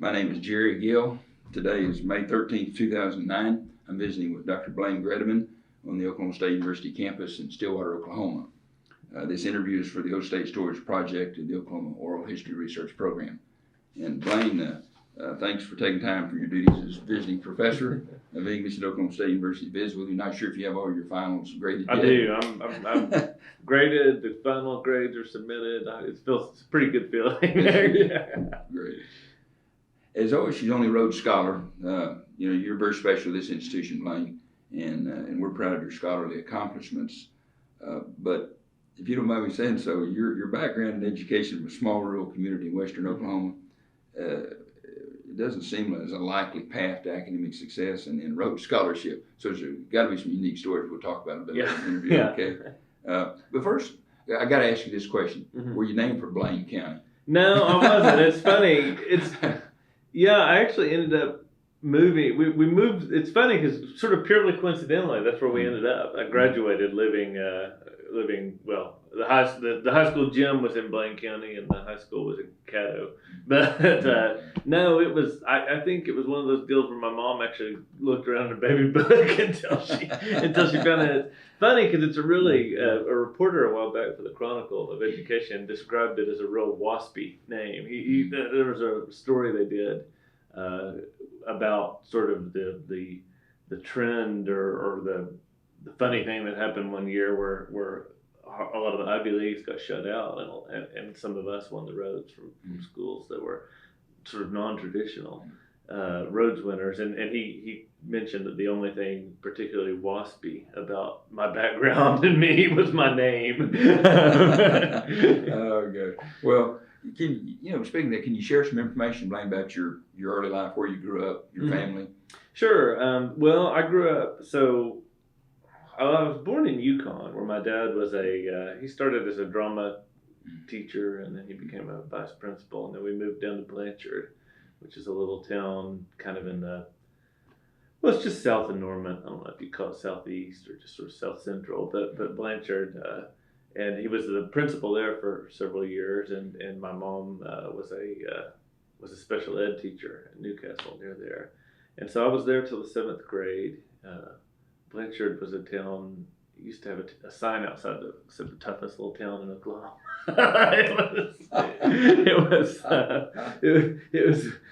My name is Jerry Gill. Today is May 13th, 2009. I'm visiting with Dr. Blaine Greteman on the Oklahoma State University campus in Stillwater, Oklahoma. This interview is for the O State Storage Project of the Oklahoma Oral History Research Program. And Blaine, thanks for taking time from your duties as visiting professor of English at Oklahoma State University to visit with you. Not sure if you have all your finals graded yet. I do. I'm graded. The final grades are submitted. It's a pretty good feeling. Great. As OSU's only Rhodes Scholar, you're very special to this institution, Blaine, and we're proud of your scholarly accomplishments. But if you don't mind me saying so, your background in education from a small rural community in western Oklahoma, it doesn't seem as a likely path to academic success and Rhodes Scholarship. So there's got to be some unique stories we'll talk about a bit later in the interview. Yeah. Okay. But first, I got to ask you this question: Mm-hmm. Were you named for Blaine County? No, I wasn't. It's funny. I actually ended up moving. We moved. It's funny because sort of purely coincidentally, that's where we ended up. I graduated living well. The high school gym was in Blaine County, and the high school was in Caddo. But no, it was. I think it was one of those deals where my mom actually looked around her baby book until she found it. It's funny because it's a reporter a while back for the Chronicle of Education described it as a real waspy name. There was a story they did about sort of the trend or the funny thing that happened one year where a lot of the Ivy Leagues got shut out, and some of us won the Rhodes from schools that were sort of non-traditional Rhodes winners. And he mentioned that the only thing particularly waspy about my background and me was my name. Oh, good. Well, speaking of that, can you share some information, Blaine, about your early life, where you grew up, your family? Sure. Well, I grew up, I was born in Yukon, where my dad was he started as a drama teacher, and then he became a vice principal, and then we moved down to Blanchard, which is a little town kind of it's just south of Norman. I don't know if you call it southeast or just sort of south central, but Blanchard, and he was the principal there for several years, and my mom was a special ed teacher in Newcastle near there, and so I was there till the 7th grade. Blanchard was a town. Used to have a sign outside said the toughest little town in Oklahoma.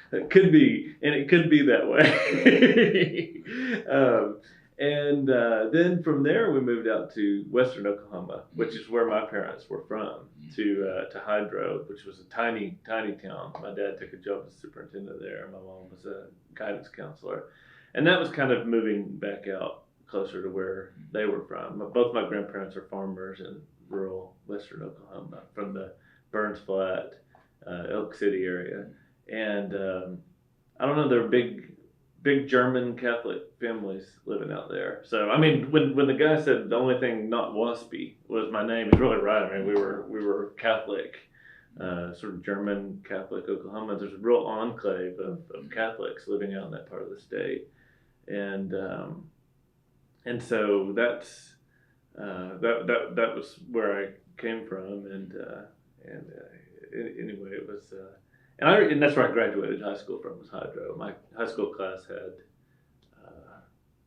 It could be, and it could be that way. Then from there we moved out to western Oklahoma, which is where my parents were from, to Hydro, which was a tiny town. My dad took a job as superintendent there. My mom was a guidance counselor, and that was kind of moving back out closer to where they were from. Both my grandparents are farmers in rural western Oklahoma, from the Burns Flat, Elk City area, and I don't know, there were big German Catholic families living out there. So I mean, when the guy said the only thing not waspy was my name, he's really right. I mean, we were Catholic, sort of German Catholic Oklahoma. There's a real enclave of Catholics living out in that part of the state, and so that's that was where I came from, and anyway, it was, and that's where I graduated high school from, was Hydro. My high school class had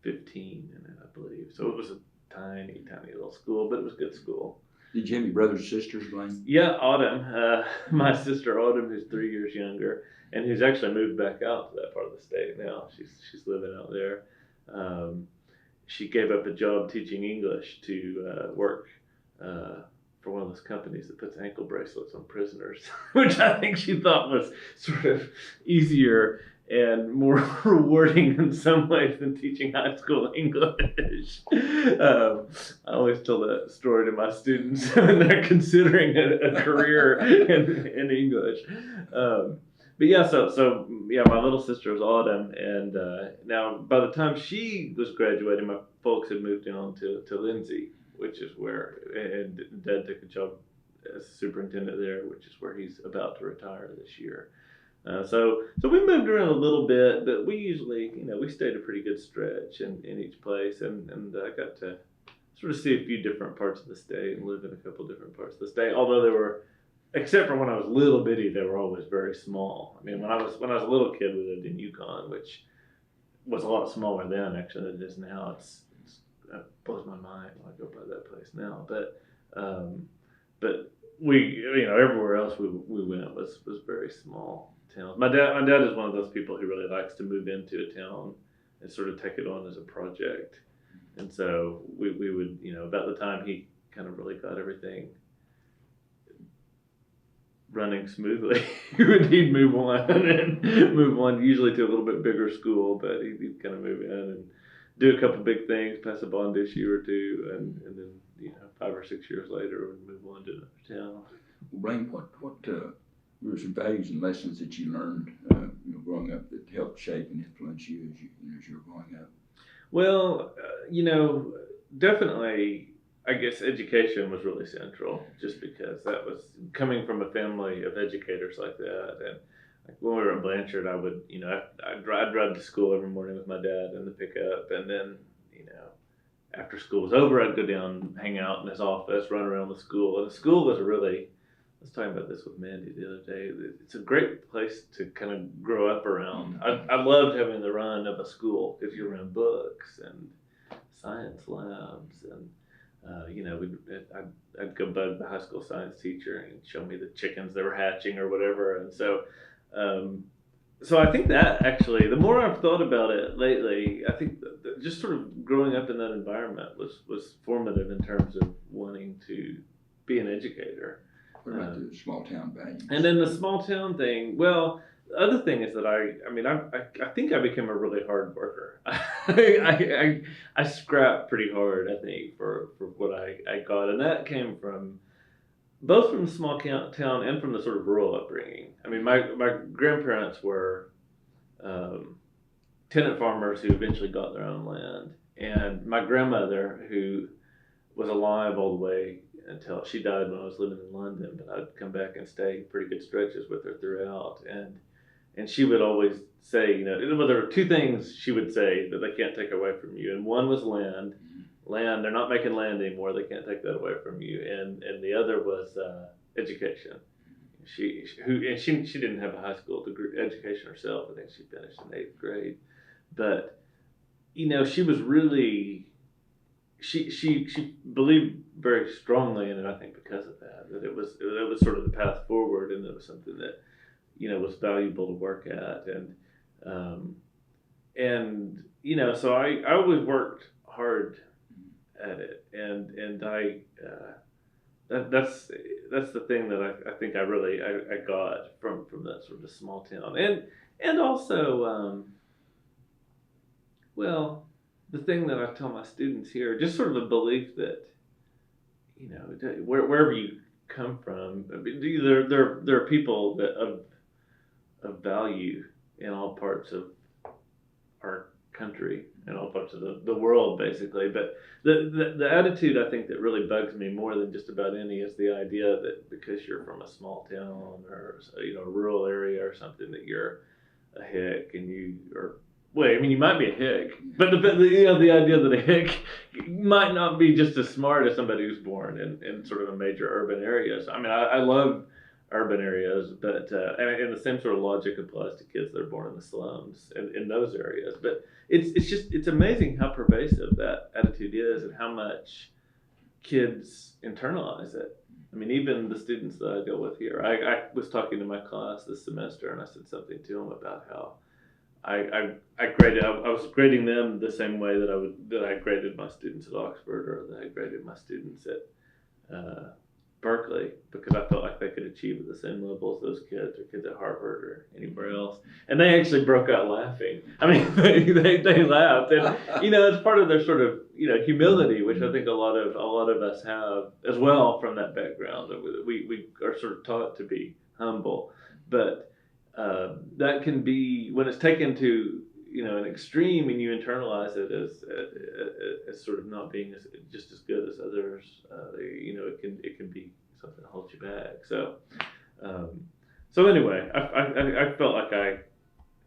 15 in it, I believe, so it was a tiny little school, but it was a good school. Did you have any brothers or sisters, Blaine? Yeah, Autumn, my sister Autumn, who's 3 years younger, and who's actually moved back out to that part of the state now. She's living out there. She gave up a job teaching English to work for one of those companies that puts ankle bracelets on prisoners, which I think she thought was sort of easier and more rewarding in some ways than teaching high school English. I always tell that story to my students when they're considering a career in English. But yeah, so my little sister was Autumn, and now by the time she was graduating, my folks had moved on to Lindsay, which is where, and Dad took a job as superintendent there, which is where he's about to retire this year. So we moved around a little bit, but we usually, we stayed a pretty good stretch in each place, and I got to sort of see a few different parts of the state and live in a couple different parts of the state, although they were except for when I was little bitty, they were always very small. I mean, when I was a little kid, we lived in Yukon, which was a lot smaller then actually than it is now. It blows my mind when I go by that place now. But we, everywhere else we went was very small towns. My dad is one of those people who really likes to move into a town and sort of take it on as a project. And so we would, about the time he kind of really got everything running smoothly, he'd move on usually to a little bit bigger school, but he'd kind of move in and do a couple big things, pass a bond issue or two, and then 5 or 6 years later we'd move on to another town. Blaine, what were some values and lessons that you learned growing up that helped shape and influence you as you were growing up? Well, definitely, I guess education was really central, just because that was coming from a family of educators like that. And like when we were in Blanchard, I would, I'd drive to school every morning with my dad in the pickup, and then, after school was over, I'd go down, hang out in his office, run around the school. And the school was I was talking about this with Mandy the other day. It's a great place to kind of grow up around. I loved having the run of a school because you're around books and science labs, and I'd go bug the high school science teacher and he'd show me the chickens that were hatching or whatever. And so I think that actually, the more I've thought about it lately, I think that just sort of growing up in that environment was formative in terms of wanting to be an educator. What about the small town values? And then the small town thing, well, the other thing is that I think I became a really hard worker. I scrapped pretty hard, I think, for what I got. And that came from both from the small town and from the sort of rural upbringing. I mean, my grandparents were tenant farmers who eventually got their own land. And my grandmother, who was alive all the way until she died when I was living in London, but I'd come back and stay pretty good stretches with her throughout. And she would always say, well, there were two things she would say that they can't take away from you. And one was land. Land, they're not making land anymore. They can't take that away from you. And the other was education. She didn't have a high school degree education herself. I think she finished in 8th grade. But, she was really, she believed very strongly in it, I think, because of that it was sort of the path forward, and it was something that, was valuable to work at. And so I always worked hard at it, and that's the thing that I think I got from that sort of small town, and also the thing that I tell my students here, just sort of a belief that wherever you come from, there are people that of value in all parts of our country, in all parts of the world, basically. But the attitude, I think, that really bugs me more than just about any is the idea that because you're from a small town or a rural area or something, that you're a hick, and you might be a hick, but the idea that a hick might not be just as smart as somebody who's born in sort of a major urban area. So, I love urban areas, but and the same sort of logic applies to kids that are born in the slums and in those areas. But it's amazing how pervasive that attitude is, and how much kids internalize it. Even the students that I deal with here. I was talking to my class this semester, and I said something to them about how I was grading them the same way that I graded my students at Oxford, or that I graded my students at Berkeley, because I felt like they could achieve at the same level as those kids, or kids at Harvard or anywhere else. And they actually broke out laughing. They laughed, and it's part of their sort of humility, which I think a lot of us have as well from that background. We are sort of taught to be humble, but that can be, when it's taken to an extreme, and you internalize it as sort of not being just as good as others, it can be something that holds you back. So anyway, I felt like I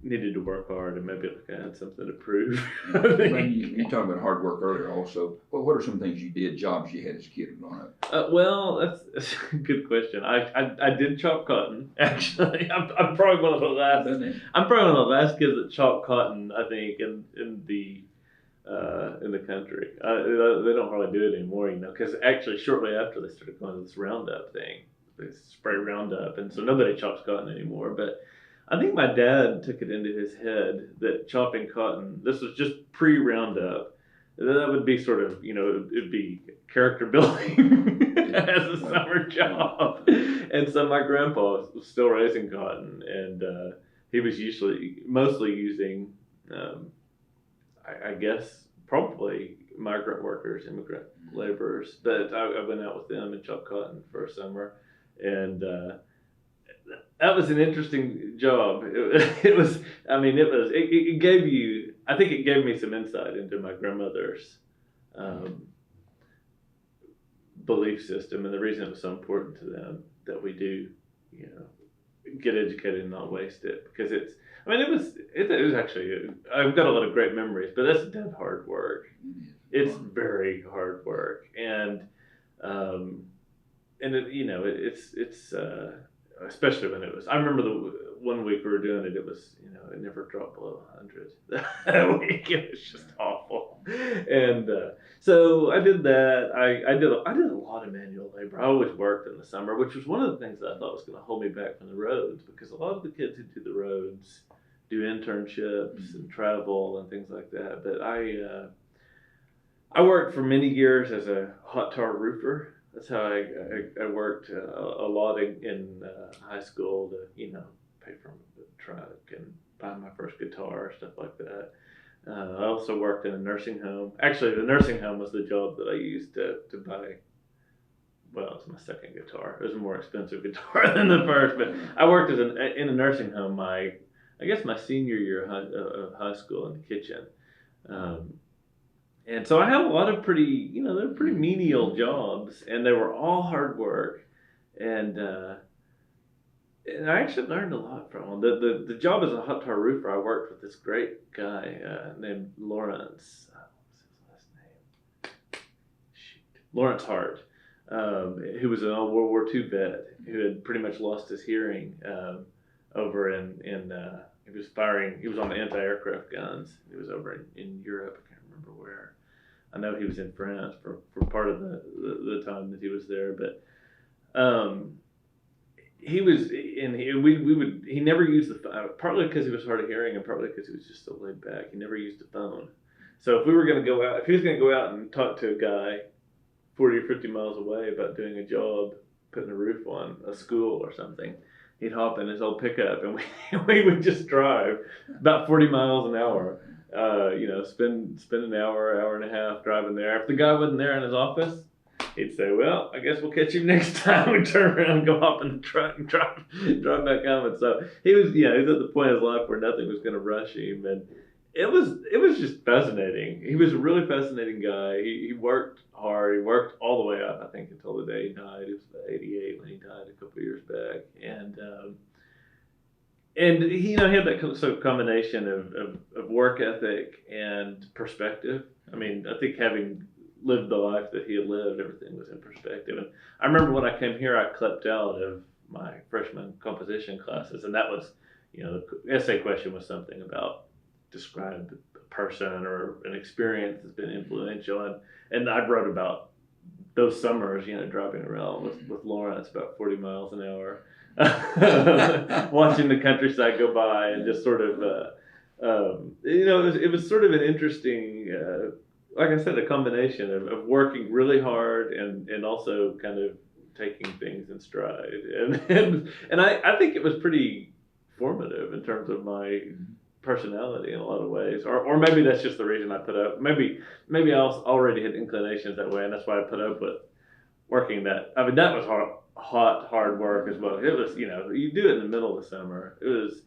needed to work hard and maybe like I had something to prove. Blaine, you talked about hard work earlier also. Well, what are some things you did, jobs you had as a kid growing up? Well, that's a good question. I did chop cotton, actually. I'm probably one of the last. I'm probably one of the last kids that chopped cotton, I think, in the country. They don't hardly do it anymore, because actually shortly after they started going to this Roundup thing, they spray Roundup, and so nobody chops cotton anymore. But I think my dad took it into his head that chopping cotton, this was just pre-Roundup, that would be sort of, it'd be character building as a summer job. And so my grandpa was still raising cotton, and he was mostly using, I guess, probably migrant workers, immigrant laborers. But I went out with them and chopped cotton for a summer, and that was an interesting job. It gave you, I think it gave me some insight into my grandmother's belief system and the reason it was so important to them that we do, get educated and not waste it. Because it was actually, I've got a lot of great memories, but that's dead hard work. It's very hard work. And it's especially when it was, I remember the one week we were doing it, it was, it never dropped below 100 that week. It was just awful. And so I did that. I did a lot of manual labor. I always worked in the summer, which was one of the things that I thought was going to hold me back from the roads, because a lot of the kids who do the roads do internships and travel and things like that. But I worked for many years as a hot tar roofer. That's how I worked a lot in high school to, pay for the truck and buy my first guitar, stuff like that. I also worked in a nursing home. Actually, the nursing home was the job that I used to buy. Well, it's my second guitar. It was a more expensive guitar than the first, but I worked in a nursing home I guess my senior year of high school in the kitchen. And so I had a lot of pretty, they're pretty menial jobs, and they were all hard work. And I actually learned a lot from them. The job as a hot tar roofer, I worked with this great guy named Lawrence. What's his last name? Lawrence Hart, who was an old World War II vet who had pretty much lost his hearing over in he was on the anti-aircraft guns. He was over in Europe. I can't remember where. I know he was in France for part of the time that he was there, but he was, and he never used the phone, partly because he was hard of hearing and partly because he was just so laid back. He never used the phone. So if he was going to go out and talk to a guy 40 or 50 miles away about doing a job, putting a roof on a school or something, he'd hop in his old pickup and we would just drive about 40 miles an hour. Spend an hour and a half driving there. If the guy wasn't there in his office, he'd say, "Well, I guess we'll catch you next time." We turn around and go hop in the truck and drive back home. And so he was at the point in his life where nothing was going to rush him, and it was just fascinating. He was a really fascinating guy. He worked hard. He worked all the way up, I think, until the day he died. It was 88 when he died a couple of years back, and he had that sort of combination of work ethic and perspective. I mean, I think having lived the life that he had lived, everything was in perspective. And I remember when I came here, I clipped out of my freshman composition classes, and that was, the essay question was something about describe a person or an experience that's been influential. And I wrote about those summers, driving around with Lawrence about 40 miles an hour. Watching the countryside go by and just sort of, it was sort of an interesting, like I said, a combination of working really hard and also kind of taking things in stride. And I think it was pretty formative in terms of my personality in a lot of ways. Or maybe that's just the reason I put up. Maybe I already had inclinations that way, and that's why I put up with working that. I mean, that was hard work as well. It was, you do it in the middle of the summer. It was,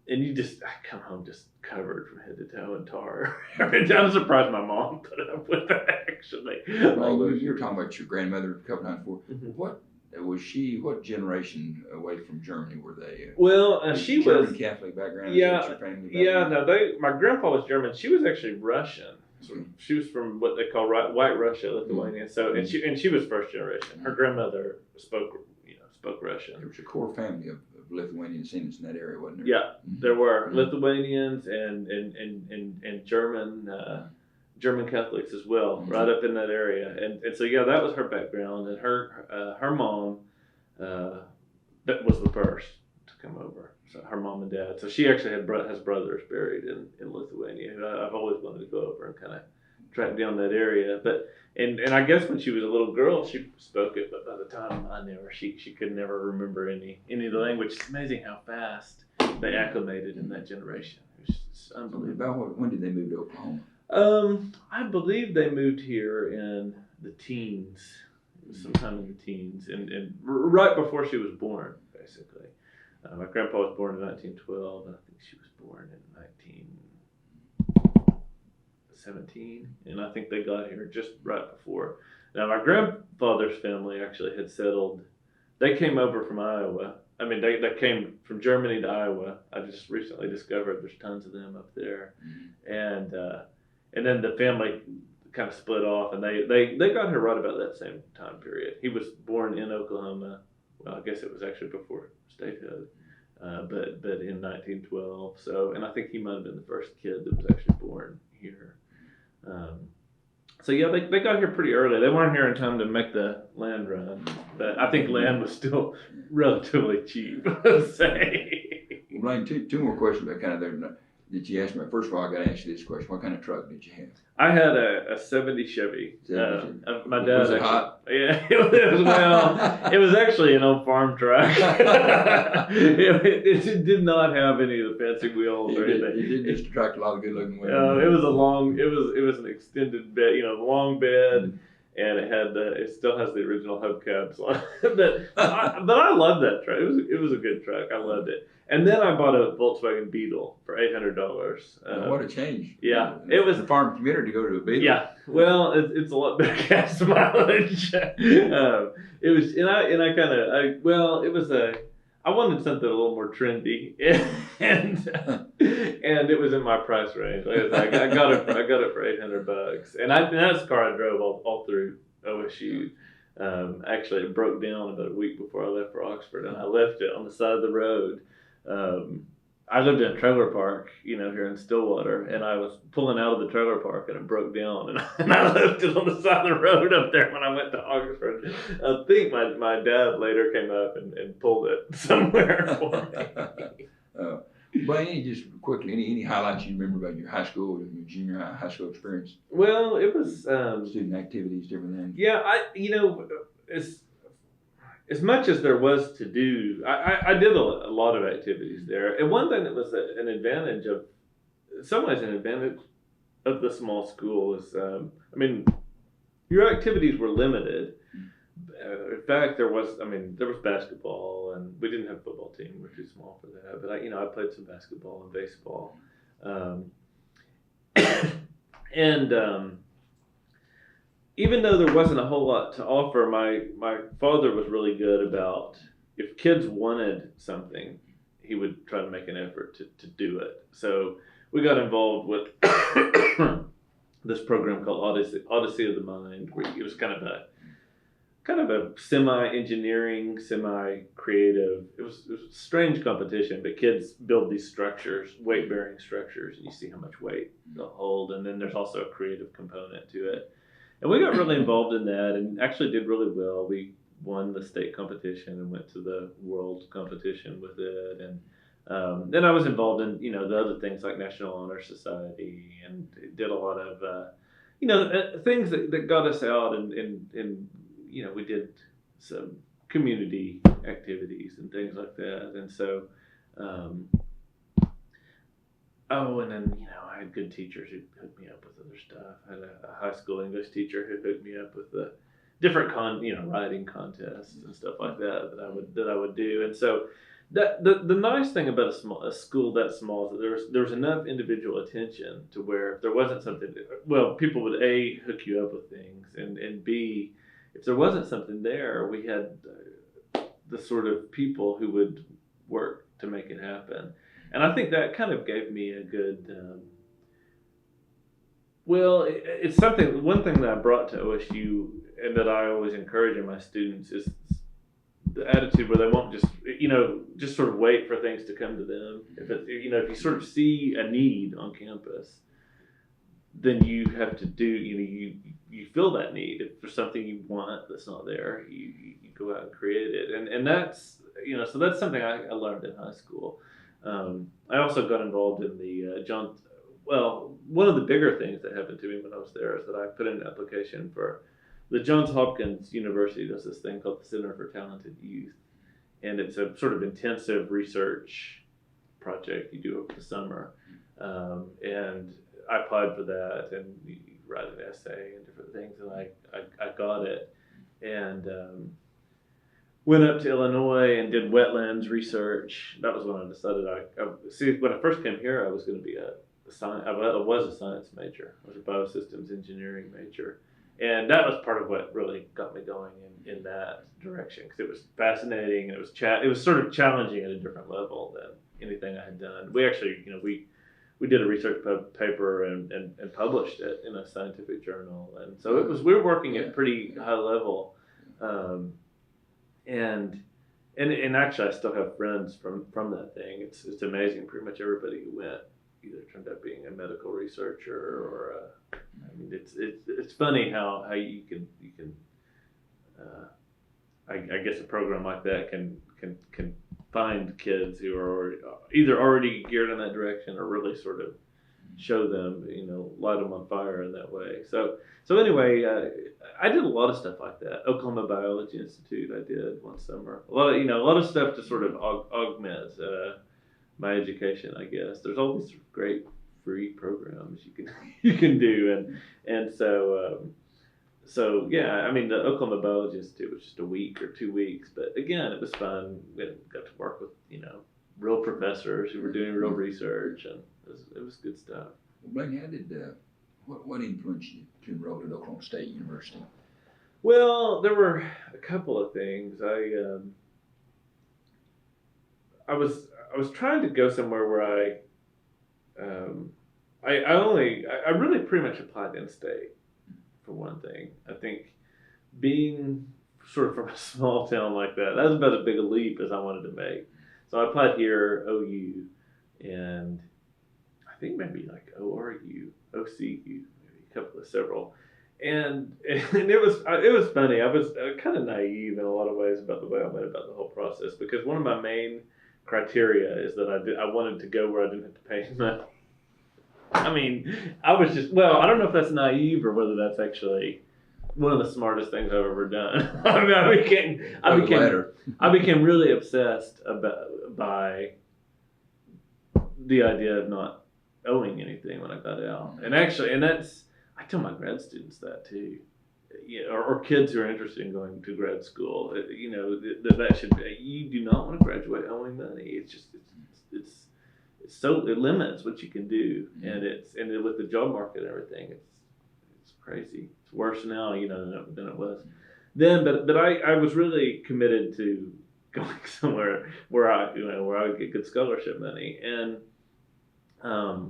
and I come home just covered from head to toe in tar. I'm surprised my mom put up with that, actually. Well, you were talking about your grandmother a couple times before. Mm-hmm. What Was she, what generation away from Germany were they? Well, she German was Catholic background. yeah, Is that your family yeah. background? No, my grandpa was German. She was actually Russian. So Okay. she was from what they call White Russia, Lithuania. So and she was first generation. Her grandmother spoke Russian. There was a core family of Lithuanian descendants in that area, wasn't there? Yeah, there were Mhm. Lithuanians and German Catholics as well, Mhm. right up in that area. And so yeah, that was her background. And her mom that was the first to come over. So her mom and dad. So she actually has brothers buried in Lithuania. I've always wanted to go over and kind of track down that area. But and I guess when she was a little girl, she spoke it. But by the time I knew her, she could never remember any of the language. It's amazing how fast they acclimated in that generation. It was just unbelievable. When did they move to Oklahoma? I believe they moved here in the teens. It was sometime in the teens, and right before she was born, basically. My grandpa was born in 1912, and I think she was born in 1917, and I think they got here just right before. Now, my grandfather's family actually had settled. They came over from Iowa. I mean, they came from Germany to Iowa. I just recently discovered there's tons of them up there, and then the family kind of split off, and they got here right about that same time period. He was born in Oklahoma. Well, I guess it was actually before statehood, but in 1912. So, and I think he might have been the first kid that was actually born here. So yeah, they got here pretty early. They weren't here in time to make the land run, but I think land was still relatively cheap, let's say. Blaine, two more questions about kind of there that you asked me. First of all, I got to ask you this question: what kind of truck did you have? I had a '70 Chevy. My dad Was it actually, hot? Yeah, it was actually an old farm truck. it did not have any of the fancy wheels or anything. It did just attract a lot of good-looking women. It was an extended bed, long bed, and it still has the original hubcaps on it. But I loved that truck. It was a good truck. I loved it. And then I bought a Volkswagen Beetle for $800. What a change! Yeah, it was a farm commuter to go to a Beetle. Yeah, well, it's a lot better gas mileage. It was, I wanted something a little more trendy, and it was in my price range. Like I got it for $800, and that's the car I drove all through OSU. Actually, it broke down about a week before I left for Oxford, and I left it on the side of the road. I lived in a trailer park, here in Stillwater, and I was pulling out of the trailer park and it broke down, and I left it on the side of the road up there when I went to Oxford. I think my dad later came up and pulled it somewhere for me. Blaine, just quickly, any highlights you remember about your high school, your junior high school experience? Well, it was student activities, different things. Yeah, as much as there was to do, I did a lot of activities there. And one thing that was an advantage of, in some ways, an advantage of the small school is, your activities were limited. In fact, there was basketball, and we didn't have a football team. We're too small for that. But I played some basketball and baseball. Even though there wasn't a whole lot to offer, my father was really good about, if kids wanted something, he would try to make an effort to do it. So we got involved with this program called Odyssey of the Mind, where it was kind of a semi-engineering, semi-creative. It was a strange competition, but kids build these structures, weight-bearing structures, and you see how much weight they'll hold. And then there's also a creative component to it. And we got really involved in that and actually did really well. We won the state competition and went to the world competition with it. And then I was involved in, the other things like National Honor Society, and did a lot of, things that got us out. And we did some community activities and things like that. And so, and then, I had good teachers who hooked me up with other stuff. I had a high school English teacher who hooked me up with the different writing contests and stuff like that I would do. And so the nice thing about a school that small is that there was enough individual attention to where if there wasn't something, people would A, hook you up with things, and B, if there wasn't something there, we had the sort of people who would work to make it happen. And I think that kind of gave me a good, it's something, one thing that I brought to OSU and that I always encourage in my students is the attitude where they won't just sort of wait for things to come to them. If if you sort of see a need on campus, then you have to do, you fill that need. If there's something you want that's not there, you go out and create it. And that's, so that's something I learned in high school. I also got involved in the one of the bigger things that happened to me when I was there is that I put in an application for the Johns Hopkins University does this thing called the Center for Talented Youth. And it's a sort of intensive research project you do over the summer. And I applied for that, and you write an essay and different things, and I got it. And went up to Illinois and did wetlands research. That was when I decided when I first came here, I was going to be I was a science major. I was a biosystems engineering major. And that was part of what really got me going in that direction, because it was fascinating, and it was sort of challenging at a different level than anything I had done. We actually, we did a research paper and published it in a scientific journal, and so we were working at pretty high level, and actually I still have friends from that thing. It's amazing. Pretty much everybody who went either turned up being a medical researcher or it's funny how you can I guess a program like that can find kids who are either already geared in that direction or really sort of show them, light them on fire in that way. So anyway, I did a lot of stuff like that. Oklahoma Biology Institute, I did one summer. A lot of stuff to sort of augment my education, I guess. There's all these great free programs you can do, and so yeah, I mean, the Oklahoma Biology Institute was just a week or 2 weeks, but again, it was fun. We got to work with real professors who were doing real research, and it was good stuff. Well, Blaine, how did what influenced you to enroll at Oklahoma State University? Well, there were a couple of things. I was trying to go somewhere where I really pretty much applied in-state, for one thing. I think being sort of from a small town like that was about as big a leap as I wanted to make. So I applied here, OU, and I think maybe like ORU, OCU, maybe several. And it was funny. I was kind of naive in a lot of ways about the way I went about the whole process, because one of my main criteria is that I wanted to go where I didn't have to pay money. I mean, I was just, I don't know if that's naive or whether that's actually one of the smartest things I've ever done. I became really obsessed by the idea of not owing anything when I got out. And actually, I tell my grad students that too. Or kids who are interested in going to grad school, that should be, you do not want to graduate owing money. It's just, it limits what you can do, and with the job market and everything, it's crazy. It's worse now, than it was then. But I was really committed to going somewhere where I would get good scholarship money, and I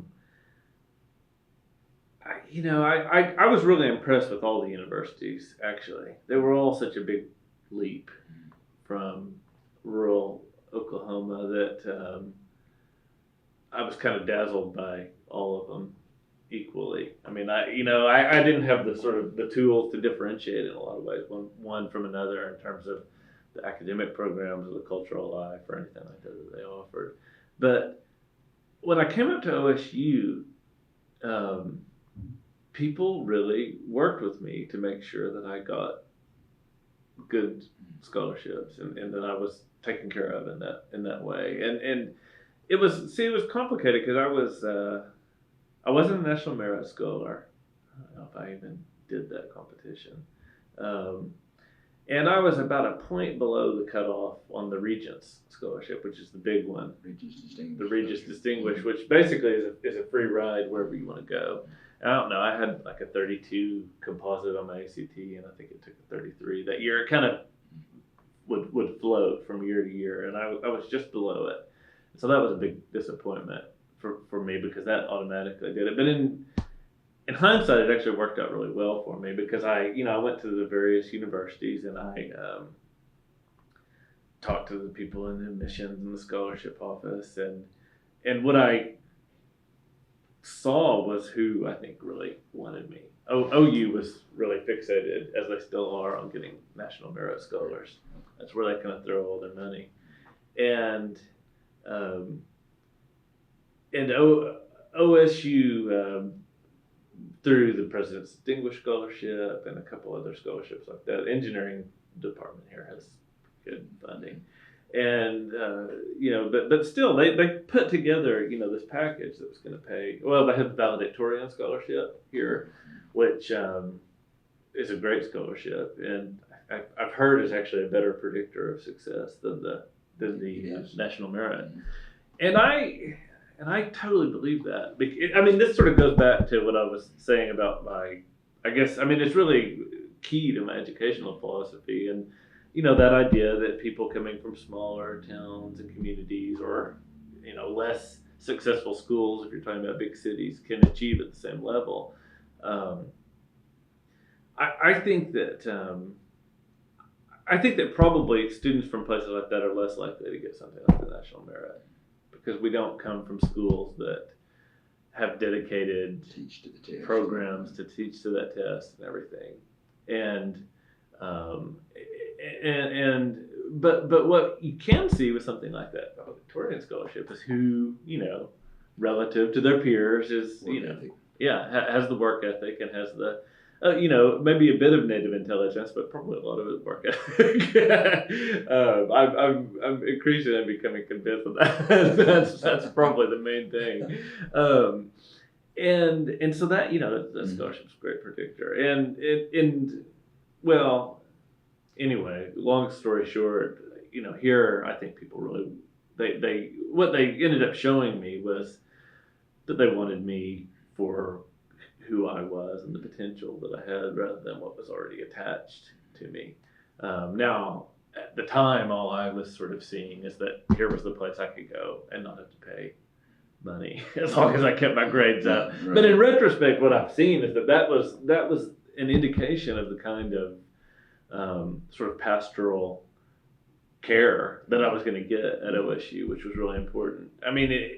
was really impressed with all the universities. Actually, they were all such a big leap from rural Oklahoma that I was kind of dazzled by all of them equally. I mean, I didn't have the sort of the tools to differentiate in a lot of ways one from another in terms of the academic programs or the cultural life or anything like that they offered. But when I came up to OSU, people really worked with me to make sure that I got good scholarships and that I was taken care of in that way. And it was complicated because I wasn't a National Merit Scholar. I don't know if I even did that competition. And I was about a point below the cutoff on the Regents Scholarship, which is the big one. The Regents Distinguished, which basically is a free ride wherever you want to go. I don't know, I had like a 32 composite on my ACT, and I think it took a 33 that year. It kind of would float from year to year, and I was just below it. So that was a big disappointment for me because that automatically did it. But in hindsight, it actually worked out really well for me because I went to the various universities and I talked to the people in the admissions and the scholarship office, and what I saw was who I think really wanted me. OU was really fixated, as they still are, on getting National Merit Scholars. That's where they kind of throw all their money. And OSU, through the President's Distinguished Scholarship and a couple other scholarships like that, engineering department here has good funding. And, but still, they put together, this package that was going to pay. Well, they have the valedictorian scholarship here, which is a great scholarship, and I've heard is actually a better predictor of success than the National Merit. And I totally believe that. This sort of goes back to what I was saying about it's really key to my educational philosophy, and that idea that people coming from smaller towns and communities or less successful schools, if you're talking about big cities, can achieve at the same level. I think that probably students from places like that are less likely to get something like the National Merit because we don't come from schools that have dedicated programs to teach to that test and everything. But what you can see with something like that valedictorian scholarship is who, relative to their peers is, has the work ethic and has the, maybe a bit of native intelligence, but probably a lot of it work ethic. I'm increasingly becoming convinced of that. That's probably the main thing. And so that, that scholarship's a great predictor. Anyway, long story short, here I think people really, what they ended up showing me was that they wanted me for who I was and the potential that I had rather than what was already attached to me. Now, at the time, all I was sort of seeing is that here was the place I could go and not have to pay money as long as I kept my grades up. Right. But in retrospect, what I've seen is that was an indication of the kind of sort of pastoral care that I was going to get at OSU, which was really important.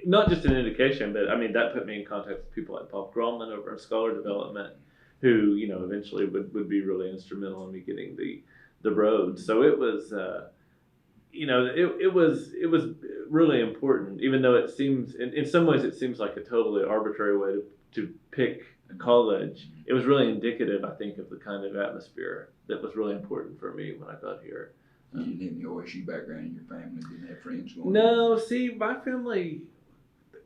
Not just an indication, but that put me in contact with people like Bob Gromlin over in scholar development, who eventually would be really instrumental in me getting the Rhodes. So it was it was really important, even though it seems in some ways it seems like a totally arbitrary way to pick a college. It was really indicative, I think, of the kind of atmosphere that was really important for me when I got here. You didn't have any OSU background in your family? Didn't have friends going? No, see, my family,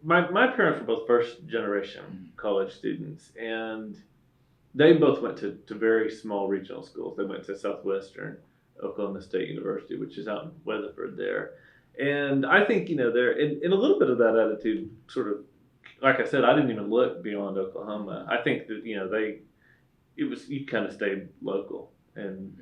my parents were both first generation college students, and they both went to very small regional schools. They went to Southwestern Oklahoma State University, which is out in Weatherford there. And I think, they're in a little bit of that attitude, sort of, like I said, I didn't even look beyond Oklahoma. I think that, you kind of stayed local. And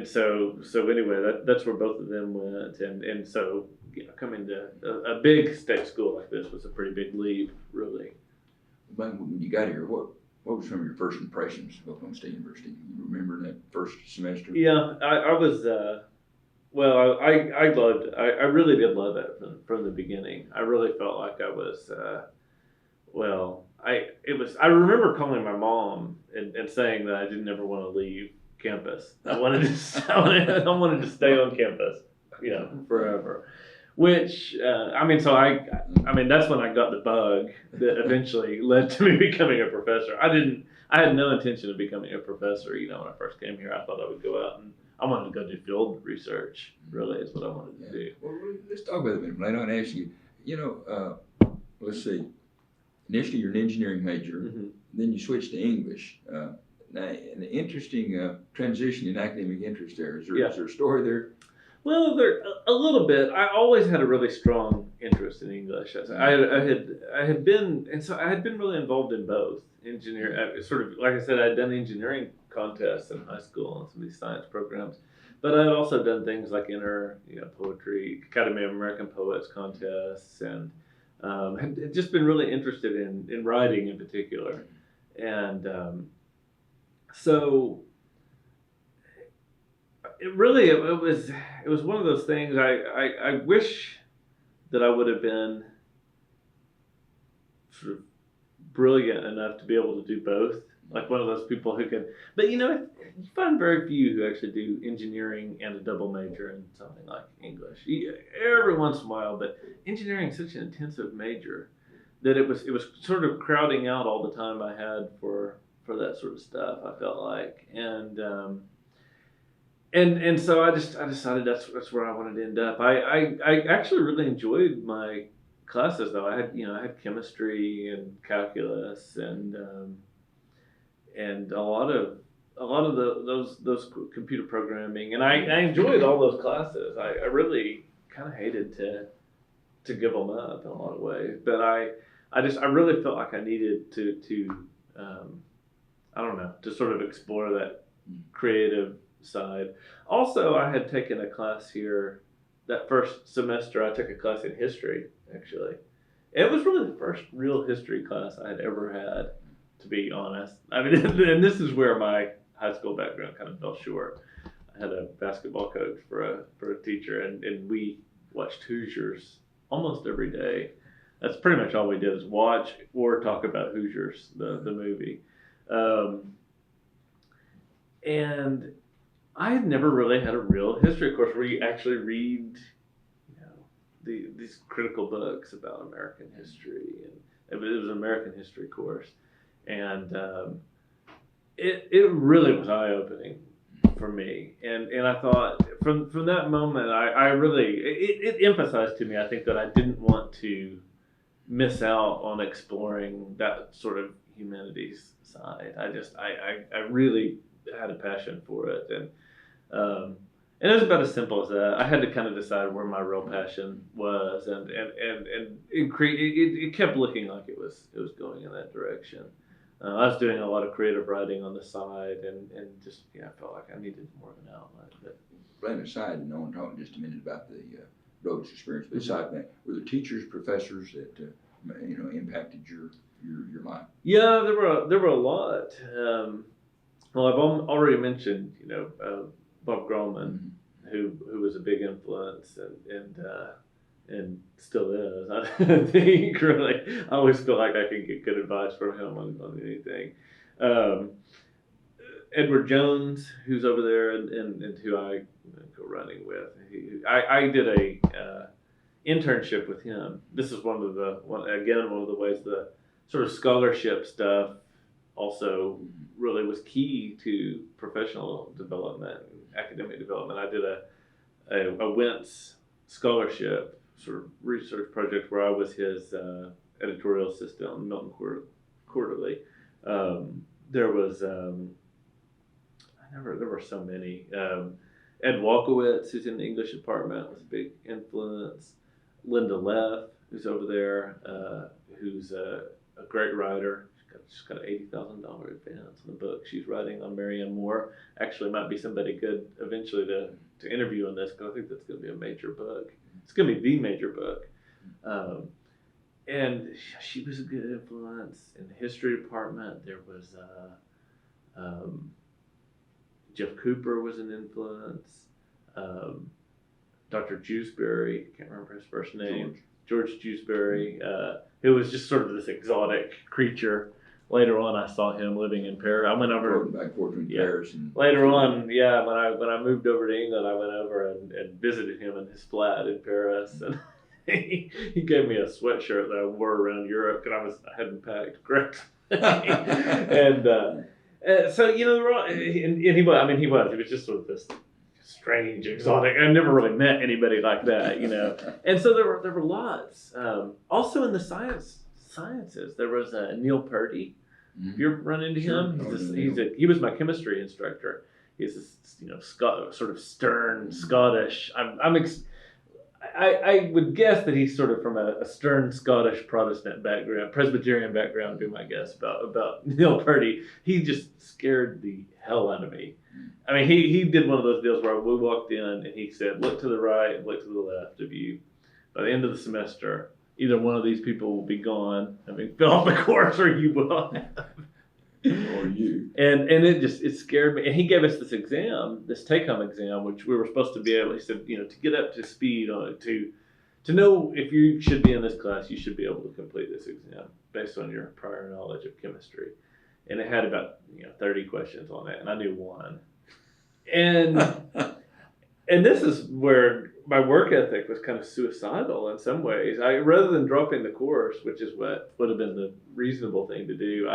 so anyway, that's where both of them went, and so coming to a big state school like this was a pretty big leap, really. When you got here, what was some of your first impressions of Oklahoma State University? You remember that first semester? Yeah, I was. I loved it. I really did love it from the beginning. I really felt like I was. I remember calling my mom and saying that I didn't ever want to leave campus. I wanted to stay on campus, forever. Which that's when I got the bug that eventually led to me becoming a professor. I had no intention of becoming a professor. When I first came here, I thought I would go out and I wanted to go do field research. Really, is what I wanted to do. Well, let's talk about it a minute. Blaine, I want to ask you. Let's see. Initially, you're an engineering major. Then you switched to English. Now, an interesting transition in academic interest there. Is there a story there? Well, there a little bit. I always had a really strong interest in English. I had been really involved in both engineering. Sort of like I said, I had done engineering contests in high school and some of these science programs. But I had also done things like enter, poetry, Academy of American Poets contests, and had just been really interested in writing in particular. And so it was one of those things. I wish that I would have been sort of brilliant enough to be able to do both. Like one of those people who could, but you find very few who actually do engineering and a double major in something like English. Every once in a while, but engineering is such an intensive major that it was sort of crowding out all the time I had for that sort of stuff. I felt like, and so I decided that's where I wanted to end up. I actually really enjoyed my classes though. I had chemistry and calculus and a lot of those computer programming, and I enjoyed all those classes. I really kind of hated to give them up in a lot of ways, but I really felt like I needed to I don't know, to sort of explore that creative side. Also, I had taken a class here that first semester. I took a class in history, actually. It was really the first real history class I had ever had, to be honest. I mean, and this is where my high school background kind of fell short. I had a basketball coach for a teacher, and we watched Hoosiers almost every day. That's pretty much all we did, is watch or talk about Hoosiers, the movie. And I had never really had a real history course where you actually read, these critical books about American history, and it was an American history course, and it really was eye-opening for me, and I thought from that moment I really it emphasized to me, I think, that I didn't want to miss out on exploring that sort of humanities side. I really had a passion for it, and it was about as simple as that. I had to kind of decide where my real passion was, and it kept looking like it was going in that direction. I was doing a lot of creative writing on the side, and just I felt like I needed more of an outlet. But Blaine, aside, and I want to talk just a minute about the Rhodes experience. But aside that, were there teachers, professors that impacted your life? Yeah, there were a lot. Well, I've already mentioned Bob Groman, who was a big influence and still is. I think really, I always feel like I can get good advice from him on anything. Edward Jones, who's over there, and who I go running with. I did a internship with him. This is one of the ways the sort of scholarship stuff also really was key to professional development, academic development. I did a Wentz scholarship sort of research project where I was his editorial assistant on Milton Quarterly. There were so many. Ed Walkowitz, who's in the English department, was a big influence. Linda Leff, who's over there, who's a great writer. She's got an $80,000 advance on the book she's writing on Marianne Moore. Actually, might be somebody good eventually to interview on this, because I think that's going to be a major book. It's going to be the major book. And she was a good influence. In the history department, there was Jeff Cooper was an influence. Dr. Jewsbury, I can't remember his first name. George Jewsbury, who was just sort of this exotic creature. Later on, I saw him living in Paris. I went over back and forth between Paris and later on. Yeah, when I moved over to England, I went over and visited him in his flat in Paris, and he gave me a sweatshirt that I wore around Europe, and I hadn't packed correctly. And so he was just sort of this strange, exotic. I never really met anybody like that, And so there were lots. Also in the sciences, there was Neil Purdy. Have you ever run into him? He was my chemistry instructor. He's this, sort of stern Scottish. I would guess that he's sort of from a stern Scottish Protestant background, Presbyterian background, would be my guess about Neil Purdy. He just scared the hell out of me. I mean, he did one of those deals where we walked in and he said, look to the right and look to the left of you. By the end of the semester, either one of these people will be gone, fill out the course, or you will have. Or you. And it scared me. And he gave us this exam, this take-home exam, which we were supposed to be able, he said, to get up to speed on it, to know if you should be in this class, you should be able to complete this exam based on your prior knowledge of chemistry. And it had about 30 questions on it, and I knew one. And this is where my work ethic was kind of suicidal in some ways. Rather than dropping the course, which is what would have been the reasonable thing to do,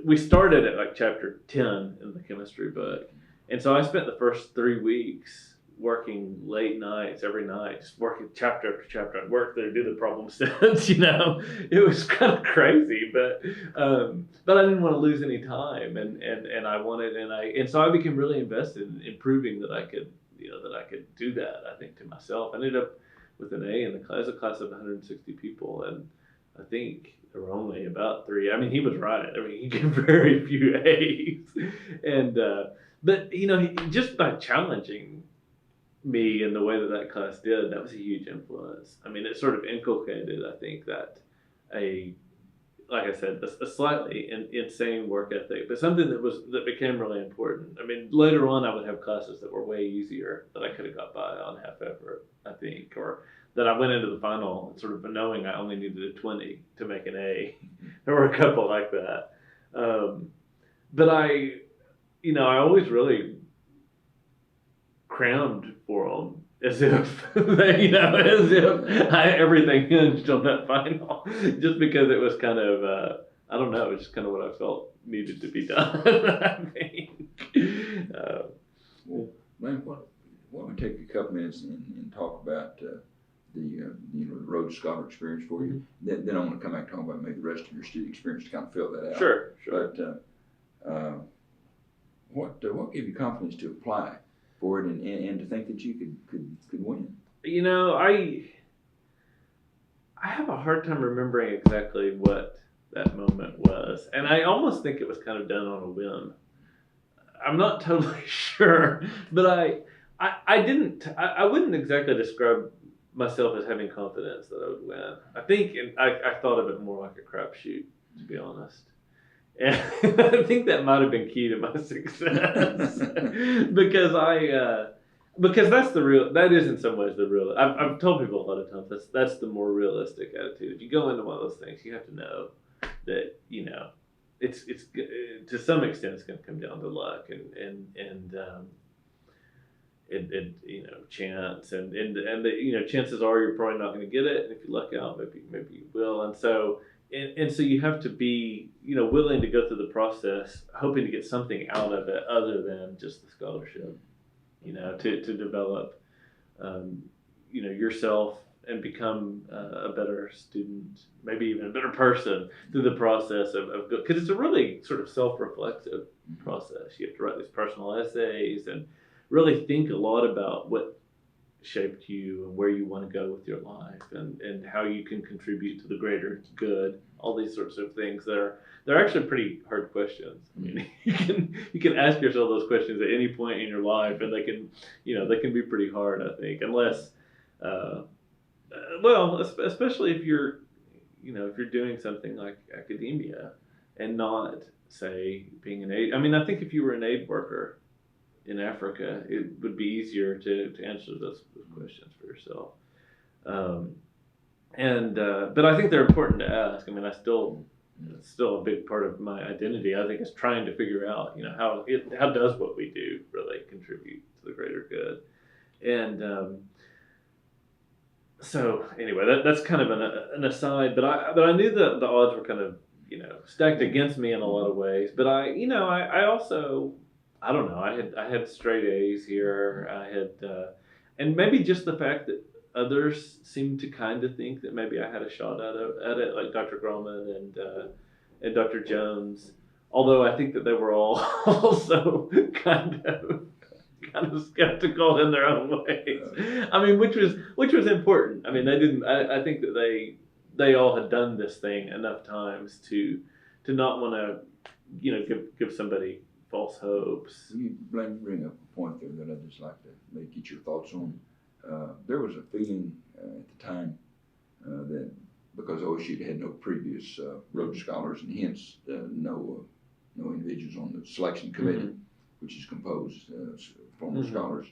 we started at like chapter 10 in the chemistry book. And so I spent the first 3 weeks working late nights, every night, just working chapter after chapter. I'd work there, do the problem sets, It was kind of crazy, but I didn't want to lose any time, and I wanted, and so I became really invested in proving that I could, that I could do that. I think to myself, I ended up with an A in the class, a class of 160 people, and I think there were only about 3. I mean, he was right. I mean, he gave very few A's, and but just by challenging me in the way that class did, that was a huge influence. I mean, it sort of inculcated, I think, that like I said, a slightly insane work ethic, but something that became really important. I mean, later on I would have classes that were way easier that I could have got by on half effort, I think, or that I went into the final sort of knowing I only needed a 20 to make an A. There were a couple like that. But I always really crammed for them as if everything hinged on that final, just because it was kind of I don't know, it's just kind of what I felt needed to be done. I think. Well, Blaine, why don't we take a couple minutes and talk about the Rhodes Scholar experience for you? Mm-hmm. Then I want to come back and talk about maybe the rest of your student experience to kind of fill that out. Sure. But what gave you confidence to apply for it and to think that you could win? I have a hard time remembering exactly what that moment was, and I almost think it was kind of done on a whim. I'm not totally sure, but I wouldn't exactly describe myself as having confidence that I would win. I think I thought of it more like a crapshoot, to be honest. And I think that might have been key to my success because that is in some ways the real. I've told people a lot of times that's the more realistic attitude. If you go into one of those things, you have to know that it's to some extent it's going to come down to luck and chance and chances are you're probably not going to get it, and if you luck out, maybe you will, and so you have to be willing to go through the process, hoping to get something out of it other than just the scholarship, to develop yourself and become a better student, maybe even a better person through the process of because it's a really sort of self-reflexive process. You have to write these personal essays and really think a lot about what shaped you and where you want to go with your life and how you can contribute to the greater good. All these sorts of things they're actually pretty hard questions. I mean, you can ask yourself those questions at any point in your life, and they can be pretty hard, I think, unless especially if you're doing something like academia and not, say, being an aid. I mean, I think if you were an aid worker in Africa, it would be easier to answer those questions for yourself. But I think they're important to ask. I mean, it's still a big part of my identity. I think is trying to figure out, how does what we do really contribute to the greater good? And so anyway, that's kind of an aside. But I knew that the odds were kind of stacked against me in a lot of ways. But I also, I don't know. I had straight A's here. I had, and maybe just the fact that others seemed to kind of think that maybe I had a shot at it, like Dr. Groman and Dr. Jones. Although I think that they were all also kind of kind of skeptical in their own ways. I mean, which was important. I mean, they didn't. I think that they all had done this thing enough times to not want to, give somebody false hopes. You bring up a point there that I'd just like to maybe get your thoughts on. There was a feeling at the time that because OSU had no previous Rhodes Scholars and hence no individuals on the selection committee, which is composed of former scholars,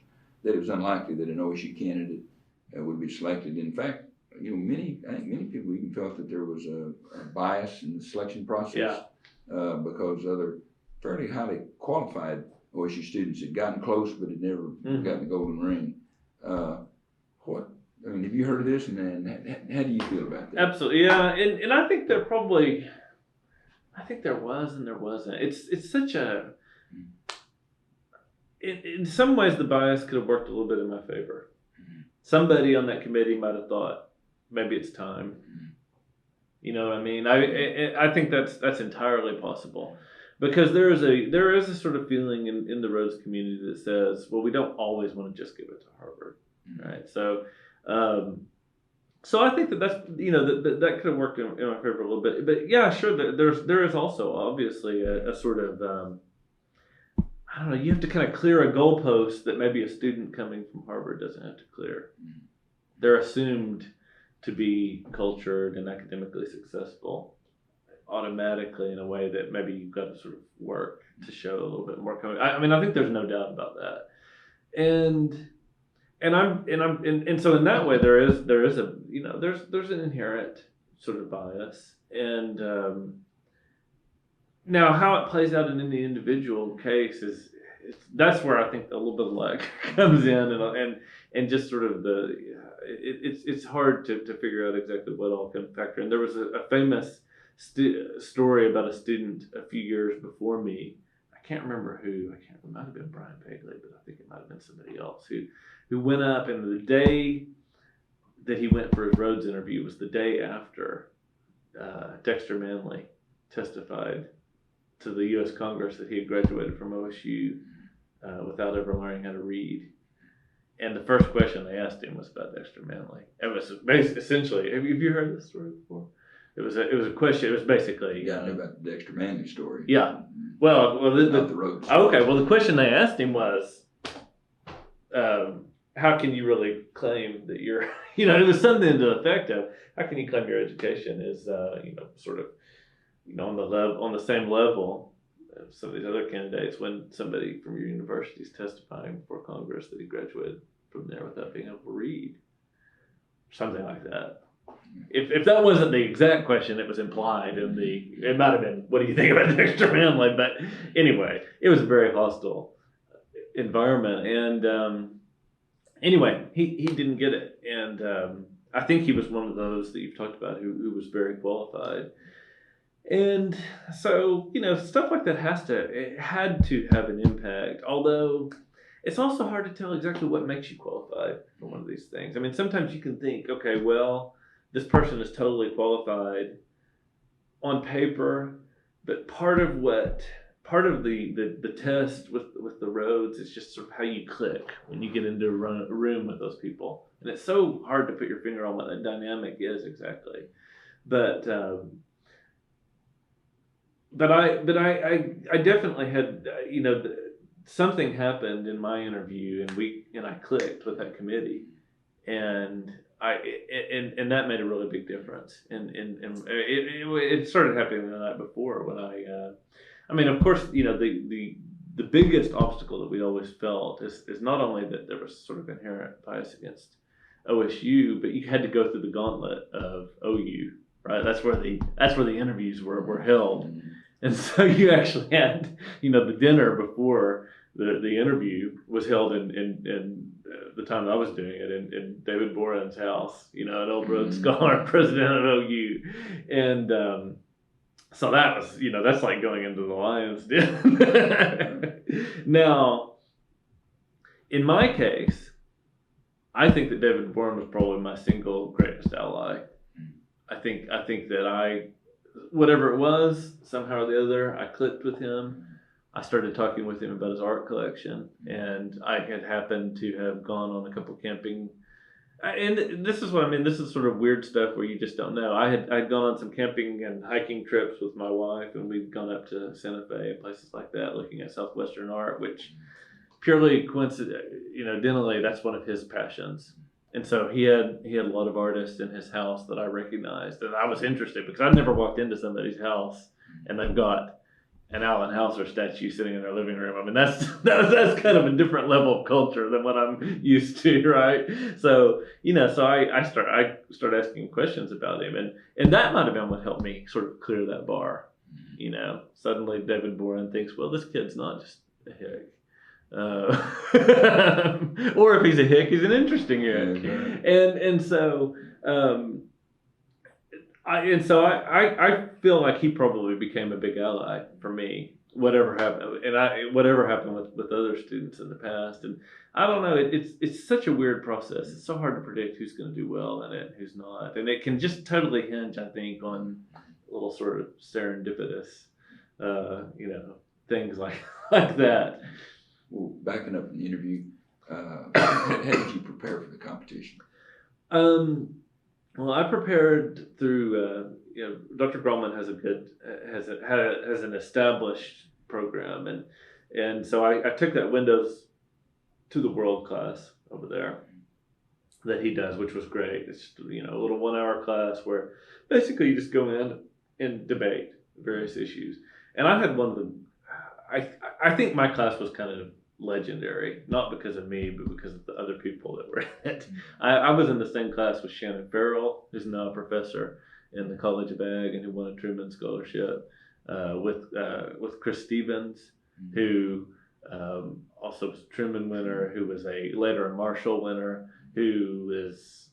that it was unlikely that an OSU candidate would be selected. In fact, I think many people even felt that there was a bias in the selection process because other fairly highly qualified OSU students had gotten close but had never gotten the golden ring. Have you heard of this, and how do you feel about that? Absolutely, yeah, and I think there was and there wasn't. It's such a, in some ways the bias could have worked a little bit in my favor. Somebody on that committee might have thought maybe it's time. You know what I mean? I think that's entirely possible. Because there is a sort of feeling in the Rhodes community that says, well, we don't always want to just give it to Harvard, right? So I think that's that could have worked in my favor a little bit. But yeah, sure, there is also obviously a sort of I don't know. You have to kind of clear a goalpost that maybe a student coming from Harvard doesn't have to clear. They're assumed to be cultured and academically successful automatically in a way that maybe you've got to sort of work to show a little bit more. I mean, I think there's no doubt about that, and so in that way there is a there's an inherent sort of bias, and now how it plays out in any individual case that's where I think a little bit of luck comes in, and just sort of it's hard to figure out exactly what all can factor in. There was a famous story about a student a few years before me. I can't remember who. It might have been Brian Bagley, but I think it might have been somebody else who went up, and the day that he went for his Rhodes interview was the day after Dexter Manley testified to the U.S. Congress that he had graduated from OSU without ever learning how to read. And the first question they asked him was about Dexter Manley. It was essentially, have you heard this story before? It was a question. It was basically I know about the Dexter Manley story. Yeah. Well, not the Rhodes. Okay. Well, the question they asked him was, how can you really claim that you're, it was something to the effect of, how can you claim your education is, sort of, on the same level of some of these other candidates when somebody from your university is testifying before Congress that he graduated from there without being able to read, something like that. If that wasn't the exact question, it was implied in it might have been, what do you think about Dexter Manley? But anyway, it was a very hostile environment. And anyway, he didn't get it. And I think he was one of those that you've talked about who was very qualified. And so, stuff like that had to have an impact, although it's also hard to tell exactly what makes you qualified for one of these things. I mean, sometimes you can think, okay, well, this person is totally qualified on paper, but part of the test with the Rhodes is just sort of how you click when you get into a room with those people. And it's so hard to put your finger on what that dynamic is exactly. But I definitely had, something happened in my interview, and I clicked with that committee, and that made a really big difference. And it started happening the night before when of course, the biggest obstacle that we always felt is not only that there was sort of inherent bias against OSU, but you had to go through the gauntlet of OU, right? That's where the interviews were held. And so you actually had, the dinner before the interview was held in the time I was doing it in David Boren's house, an old Rhodes Scholar, president of OU. And so that was, that's like going into the lion's den. Now, in my case, I think that David Boren was probably my single greatest ally. I think that whatever it was, somehow or the other, I clicked with him. I started talking with him about his art collection, and I had happened to have gone on a couple camping. And this is what I mean. This is sort of weird stuff where you just don't know. I'd gone on some camping and hiking trips with my wife, and we'd gone up to Santa Fe and places like that, looking at Southwestern art, which purely coincidentally, that's one of his passions. And so he had a lot of artists in his house that I recognized, and I was interested because I'd never walked into somebody's house and they've got an Alan Hauser statue sitting in their living room. I mean, that's kind of a different level of culture than what I'm used to, right? So I started asking questions about him, and that might have been what helped me sort of clear that bar. Suddenly David Boren thinks, well, this kid's not just a hick. Or if he's a hick, he's an interesting hick. And so I feel like he probably became a big ally for me. Whatever happened with other students in the past, and I don't know. It's such a weird process. It's so hard to predict who's going to do well in it and who's not, and it can just totally hinge, I think, on little sort of serendipitous, things like that. Well, backing up in the interview, how did you prepare for the competition? Well, I prepared through, Dr. Grumman has an established program, and so I took that Windows to the World class over there that he does, which was great. It's just, a little 1 hour class where basically you just go in and debate various issues. And I had one of the, I think my class was kind of legendary, not because of me, but because of the other people that were in it. I was in the same class with Shannon Farrell, who's now a professor in the College of Ag and who won a Truman Scholarship, with Chris Stevens, who also was a Truman winner, who was later a Marshall winner, who is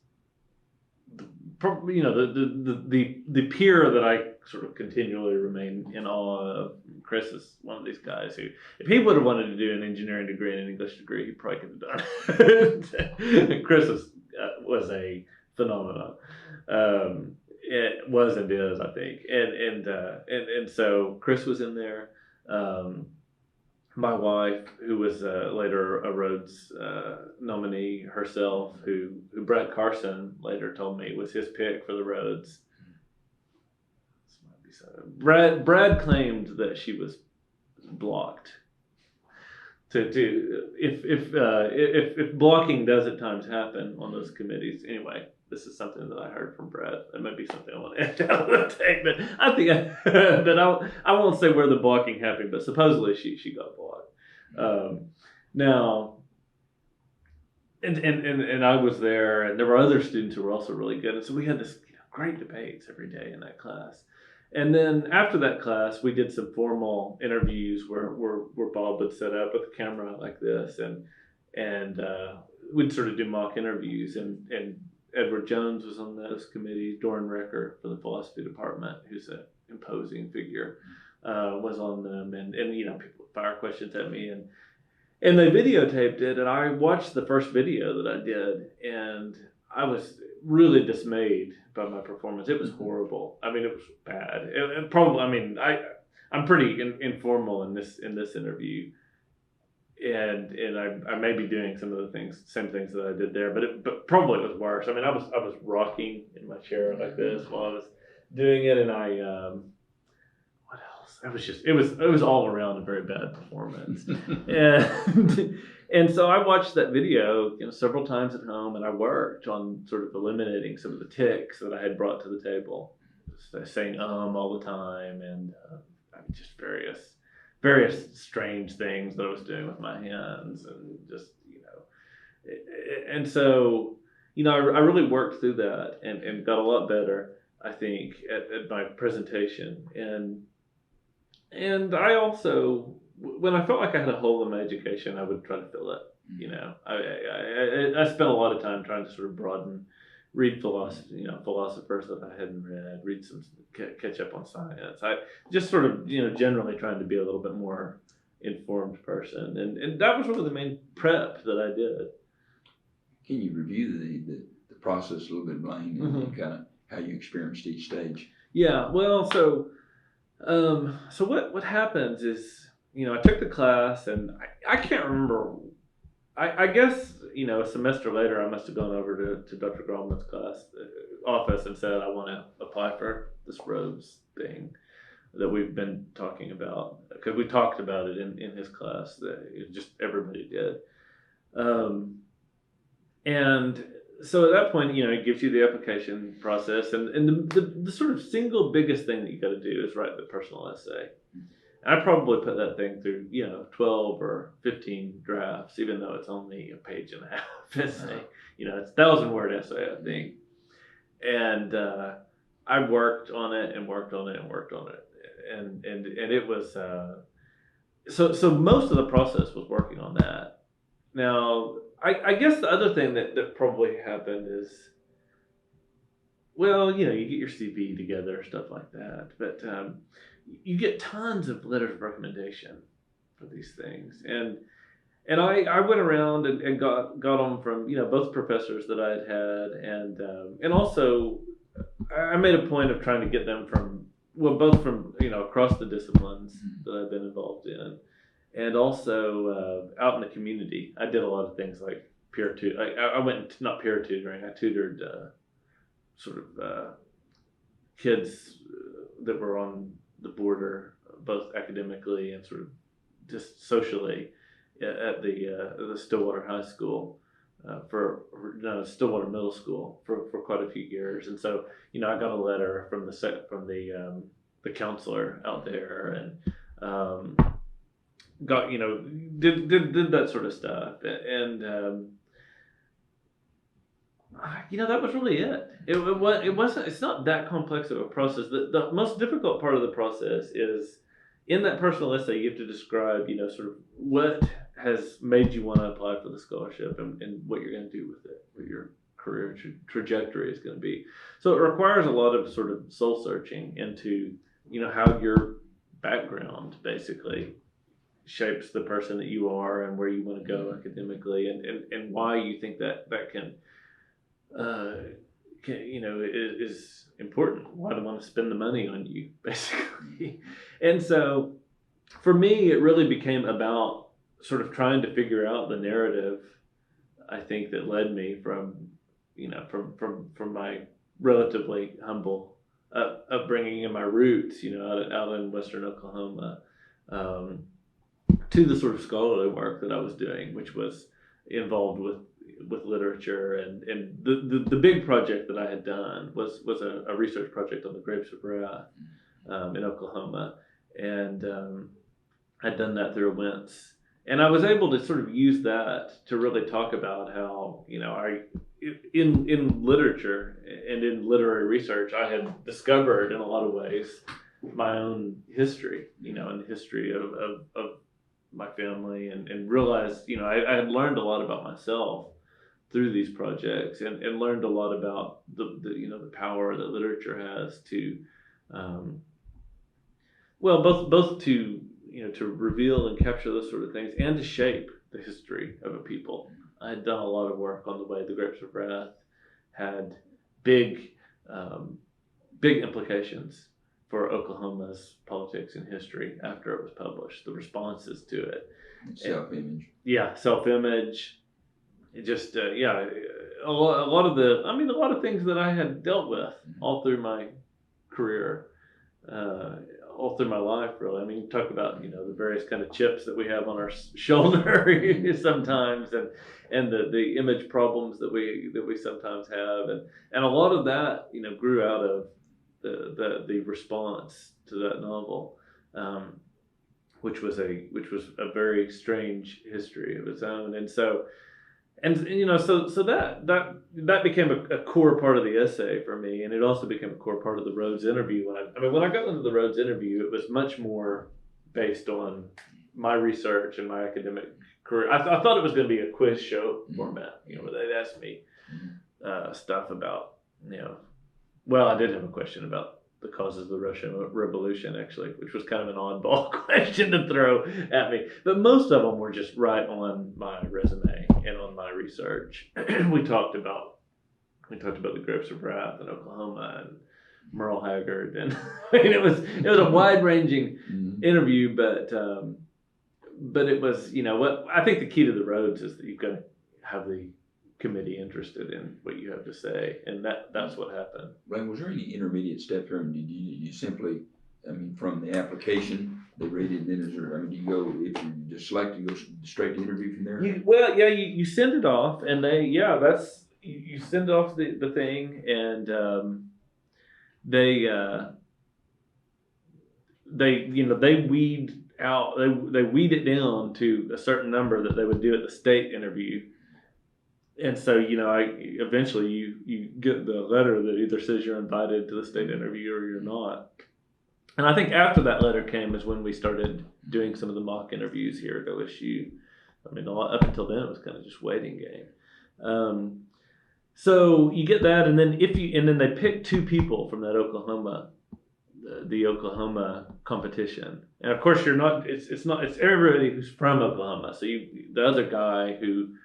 the peer that I sort of continually remain in awe of. Chris is one of these guys who, if he would have wanted to do an engineering degree and an English degree, he probably could have done it. Chris was a phenomenon. It was and is, I think, and so Chris was in there. My wife, who was later a Rhodes nominee herself, who Brett Carson later told me was his pick for the Rhodes. Brad claimed that she was blocked. If blocking does at times happen on those committees, anyway. This is something that I heard from Brad. That might be something I want to add out of the tape, but I think I won't say where the blocking happened, but supposedly she got blocked. Now, and I was there, and there were other students who were also really good, and so we had this great debates every day in that class. And then after that class, we did some formal interviews where Bob would set up with a camera like this, and we'd sort of do mock interviews, and Edward Jones was on those committees. Doran Recker for the philosophy department, who's an imposing figure, was on them, and people would fire questions at me, and they videotaped it, and I watched the first video that I did, and I was really dismayed by my performance. It was horrible. I mean, it was bad. And probably, I mean, I'm pretty informal in this interview. And I may be doing some of the same things that I did there, but probably it was worse. I mean, I was rocking in my chair like this while I was doing it, and what else? It was all around a very bad performance. and so I watched that video, several times at home, and I worked on sort of eliminating some of the tics that I had brought to the table, saying all the time, and just various strange things that I was doing with my hands, and just, and so, I really worked through that and got a lot better, I think, at my presentation. And I also, when I felt like I had a hole in my education, I would try to fill it. I spent a lot of time trying to sort of read philosophy, philosophers that I hadn't read some, catch up on science. I just sort of, generally trying to be a little bit more informed person. And that was really the main prep that I did. Can you review the process a little bit, Blaine, and kind of how you experienced each stage? Yeah, well, so what happens is I took the class, and I can't remember. I guess, a semester later, I must have gone over to Dr. Grauman's class office and said, I want to apply for this Rhodes thing that we've been talking about, because we talked about it in his class. That just everybody did. And so at that point, it gives you the application process, and the sort of single biggest thing that you got to do is write the personal essay. I probably put that thing through, 12 or 15 drafts, even though it's only a page and a half essay. It's a 1,000-word essay, I think. And I worked on it and worked on it and worked on it. And it was, so most of the process was working on that. Now, I guess the other thing that probably happened is, well, you get your CV together, stuff like that. But you get tons of letters of recommendation for these things, and I went around and got them from both professors that I had, and also I made a point of trying to get them from both from across the disciplines that I've been involved in, and also out in the community. I did a lot of things like peer tutoring. I went not peer tutoring. I tutored sort of kids that were on the border, both academically and sort of just socially, at the Stillwater High School, Stillwater Middle School for quite a few years. And so I got a letter from the counselor out there, and got did that sort of stuff, and that was really it. It's not that complex of a process. The most difficult part of the process is in that personal essay, you have to describe, sort of what has made you want to apply for the scholarship, and what you're going to do with it, what your career trajectory is going to be. So it requires a lot of sort of soul searching into, how your background basically shapes the person that you are and where you want to go academically, and why you think that can is important. Why do I want to spend the money on you, basically? And so for me, it really became about sort of trying to figure out the narrative, I think, that led me from my relatively humble upbringing and my roots, out in Western Oklahoma, to the sort of scholarly work that I was doing, which was involved with literature, and the big project that I had done was a research project on the grapes of wrath in Oklahoma, and I'd done that through a Wentz, and I was able to sort of use that to really talk about how in literature and in literary research, I had discovered in a lot of ways my own history, and the history of my family, and realized, I had learned a lot about myself through these projects, and learned a lot about the power that literature has to, both to to reveal and capture those sort of things, and to shape the history of a people. I had done a lot of work on the way the Grapes of Wrath had big implications for Oklahoma's politics and history after it was published, the responses to it. Self-image. Yeah, self-image. It just, a lot of things that I had dealt with all through my career, all through my life, really. I mean, you talk about, the various kind of chips that we have on our shoulder sometimes, and the image problems that we sometimes have, and a lot of that, grew out of the response to that novel, which was a very strange history of its own, and so that became a core part of the essay for me, and it also became a core part of the Rhodes interview. When I got into the Rhodes interview, it was much more based on my research and my academic career. I thought it was going to be a quiz show format, where they'd ask me stuff about, well, I did have a question about the causes of the Russian Revolution, actually, which was kind of an oddball question to throw at me. But most of them were just right on my resume and on my research. We talked about the Grapes of Wrath in Oklahoma and Merle Haggard, and it was a wide ranging interview, but but it was, what I think the key to the Rhodes is that you've got to have the committee interested in what you have to say, and that's what happened. Blaine, was there any intermediate step here? Did you simply, from the application, they read it, and then is there, do you go, if you just select, you go straight to interview from there? You send it off, and you send off the thing, and they weed out, they weed it down to a certain number that they would do at the state interview. And so, eventually you get the letter that either says you're invited to the state interview or you're not. And I think after that letter came is when we started doing some of the mock interviews here at OSU. Up until then it was kind of just waiting game. So you get that, and then then they pick 2 people from that the Oklahoma competition. And of course it's everybody who's from Oklahoma. So the other guy who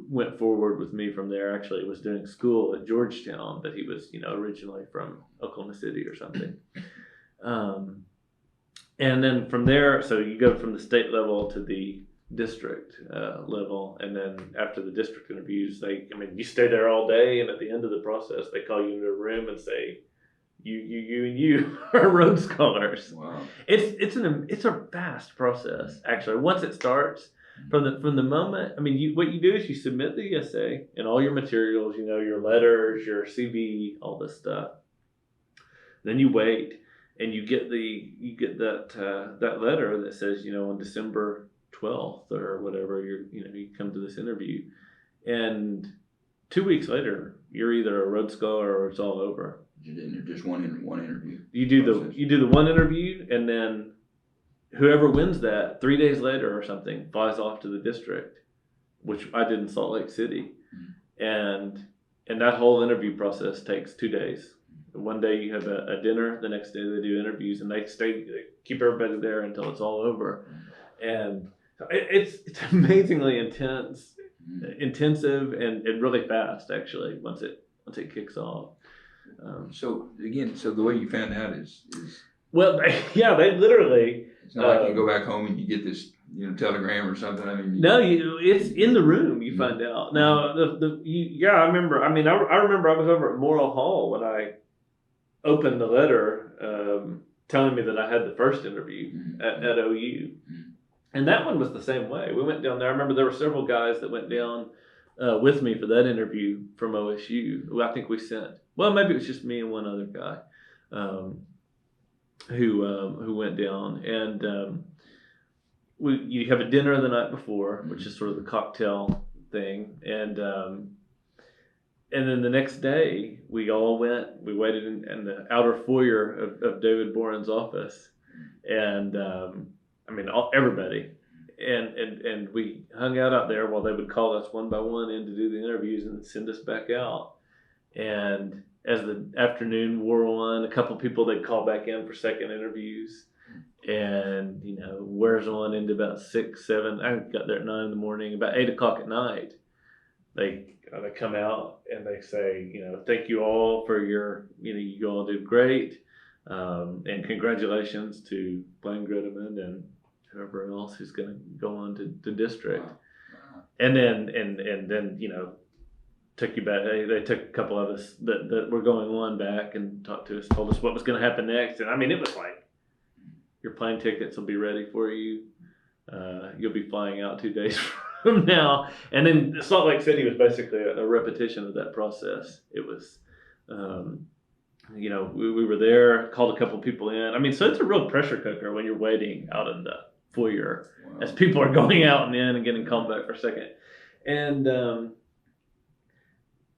went forward with me from there actually was doing school at Georgetown, but he was, originally from Oklahoma City or something. And then from there, so you go from the state level to the district level, and then after the district interviews, you stay there all day, and at the end of the process, they call you into a room and say, you are Rhodes Scholars. Wow. It's a vast process, actually. Once it starts, from the moment, what you do is you submit the essay and all your materials, your letters, your CV, all this stuff. Then you wait, and you get that letter that says, on December 12th or whatever, you come to this interview, and 2 weeks later, you're either a Rhodes Scholar or it's all over. Just one interview. You do the one interview, and then whoever wins that 3 days later or something flies off to the district, which I did in Salt Lake City. Mm-hmm. And that whole interview process takes 2 days. One day you have a dinner, the next day they do interviews, and they keep everybody there until it's all over. And it's amazingly intensive and really fast, actually, once it kicks off. So the way you found out is well, they literally. It's not like you go back home and you get this, telegram or something. No, it's in the room. You find out. Now, I remember. I remember I was over at Morrill Hall when I opened the letter telling me that I had the first interview at OU, and that one was the same way. We went down there. I remember there were several guys that went down with me for that interview from OSU. I think we sent. Well, maybe it was just me and one other guy. Who went down, and you have a dinner the night before, which is sort of the cocktail thing, and then the next day we all went. We waited in the outer foyer of David Boren's office, and everybody, and we hung out there while they would call us one by one in to do the interviews and send us back out, and as the afternoon wore on, a couple people they'd call back in for second interviews, and wears on into about 6, 7. I got there at 9 in the morning. About 8 o'clock at night, they come out and they say, thank you all for your, you all did great, and congratulations to Blaine Greteman and whoever else who's going to go on to district. Wow. And then took you back. They took a couple of us that were going on back and talked to us, told us what was going to happen next. And it was like, your plane tickets will be ready for you. You'll be flying out 2 days from now. And then Salt Lake City was basically a repetition of that process. It was, we were there, called a couple people in. So it's a real pressure cooker when you're waiting out in the foyer. Wow. As people are going out and in and getting called back for a second. And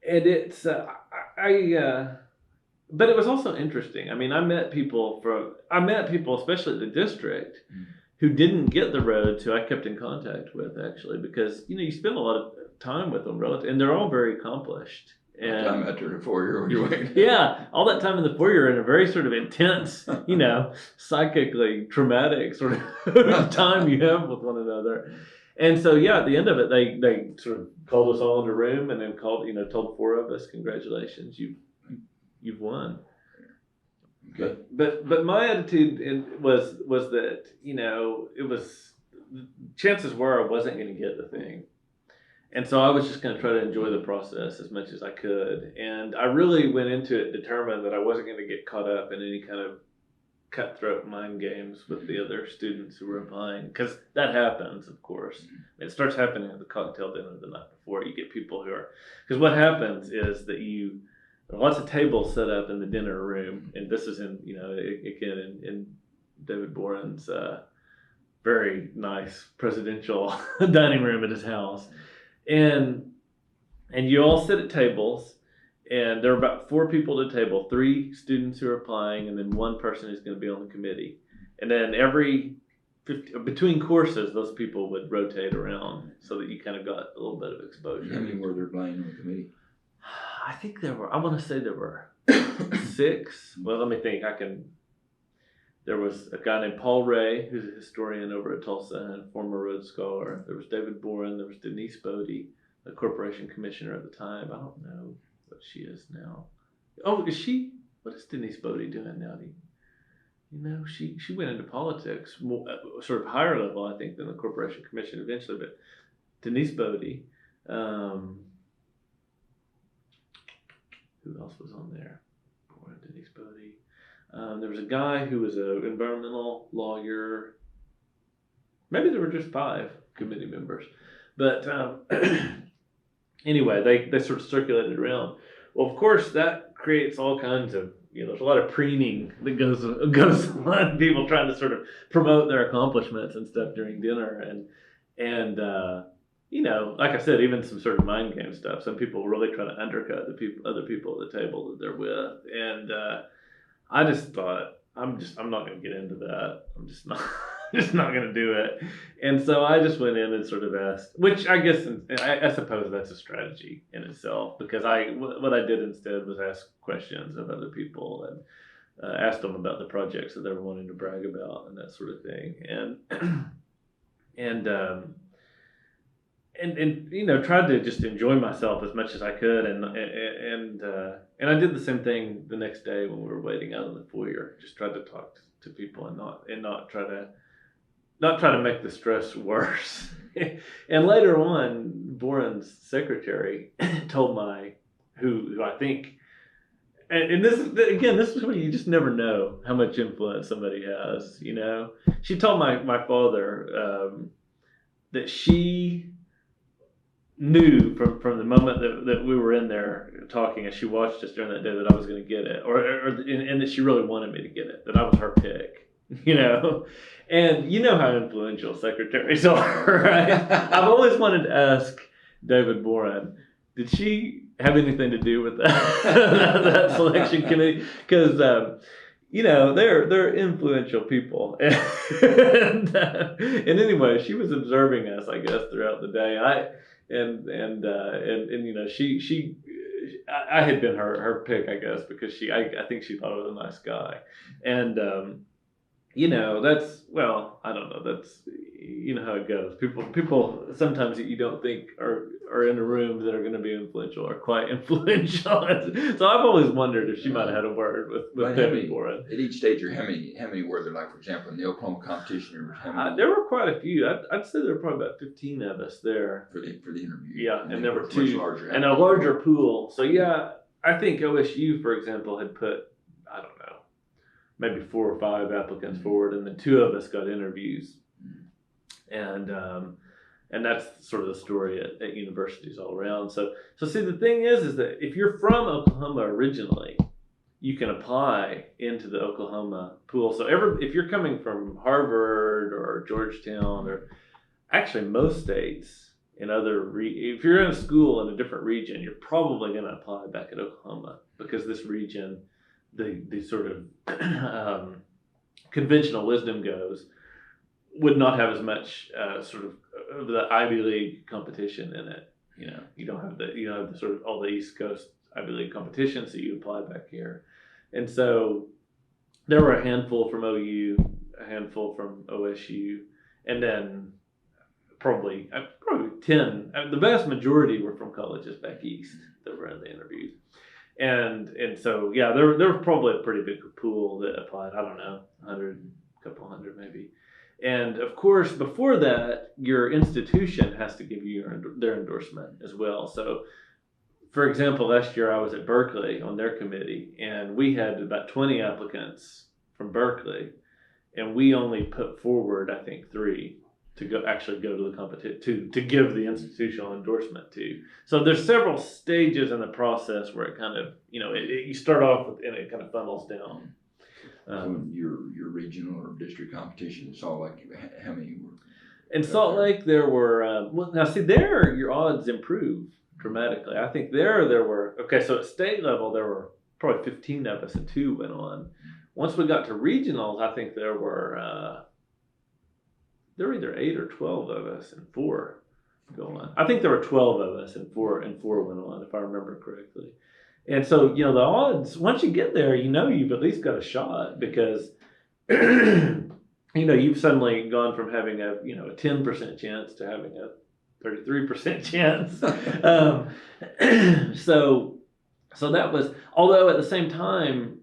it's, but it was also interesting. I met people, especially at the district, who didn't get the Rhodes, who I kept in contact with, actually, because, you spend a lot of time with them, and they're all very accomplished. And time after the foyer when you're waiting. Yeah, all that time in the foyer in a very sort of intense, psychically traumatic sort of time you have with one another. And so, at the end of it, they sort of called us all in a room and then told 4 of us, congratulations, you've won. Okay. But my attitude was that, it was chances were I wasn't going to get the thing. And so I was just going to try to enjoy the process as much as I could. And I really went into it determined that I wasn't going to get caught up in any kind of cutthroat mind games with the other students who were applying, because that happens, of course. It starts happening at the cocktail dinner the night before. You get people who are, because what happens is that there are lots of tables set up in the dinner room, and this is in, again, in David Boren's very nice presidential dining room at his house. And you all sit at tables, and there are about 4 people at a table, 3 students who are applying, and then 1 person who's going to be on the committee. And then between courses, those people would rotate around so that you kind of got a little bit of exposure. How many were there, Blaine, on the committee? I think I want to say there were 6. Well, let me think. There was a guy named Paul Ray, who's a historian over at Tulsa and a former Rhodes Scholar. There was David Boren. There was Denise Bodie, the corporation commissioner at the time. I don't know what she is now. Oh, is she? What is Denise Bodie doing now? She went into politics, more, sort of higher level, I think, than the corporation commission eventually. But Denise Bodie. Who else was on there? Boren, Denise Bodie. There was a guy who was an environmental lawyer. Maybe there were just 5 committee members. But anyway, they sort of circulated around. Well, of course, that creates all kinds of, there's a lot of preening that goes on, people trying to sort of promote their accomplishments and stuff during dinner. And like I said, even some sort of mind game stuff. Some people really try to undercut other people at the table that they're with. And I just thought, I'm not going to get into that. I'm just not going to do it. And so I just went in and sort of asked, which I guess, I suppose that's a strategy in itself, because what I did instead was ask questions of other people and asked them about the projects that they were wanting to brag about and that sort of thing. And tried to just enjoy myself as much as I could, and I did the same thing the next day when we were waiting out in the foyer. Just tried to talk to people and not try to make the stress worse. And later on, Boren's secretary told who I think, and this is where you just never know how much influence somebody has. She told my father that she knew from the moment that we were in there talking, and she watched us during that day, that I was going to get it, and that she really wanted me to get it, that I was her pick, and how influential secretaries are, right? I've always wanted to ask David Boren, did she have anything to do with that selection committee? Because they're influential people, and anyway, she was observing us, I guess, throughout the day. I had been her pick, I guess, because I think she thought I was a nice guy, and I don't know, that's how it goes. People sometimes that you don't think are in a room that are going to be influential are quite influential. So I've always wondered if she might have had a word with David Boren. At each stage, how many were there? Like, for example, in the Oklahoma competition, there were quite a few. I'd say there were probably about 15 of us there for the interview. Yeah, and there were 2 and a larger pool. So yeah, I think OSU, for example, had put, I don't know, maybe 4 or 5 applicants forward, and then 2 of us got interviews. And that's sort of the story at universities all around. So see, the thing is that if you're from Oklahoma originally, you can apply into the Oklahoma pool. So if you're coming from Harvard or Georgetown, or actually most states in if you're in a school in a different region, you're probably going to apply back at Oklahoma, because this region, the sort of conventional wisdom goes, would not have as much sort of the Ivy League competition in it. You don't have the sort of all the East Coast Ivy League competition, so you apply back here. And so there were a handful from OU, a handful from OSU, and then probably 10. The vast majority were from colleges back east that were in the interviews. And so yeah, there was probably a pretty big pool that applied. I don't know, 100, couple hundred maybe. And of course, before that, your institution has to give you their endorsement as well. So, for example, last year I was at Berkeley on their committee, and we had about 20 applicants from Berkeley, and we only put forward, I think, 3 to go to the competition to give the institutional endorsement to. So there's several stages in the process where it kind of, you start off with, and it kind of funnels down. So your regional or district competition, Salt Lake, how many were? In Salt Lake, there were, there your odds improve dramatically. I think there were, so at state level, there were probably 15 of us and 2 went on. Once we got to regionals, I think there were either 8 or 12 of us and 4 go on. I think there were 12 of us and 4 went on, if I remember correctly. And so, the odds, once you get there, you've at least got a shot because, you've suddenly gone from having a 10% chance to having a 33% chance. So that was, although at the same time,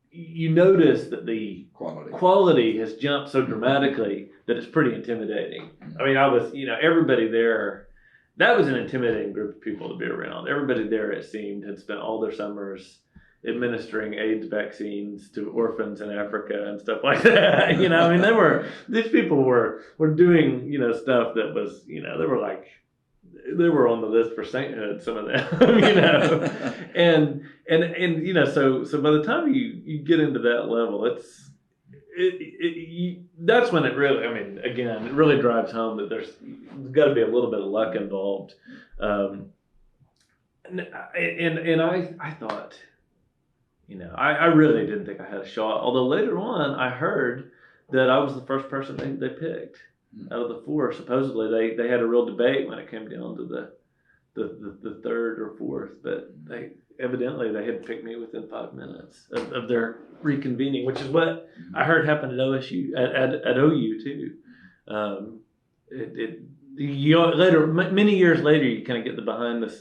you notice that the quality has jumped so dramatically that it's pretty intimidating. I mean, I was, everybody there, that was an intimidating group of people to be around. Everybody there, it seemed, had spent all their summers administering AIDS vaccines to orphans in Africa and stuff like that. These people were doing, stuff that was, they were on the list for sainthood, some of them, and so by the time you get into that level, that's when it really, again, it really drives home that there's got to be a little bit of luck involved. And I thought, I really didn't think I had a shot. Although later on, I heard that I was the first person they picked out of the 4. Supposedly, they had a real debate when it came down to the 3rd or 4th, but evidently they had picked me within 5 minutes of their reconvening, which is what I heard happened at OSU at OU too. Later, many years later, you kind of get a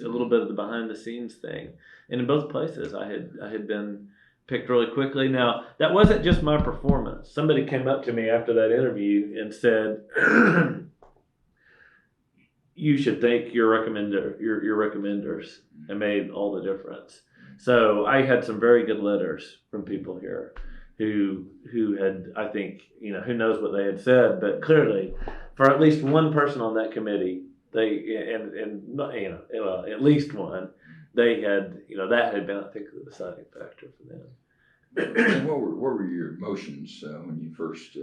little bit of the behind the scenes thing, and in both places, I had been picked really quickly. Now, that wasn't just my performance. Somebody came up to me after that interview and said, you should thank your recommenders. It made all the difference. So I had some very good letters from people here who had, I think, who knows what they had said, but clearly for at least one person on that committee, at least one, they had, that had been, I think, the deciding factor for them. And what were your emotions when you first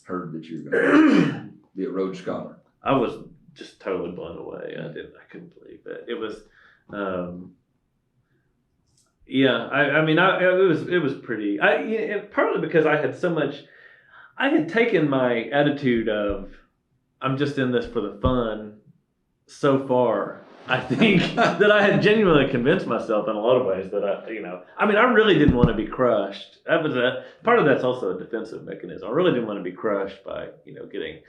heard that you were going to be a Rhodes Scholar? I was just totally blown away. I couldn't believe it. It was, it was pretty. Partly because I had taken my attitude of, I'm just in this for the fun so far. I think that I had genuinely convinced myself in a lot of ways that I really didn't want to be crushed. That was part of that's also a defensive mechanism. I really didn't want to be crushed by, getting,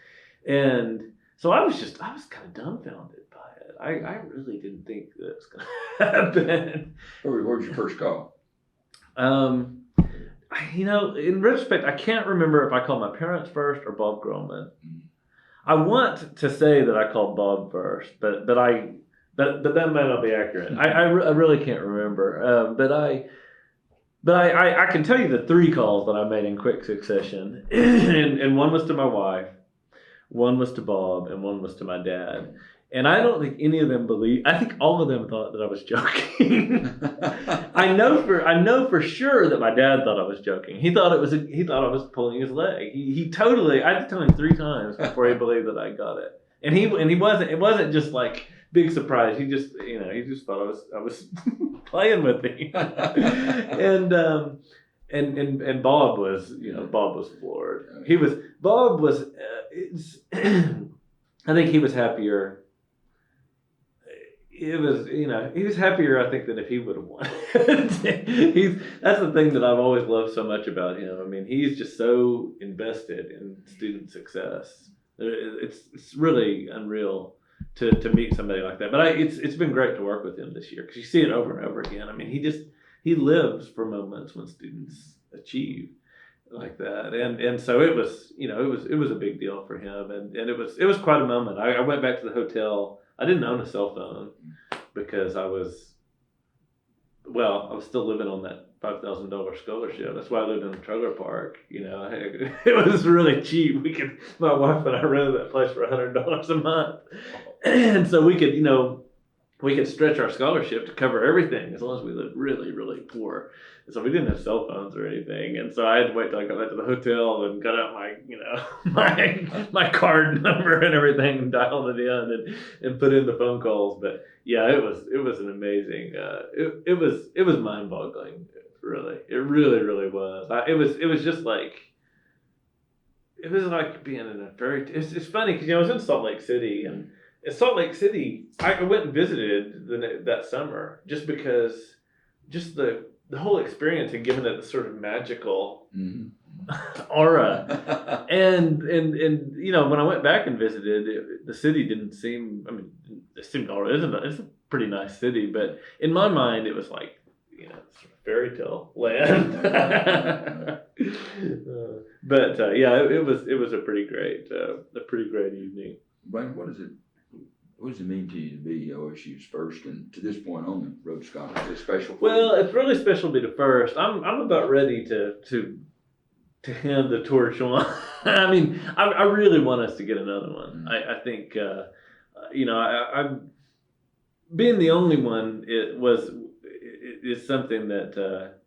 and so I was kind of dumbfounded by it. I really didn't think that it was going to happen. Where was your first call? In retrospect, I can't remember if I called my parents first or Bob Groman. I want to say that I called Bob first, but that might not be accurate. I really can't remember. But I can tell you the 3 calls that I made in quick succession, and one was to my wife, one was to Bob, and one was to my dad. And I don't think any of them I think all of them thought that I was joking. I know for sure that my dad thought I was joking. He thought I was pulling his leg. He totally, I had to tell him 3 times before he believed that I got it. And it wasn't just like big surprise. He just thought I was playing with him. And Bob was floored. I think he was happier. He was happier, I think, than if he would have won. That's the thing that I've always loved so much about him. He's just so invested in student success. It's really unreal to meet somebody like that. But it's been great to work with him this year because you see it over and over again. He lives for moments when students achieve. like that. And so it was, it was a big deal for him, and it was quite a moment. I went back to the hotel. I didn't own a cell phone because I was still living on that $5,000 scholarship. That's why I lived in a trailer park. It was really cheap. My wife and I rented that place for $100 a month, and so we could stretch our scholarship to cover everything as long as we lived really, really poor. And so we didn't have cell phones or anything. And so I had to wait till I got back to the hotel and got out my card number and everything and dialed it in and put in the phone calls. But yeah, it was an amazing, it was mind boggling. Really. It really, really was. It was just like, it was like being in a fairy. It's funny because I was in Salt Lake City, and in Salt Lake City, I went and visited that summer just because, just the whole experience had given it the sort of magical aura, and when I went back and visited, the city didn't seem. I mean, it seemed all right. It's a pretty nice city, but in my mind, it was like sort of fairy tale land. It was a pretty great evening. Blaine, what does it mean to you to be OSU's first and to this point only Rhodes Scholar? Is it special for you? Well, it's really special to be the first. I'm about ready to hand the torch on. I mean, I really want us to get another one. I think I'm being the only one. Is something that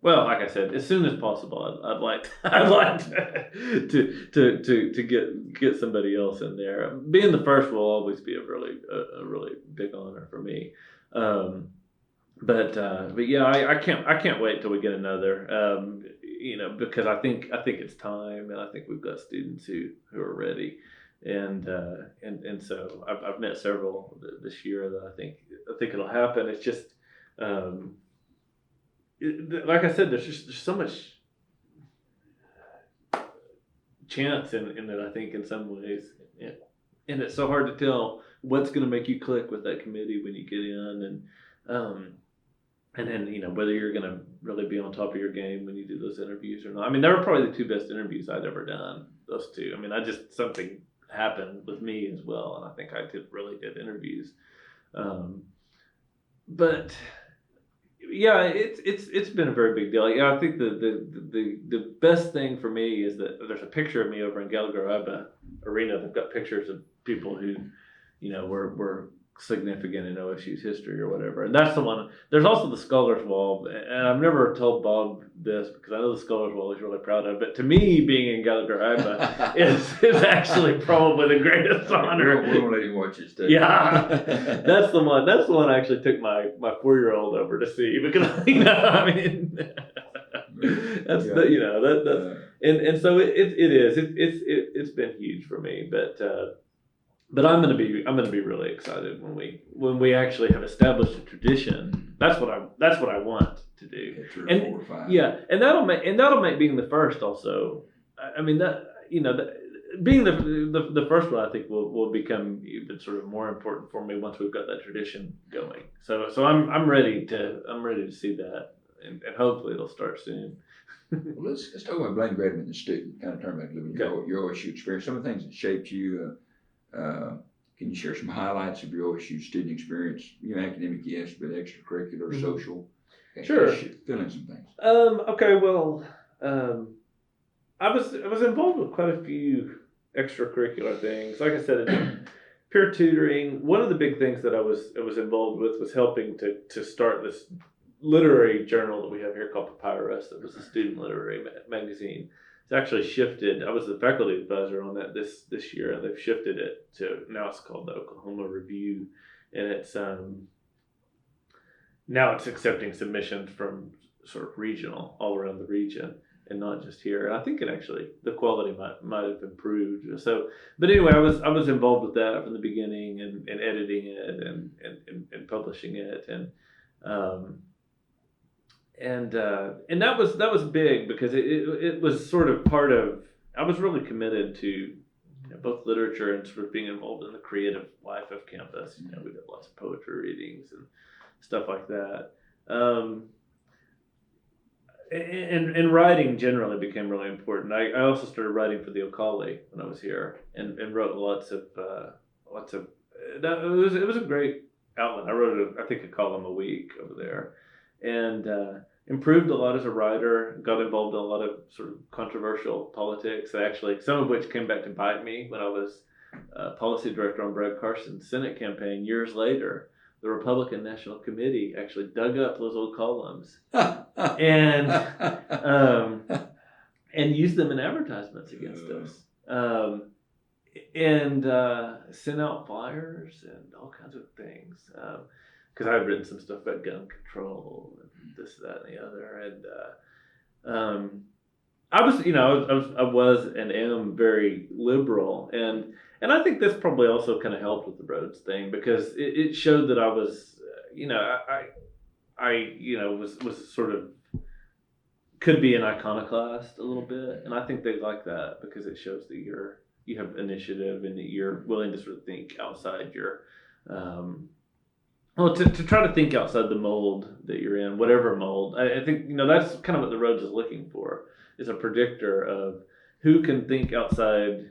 like I said, as soon as possible, I'd like to get somebody else in there. Being the first will always be a really big honor for me. But yeah, I can't wait till we get another. Because I think it's time, and I think we've got students who are ready. And so I've met several this year that I think it'll happen. It's just like I said, there's so much chance in it. I think in some ways, and it's so hard to tell what's going to make you click with that committee when you get in, and then whether you're going to really be on top of your game when you do those interviews or not. I mean, they were probably the two best interviews I'd ever done. Those two. I mean, something happened with me as well, and I think I did really good interviews. But yeah, it's been a very big deal. Yeah, I think the best thing for me is that there's a picture of me over in Gallagher Arena. They've got pictures of people who, were significant in OSU's history or whatever. And that's the one. There's also the Scholars Wall, and I've never told Bob this because I know the Scholars Wall he's really proud of. But to me, being in Gallagher is actually probably the greatest honor. We'll let you watch it too. Yeah, that's the one. That's the one I actually took my 4-year-old over to see because I mean that's and so it's been huge for me, but I'm gonna be really excited when we actually have established a tradition. That's what I want to do. Yeah, 3 or 4 or 5. Yeah, and that'll make being the first also. I mean being the first one, I think will become even sort of more important for me once we've got that tradition going. So I'm ready to see that, and hopefully it'll start soon. Well, let's talk about Blaine Greteman, the student. Kind of turn back a little bit. Your OSU experience, some of the things that shaped you. Can you share some highlights of your OSU student experience? Academic, yes, but extracurricular, social. Sure. Fill in some things. Okay. Well, I was involved with quite a few extracurricular things. Like I said, peer tutoring. One of the big things that I was involved with was helping to start this literary journal that we have here called Papyrus. That was a student literary magazine. It's actually shifted. I was the faculty advisor on that this year, and they've shifted it to now it's called the Oklahoma Review, and it's now it's accepting submissions from sort of regional all around the region and not just here. And I think the quality might have improved. So, but anyway, I was involved with that from the beginning and editing it and publishing it and that was big because it was sort of part of. I was really committed to both literature and sort of being involved in the creative life of campus. We did lots of poetry readings and stuff like that. and writing generally became really important. I also started writing for the OOHRP when I was here, and wrote lots of it was a great outlet. I wrote I think a column a week over there, and improved a lot as a writer. Got involved in a lot of sort of controversial politics. Actually, some of which came back to bite me when I was policy director on Brad Carson's Senate campaign years later. The Republican National Committee actually dug up those old columns and and used them in advertisements against us, and sent out flyers and all kinds of things. Because I had written some stuff about gun control and this, that, and the other, and I was and am very liberal, and I think this probably also kind of helped with the Rhodes thing, because it showed that I was, was sort of could be an iconoclast a little bit, and I think they like that because it shows that you have initiative and that you're willing to sort of think outside your, to try to think outside the mold that you're in, whatever mold. I think that's kind of what the Rhodes is looking for, is a predictor of who can think outside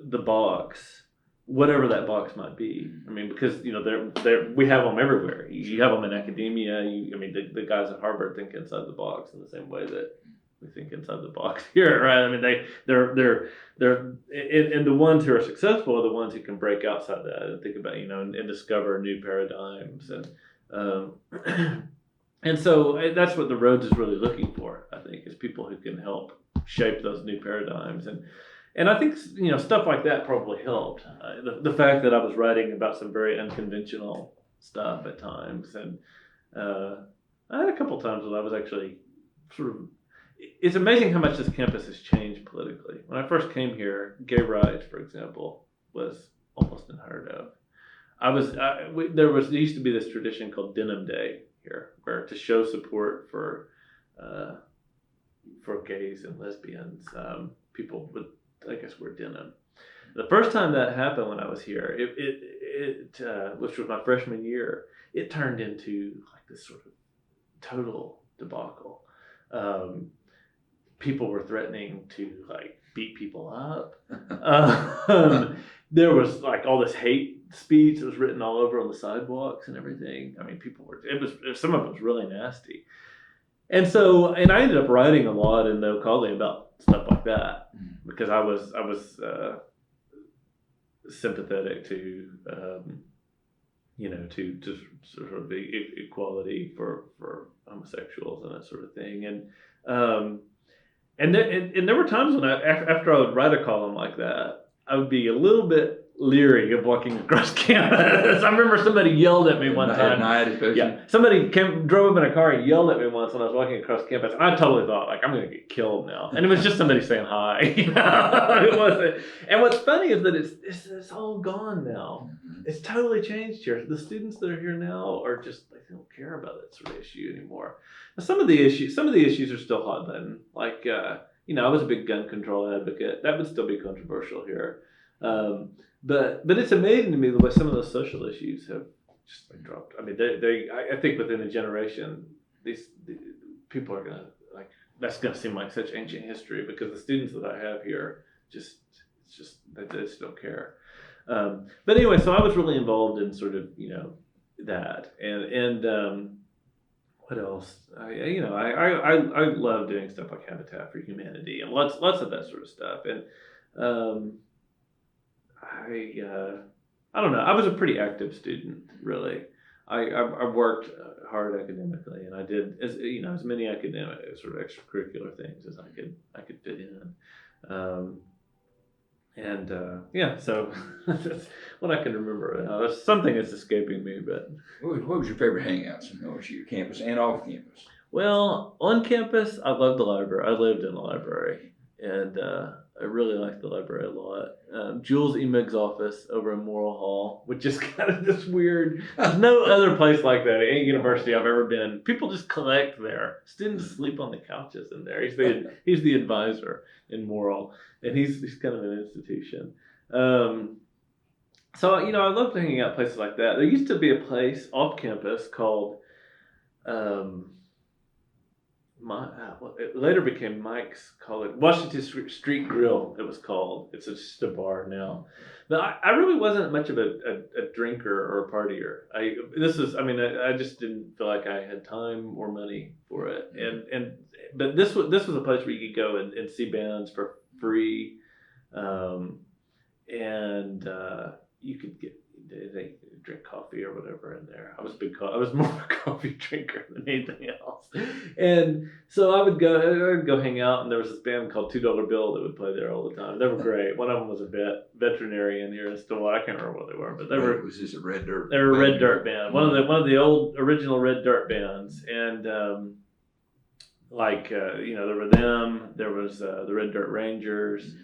the box, whatever that box might be. I mean, because we have them everywhere. You have them in academia. The guys at Harvard think inside the box in the same way that we think inside the box here, right? I mean, they're and the ones who are successful are the ones who can break outside that and think about and discover new paradigms, and so that's what the Rhodes is really looking for, I think, is people who can help shape those new paradigms. And I think stuff like that probably helped. The fact that I was writing about some very unconventional stuff at times, and I had a couple times when I was actually sort of. It's amazing how much this campus has changed politically. When I first came here, gay rights, for example, was almost unheard of. There used to be this tradition called Denim Day here, where to show support for gays and lesbians, people would, I guess, wear denim. The first time that happened when I was here, which was my freshman year, it turned into like this sort of total debacle. People were threatening to like beat people up. There was like all this hate speech that was written all over on the sidewalks and everything. I mean, some of it was really nasty. And I ended up writing a lot in the OOHRP about stuff like that, because I was sympathetic to to sort of the equality for homosexuals and that sort of thing. And there were times when after I would write a column like that, I would be a little bit leery of walking across campus. I remember somebody yelled at me one time. At night, especially. Yeah, somebody drove up in a car and yelled at me once when I was walking across campus. I totally thought, like, I'm going to get killed now. And it was just somebody saying hi. It wasn't. And what's funny is that it's all gone now. It's totally changed here. The students that are here now are just, they don't care about that sort of issue anymore. Now, some of the issues are still hot button. Like, I was a big gun control advocate. That would still be controversial here. But it's amazing to me the way some of those social issues have just like dropped. I mean, I think within a generation, these people are gonna that's gonna seem like such ancient history, because the students that I have here they just don't care. But anyway, so I was really involved in sort of that, and what else? I love doing stuff like Habitat for Humanity and lots of that sort of stuff, and I don't know. I was a pretty active student, really. I worked hard academically, and I did as many academic sort of extracurricular things as I could fit in. So that's what I can remember now. There's something that's escaping me, but What was your favorite hangouts on OSU campus and off campus? Well, on campus, I loved the library. I lived in the library, and I really liked the library a lot. Jules Emig's office over in Morrill Hall, which is kind of this weird. There's no other place like that at any university I've ever been. People just collect there. Students sleep on the couches in there. He's the advisor in Morrill, and he's kind of an institution. So I loved hanging out places like that. There used to be a place off campus called it later became Mike's College, Washington Street Grill, it was called. It's just a bar now. But I really wasn't much of a drinker or a partier. I just didn't feel like I had time or money for it. But this was a place where you could go and see bands for free, and you could they drink coffee or whatever in there. I was more of a coffee drinker than anything else, and so I would go hang out. And there was this band called $2 Bill that would play there all the time. They were great. One of them was a veterinarian here in Stillwater. I can't remember what they were, but they were. Was this a Red Dirt? They were a Red Dirt band. One of the old original Red Dirt bands, and there were them. There was the Red Dirt Rangers.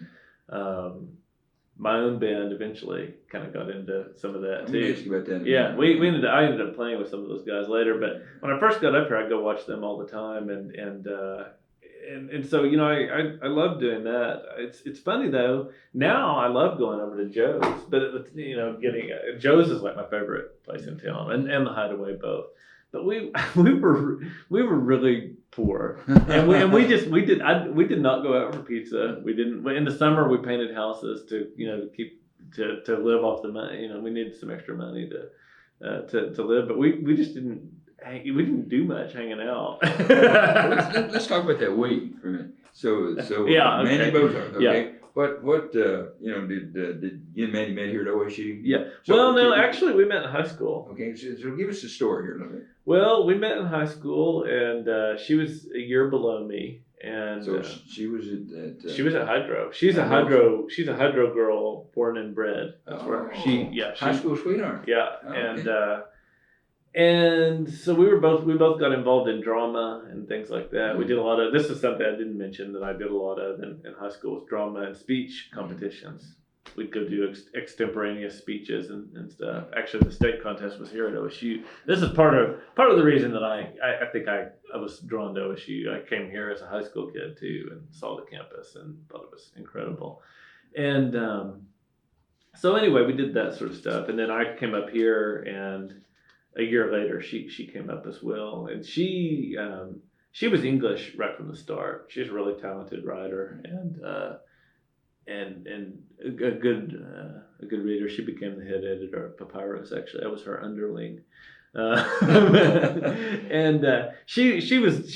My own band eventually kind of got into some of that too. Ask you about that. Yeah, I ended up playing with some of those guys later, but when I first got up here, I'd go watch them all the time, and so I love doing that. It's funny though. Now I love going over to Joe's, but getting Joe's is like my favorite place in town, and the Hideaway both. But we were really poor, and we did not go out for pizza. We didn't. In the summer, we painted houses to live off the money. We needed some extra money to live, but we just didn't. We didn't do much hanging out. Let's talk about that we for a minute. So yeah, okay. Mandy Bozarth. Okay. Yeah. What did you and Mandy met here at OSU? Yeah. Well, no, actually, we met in high school. Okay, so give us the story here a little bit. Well, we met in high school, and she was a year below me, and so she was at she was at Hydro. She's a Hydro girl, born and bred. That's where high school sweetheart. Yeah, okay. And so we both got involved in drama and things like that. We did a lot of, this is something I didn't mention that I did a lot of in high school, was drama and speech competitions. We'd go do extemporaneous speeches and stuff. Actually, the state contest was here at OSU. This is part of the reason that I think I was drawn to OSU. I came here as a high school kid too, and saw the campus and thought it was incredible. And so anyway, we did that sort of stuff. And then I came up here, and a year later, she came up as well, and she was English right from the start. She's a really talented writer and a good reader. She became the head editor of Papyrus. Actually, I was her underling, and she was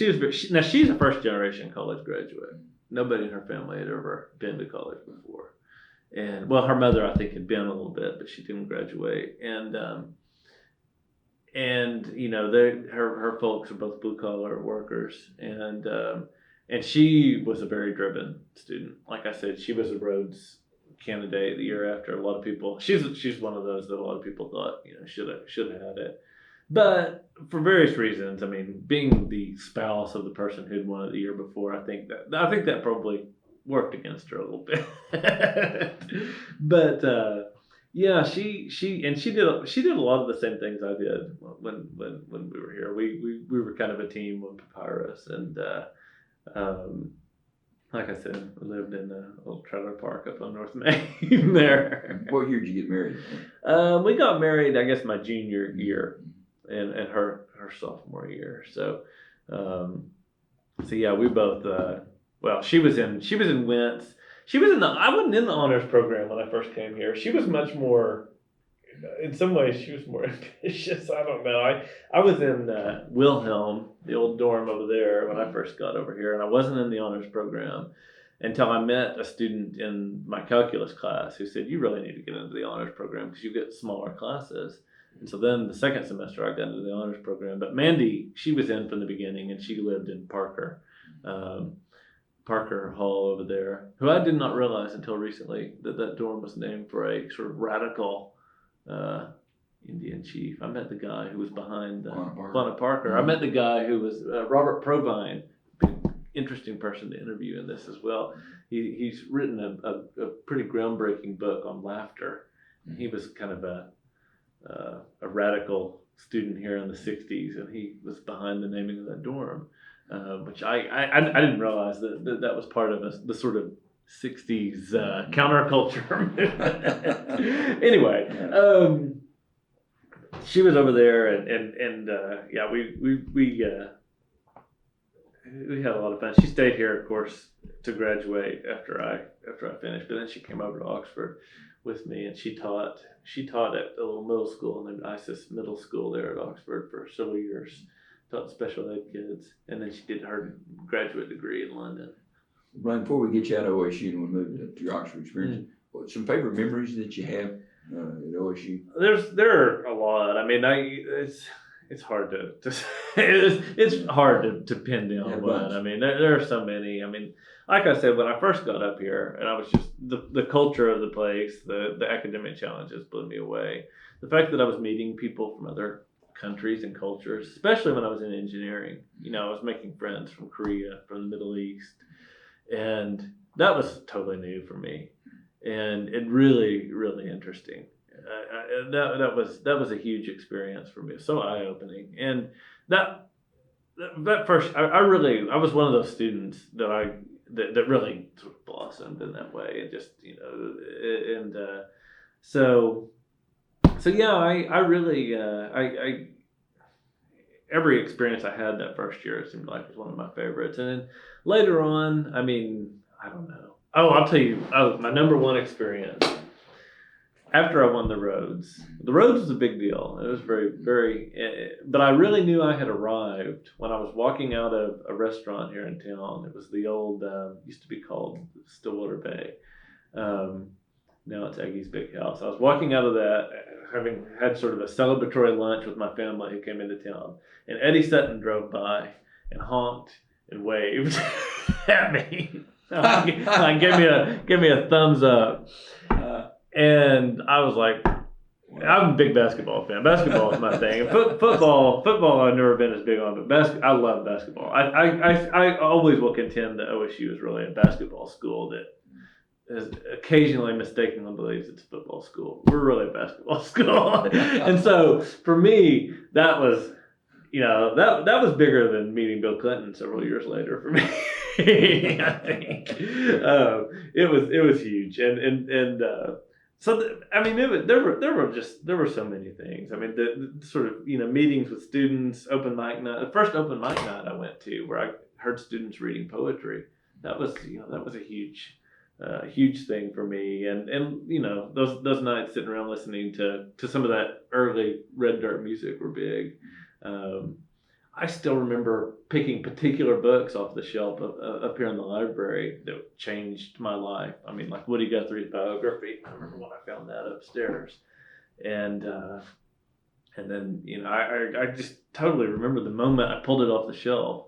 now she's a first generation college graduate. Nobody in her family had ever been to college before, and well, her mother I think had been a little bit, but she didn't graduate, and her folks are both blue collar workers, and she was a very driven student. Like I said, she was a Rhodes candidate the year after. A lot of people, she's one of those that a lot of people thought should have had it, but for various reasons. I mean, being the spouse of the person who'd won it the year before, I think that probably worked against her a little bit. But yeah, she did a lot of the same things I did when we were here. We were kind of a team on Papyrus, and like I said, we lived in a little trailer park up on North Main there. What year did you get married? We got married, I guess, my junior year, and her sophomore year. So yeah, we both. Well, she was in Wentz. I wasn't in the honors program when I first came here. She was much more, in some ways, she was more ambitious. I don't know. I was in Wilhelm, the old dorm over there, when I first got over here, and I wasn't in the honors program until I met a student in my calculus class who said, "You really need to get into the honors program because you get smaller classes." And so then the second semester I got into the honors program. But Mandy, she was in from the beginning, and she lived in Parker Hall over there, who I did not realize until recently that dorm was named for a sort of radical Indian chief. I met the guy who was behind Bonnet Parker. Mm-hmm. I met the guy who was Robert Provine, interesting person to interview in this as well. He's written a pretty groundbreaking book on laughter. Mm-hmm. He was kind of a radical student here in the 60s, and he was behind the naming of that dorm. Which I didn't realize that was part of the sort of 60s counterculture movement. Anyway, she was over there, and yeah, we we had a lot of fun. She stayed here, of course, to graduate after I finished, but then she came over to Oxford with me, and she taught at a little middle school named ISIS Middle School there at Oxford for several years. Taught special ed kids, and then she did her graduate degree in London. Blaine, before we get you out of OSU and we move to your Oxford experience, what some favorite memories that you have at OSU? There are a lot. I mean, it's hard to it's hard to pin down one. I mean, there are so many. I mean, like I said, when I first got up here, and I was just the culture of the place, the academic challenges blew me away. The fact that I was meeting people from other countries and cultures, especially when I was in engineering. You know, I was making friends from Korea, from the Middle East, and that was totally new for me, and it really, really interesting. That was a huge experience for me. So eye opening, and that first, I was one of those students that really sort of blossomed in that way, and just so yeah, I really every experience I had that first year, it seemed like, was one of my favorites. And then later on, I mean, I don't know. Oh, I'll tell you. Oh, my number one experience after I won the Rhodes. The Rhodes was a big deal. It was very, very. But I really knew I had arrived when I was walking out of a restaurant here in town. It was the old, used to be called Stillwater Bay. Now it's Aggie's Big House. I was walking out of that, having had sort of a celebratory lunch with my family who came into town, and Eddie Sutton drove by and honked and waved at me. Give me a thumbs up, and I was like, I'm a big basketball fan. Basketball is my thing. Football I've never been as big on, but I love basketball. I always will contend that OSU is really a basketball school that is occasionally mistakenly believes it's a football school. We're really a basketball school. And so for me, that was, that was bigger than meeting Bill Clinton several years later for me. I think it was huge. There were so many things. I mean, the sort of, meetings with students, open mic night. The first open mic night I went to where I heard students reading poetry. That was a huge thing for me, and those nights sitting around listening to some of that early Red Dirt music were big. I still remember picking particular books off the shelf up here in the library that changed my life. I mean, like Woody Guthrie's biography. I remember when I found that upstairs, and then I just totally remember the moment I pulled it off the shelf,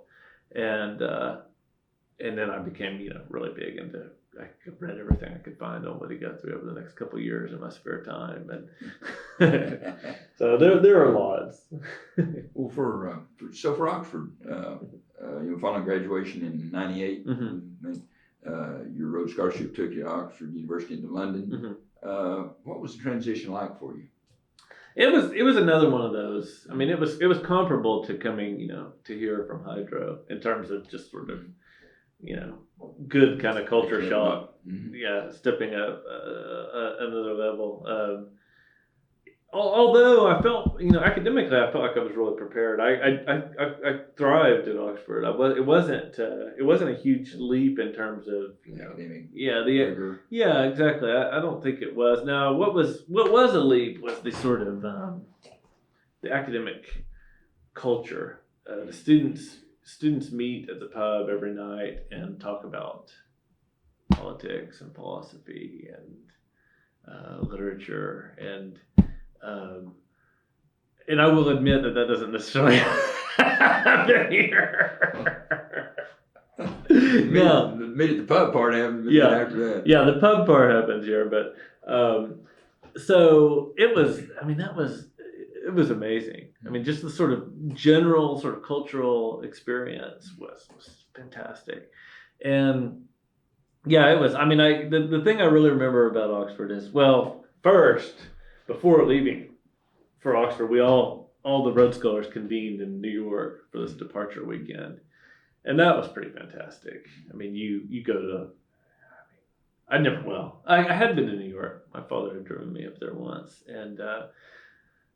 and then I became really big into. I read everything I could find on Woody Guthrie over the next couple of years in my spare time, and so there are lots. Well, for Oxford, following graduation in '98, your Rhodes Scholarship took you to Oxford University in London. What was the transition like for you? It was another one of those. I mean, it was comparable to coming to here from Hydro in terms of just sort of. Good kind of culture shock. Yeah, stepping up another level. Although I felt, academically, I felt like I was really prepared. I thrived at Oxford. It wasn't a huge leap in terms of academic. Yeah, exactly. I don't think it was. Now, what was a leap was the sort of the academic culture. The students meet at the pub every night and talk about politics and philosophy and literature, and I will admit that doesn't necessarily happen here. No, meet at the pub part happens. Yeah, after that. Yeah, the pub part happens here, but so it was. I mean, it was amazing. I mean, just the sort of general sort of cultural experience was fantastic. And yeah, it was. I mean, the thing I really remember about Oxford is, well, first, before leaving for Oxford, we all the Rhodes Scholars convened in New York for this departure weekend. And that was pretty fantastic. I mean, you go to, I had been to New York. My father had driven me up there once, and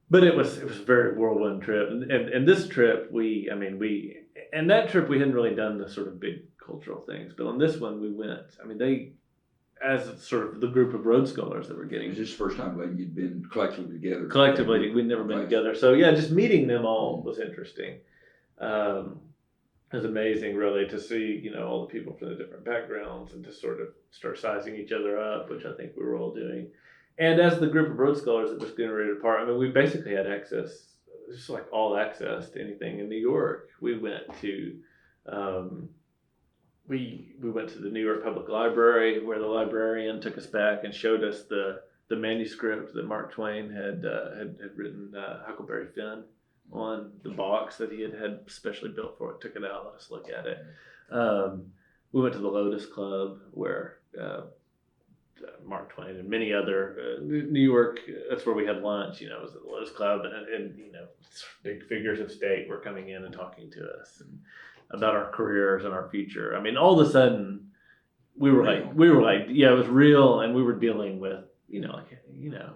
but it was a very whirlwind trip. And this trip, we and that trip we hadn't really done the sort of big cultural things, but on this one we went. I mean, they, as sort of the group of Rhodes Scholars that were getting. Was this the first time, Blaine, you'd been collectively together? Collectively, we'd never been together. So yeah, just meeting them all was interesting. It was amazing, really, to see, you know, all the people from the different backgrounds and to sort of start sizing each other up, which I think we were all doing. And as the group of Rhodes Scholars that was getting ready to depart, I mean, we basically had access, just like all access to anything in New York. We went to, we went to the New York Public Library, where the librarian took us back and showed us the manuscript that Mark Twain had written Huckleberry Finn on the box that he had specially built for it. Took it out, let us look at it. We went to the Lotus Club, where Mark Twain and many other New York. That's where we had lunch. You know, it was at the Lotus Club, and you know, big figures of state were coming in and talking to us and about our careers and our future. I mean, all of a sudden, we were like, yeah, it was real, and we were dealing with, you know, like, you know.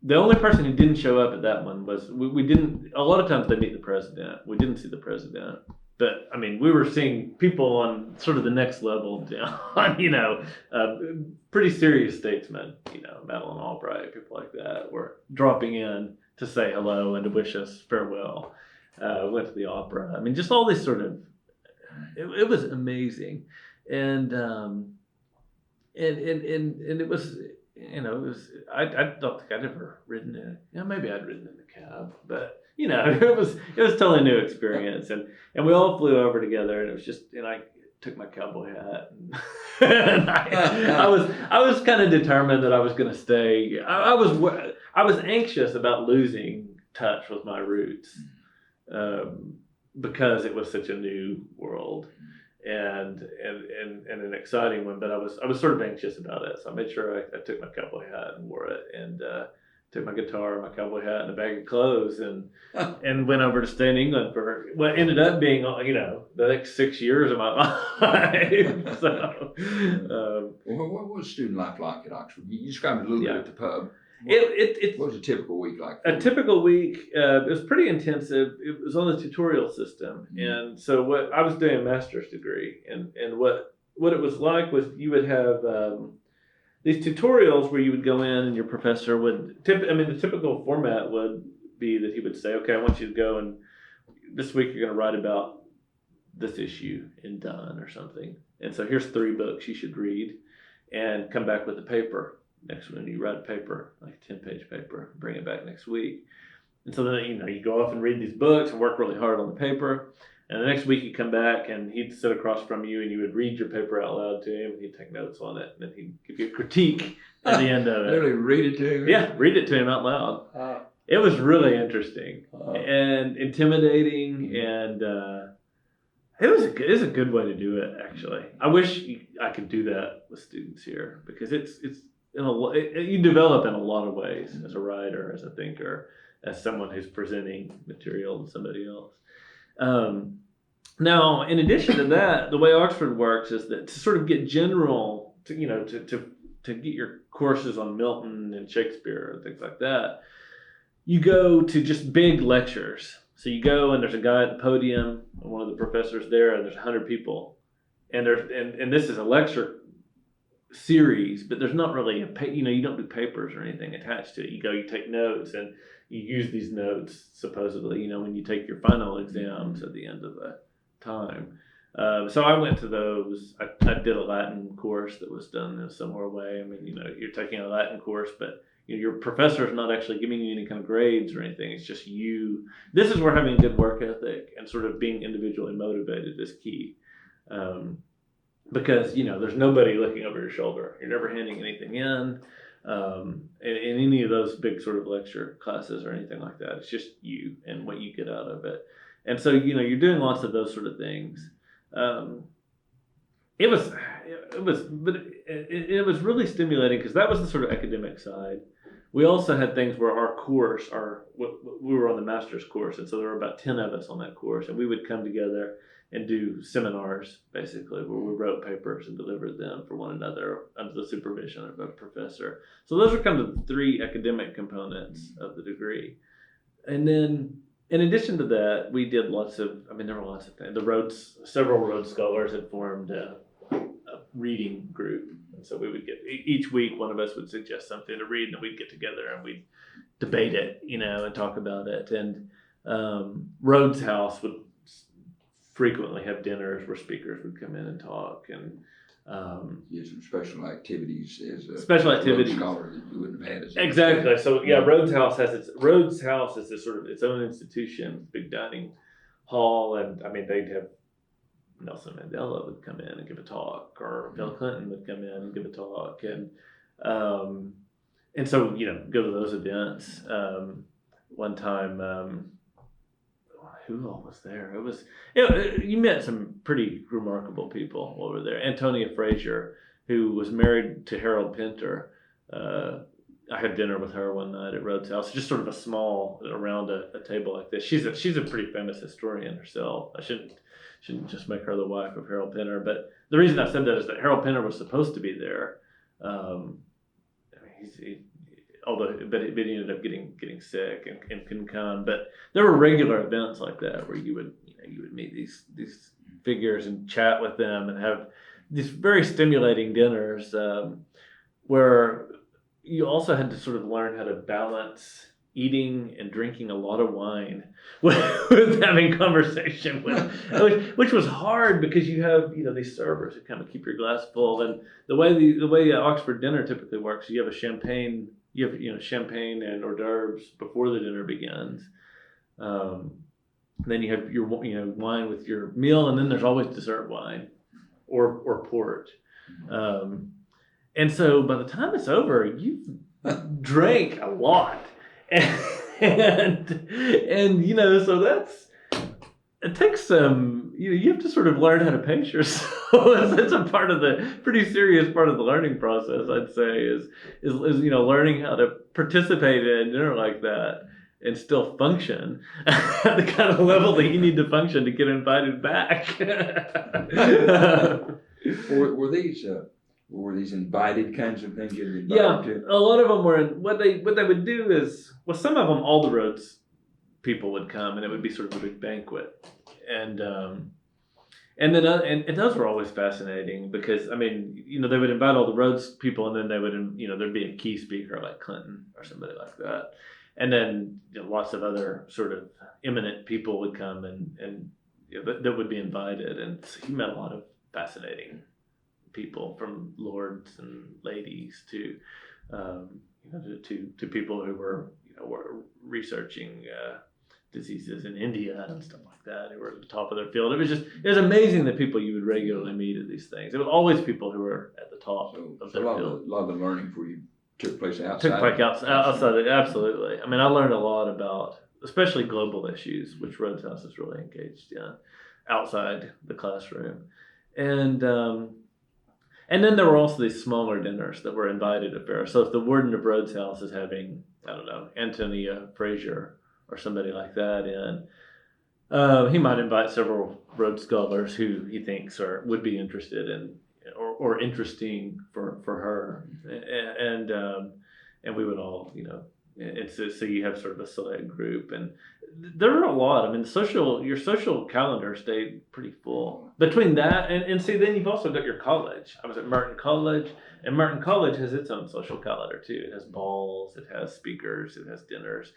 The only person who didn't show up at that one was, we didn't, a lot of times they meet the president. We didn't see the president. But, I mean, we were seeing people on sort of the next level down, you know, pretty serious statesmen, you know, Madeleine Albright, people like that were dropping in to say hello and to wish us farewell. Went to the opera. I mean, just all this sort of, it was amazing. And it was, you know, it was, I don't think I'd ever ridden in it. You know, maybe I'd ridden in a cab, but you know, it was a totally new experience. And we all flew over together, and it was just, and I took my cowboy hat, and I was kind of determined that I was going to stay. I was anxious about losing touch with my roots, because it was such a new world. And an exciting one, but I was sort of anxious about it, so I made sure I took my cowboy hat and wore it, and took my guitar, my cowboy hat, and a bag of clothes, and went over to stay in England for what ended up being, you know, the next 6 years of my life. So, what was student life like at Oxford? You described it a little bit at the pub. What was a typical week like? A typical week, it was pretty intensive. It was on the tutorial system. Mm-hmm. And so what I was doing a master's degree, and what it was like was you would have these tutorials where you would go in and your professor would, the typical format would be that he would say, okay, I want you to go, and this week you're going to write about this issue in Dunn or something. And so here's 3 books you should read, and come back with a paper. Next one, you write a paper, like a 10-page paper, bring it back next week. And so then, you know, you go off and read these books and work really hard on the paper. And the next week you come back and he'd sit across from you and you would read your paper out loud to him and he'd take notes on it. And then he'd give you a critique at the end of it. Literally read it to him? Yeah, read it to him out loud. It was really interesting and intimidating, and it was a good way to do it, actually. I wish I could do that with students here, because it's you develop in a lot of ways as a writer, as a thinker, as someone who's presenting material to somebody else. Now, in addition to that, the way Oxford works is that to sort of get general, to get your courses on Milton and Shakespeare and things like that, you go to just big lectures. So you go and there's a guy at the podium, one of the professors there, and there's 100 people, and this is a lecture series, but there's not really you don't do papers or anything attached to it. You take notes, and you use these notes supposedly, when you take your final exams at the end of the time. So I went to those. I did a Latin course that was done in a similar way. I mean, you're taking a Latin course, but your professor is not actually giving you any kind of grades or anything. It's just you. This is where having a good work ethic and sort of being individually motivated is key. Because, there's nobody looking over your shoulder. You're never handing anything in any of those big sort of lecture classes or anything like that. It's just you and what you get out of it. And so, you're doing lots of those sort of things. It was really stimulating, because that was the sort of academic side. We also had things where we were on the master's course, and so there were about 10 of us on that course, and we would come together and do seminars, basically, where we wrote papers and delivered them for one another under the supervision of a professor. So those are kind of the 3 academic components of the degree. And then in addition to that, we did there were lots of things. Several Rhodes Scholars had formed a reading group. And so we would each week, one of us would suggest something to read, and we'd get together and we'd debate it, and talk about it. And Rhodes House would frequently have dinners where speakers would come in and talk. And some special activities as a Rhodes Scholar that you wouldn't have had. Exactly. So Rhodes House is this sort of its own institution, big dining hall, and they'd have Nelson Mandela would come in and give a talk, or Bill Clinton would come in and give a talk, and so go to those events. One time, who all was there? It was you met some pretty remarkable people over there. Antonia Frazier, who was married to Harold Pinter. I had dinner with her one night at Rhodes House, just sort of a small around a table like this. She's a pretty famous historian herself. I shouldn't just make her the wife of Harold Pinter, but the reason I said that is that Harold Pinter was supposed to be there. He ended up getting sick and couldn't come. But there were regular events like that where you would meet these figures and chat with them and have these very stimulating dinners where you also had to sort of learn how to balance eating and drinking a lot of wine with having conversation which was hard because you have these servers who kind of keep your glass full. And the way Oxford dinner typically works, you have champagne and hors d'oeuvres before the dinner begins. Then you have your wine with your meal, and then there's always dessert wine or port. And so by the time it's over, you've drank a lot. And so it takes some, you have to sort of learn how to pace yourself. That's a pretty serious part of the learning process, I'd say, is learning how to participate in dinner like that and still function at the kind of level that you need to function to get invited back. Were these invited kinds of things you'd invited to? A lot of them were. What they would do is, some of them, all the Rhodes people would come, and it would be sort of a big banquet, and those were always fascinating because they would invite all the Rhodes people, and then they would there'd be a key speaker like Clinton or somebody like that, and then lots of other sort of eminent people would come and that would be invited, and so he met a lot of fascinating people, from lords and ladies to people who were researching diseases in India and stuff like that, who were at the top of their field. It was amazing the people you would regularly meet at these things. It was always people who were at the top of their field. A lot of the learning for you took place outside. Outside, absolutely. I learned a lot about, especially global issues, which Rhodes House is really engaged in, outside the classroom. And then there were also these smaller dinners that were invited at Farrah. So if the warden of Rhodes House is having, Antonia Frazier or somebody like that in, he might invite several Rhodes Scholars who he thinks would be interested in or interesting for her. And we would all, so you have sort of a select group, and there are a lot. Your social calendar stayed pretty full between that and see, then you've also got your college. I was at Merton College, and Merton College has its own social calendar too. It has balls, it has speakers, it has dinners.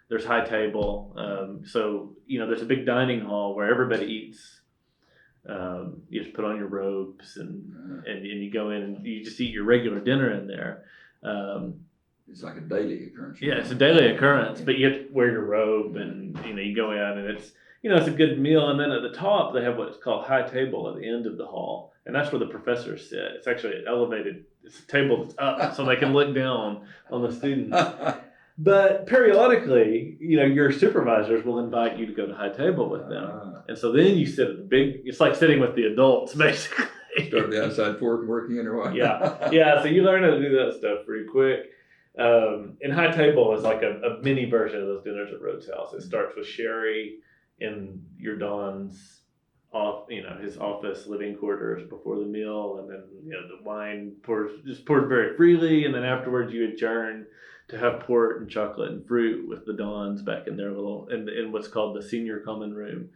There's high table. So there's a big dining hall where everybody eats. You just put on your robes and you go in and you just eat your regular dinner in there. It's like a daily occurrence. Yeah, it's a daily occurrence, but you have to wear your robe, and you go in, and it's it's a good meal. And then at the top they have what's called high table at the end of the hall, and that's where the professors sit. It's actually an elevated. It's a table that's up, so they can look down on the students. But periodically, your supervisors will invite you to go to high table with them, and so then you sit at the big. It's like sitting with the adults, basically. Start the outside fork and working in or what? Yeah. So you learn how to do that stuff pretty quick. And high table is like a mini version of those dinners at Rhodes House. It starts with sherry in your Don's his office living quarters before the meal, and then the wine poured very freely, and then afterwards you adjourn to have port and chocolate and fruit with the Dons back in their in what's called the senior common room.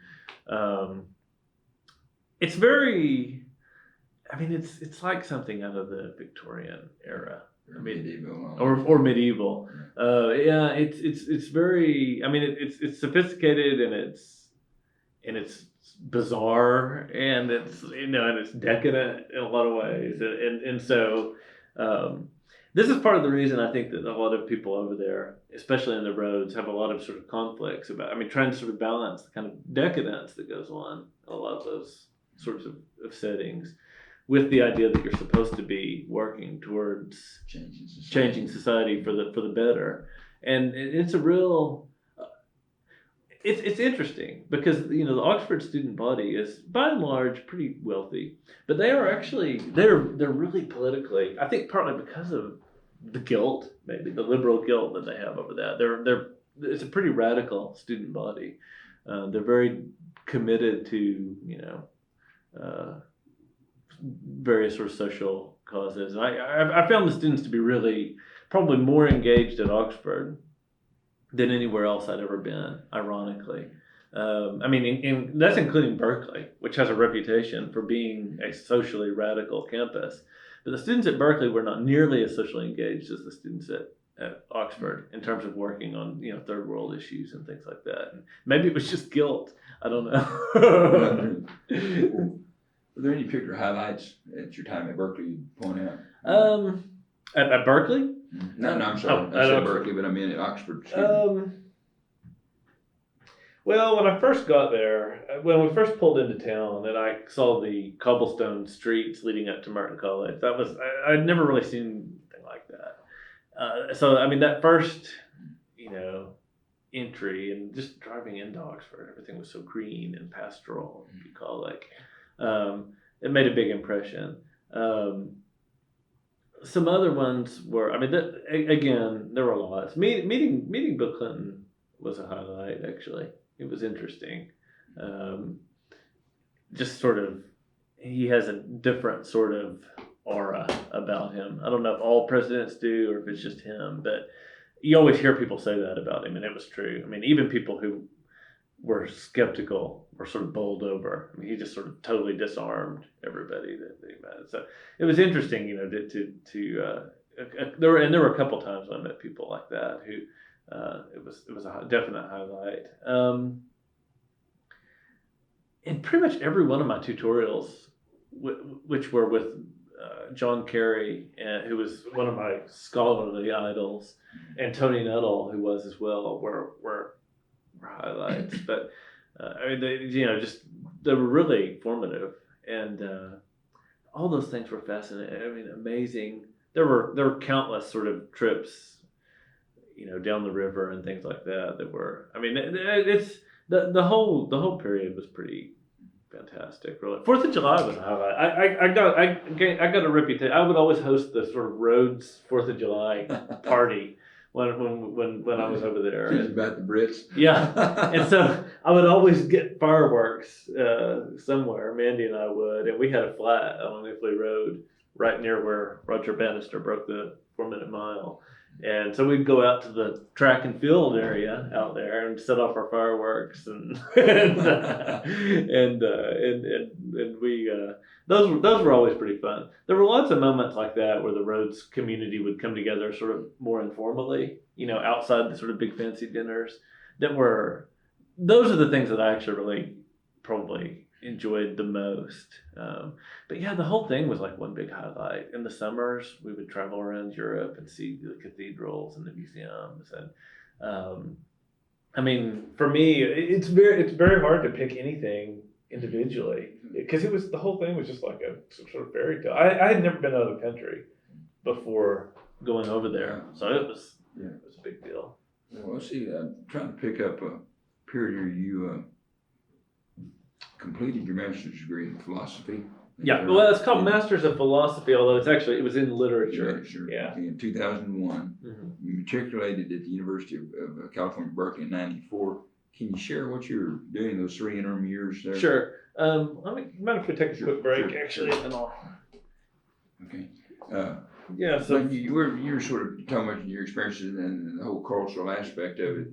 It's very, it's like something out of the Victorian era. Medieval. Or medieval. It's very. It's sophisticated, and it's bizarre, and it's decadent in a lot of ways, and so this is part of the reason I think that a lot of people over there, especially in the Rhodes, have a lot of sort of conflicts about. Trying to sort of balance the kind of decadence that goes on in a lot of those sorts of settings, with the idea that you're supposed to be working towards changing society for the better. And it's a real, it's interesting because the Oxford student body is by and large pretty wealthy, but they are actually they're really politically, I think partly because of the guilt, maybe the liberal guilt that they have over that. It's a pretty radical student body. They're very committed to various sort of social causes. And I found the students to be really probably more engaged at Oxford than anywhere else I'd ever been, ironically. That's including Berkeley, which has a reputation for being a socially radical campus. But the students at Berkeley were not nearly as socially engaged as the students at Oxford in terms of working on third world issues and things like that. And maybe it was just guilt. I don't know. Were there any particular highlights at your time at Berkeley you'd point out? At Berkeley? No, I'm sorry. I said Berkeley, but I mean at Oxford. Well, when I first got there, when we first pulled into town, and I saw the cobblestone streets leading up to Merton College, I'd never really seen anything like that. So that first, entry, and just driving into Oxford, everything was so green and pastoral and bucolic. It made a big impression. Some other ones were, again, there were lots. Meeting Bill Clinton was a highlight, actually. It was interesting. Just sort of, he has a different sort of aura about him. I don't know if all presidents do or if it's just him, but you always hear people say that about him, and it was true. Even people who were skeptical were sort of bowled over. He just sort of totally disarmed everybody that they met. So it was interesting, there were a couple times when I met people like that who it was a definite highlight. And pretty much every one of my tutorials, which were with John Carey, who was one of my scholarly idols, and Tony Nuttall, who was as well, were highlights. But they were really formative, and all those things were fascinating. Amazing. There were countless sort of trips, down the river and things like that. That were. It's the whole period was pretty fantastic. Really, 4th of July was a highlight. I got a reputation. I would always host the sort of Rhodes 4th of July party when I was over there. It's about the Brits. Yeah, and so I would always get fireworks somewhere. Mandy and I would, and we had a flat on Ifley Road right near where Roger Bannister broke the 4-minute mile. And so we'd go out to the track and field area out there and set off our fireworks, and we those were always pretty fun. There were lots of moments like that where the Rhodes community would come together sort of more informally, outside the sort of big fancy dinners. Those are the things that I actually really probably enjoyed the most. But yeah, the whole thing was like one big highlight. In the summers, we would travel around Europe and see the cathedrals and the museums. And for me, it's very hard to pick anything individually, because the whole thing was just like a sort of fairy tale. I had never been out of the country before going over there, so it was a big deal. Well, see, I'm trying to pick up a period where you completed your master's degree in philosophy. Yeah, well, it's called Masters of Philosophy, although it was in literature. Yeah. In 2001, you matriculated at the University of California, Berkeley in '94. Can you share what you were doing those 3 interim years there? Sure. Mind if we take a quick break, Sure. actually, and I'll. Okay. Yeah, So so you were sort of talking about your experiences and the whole cultural aspect of it.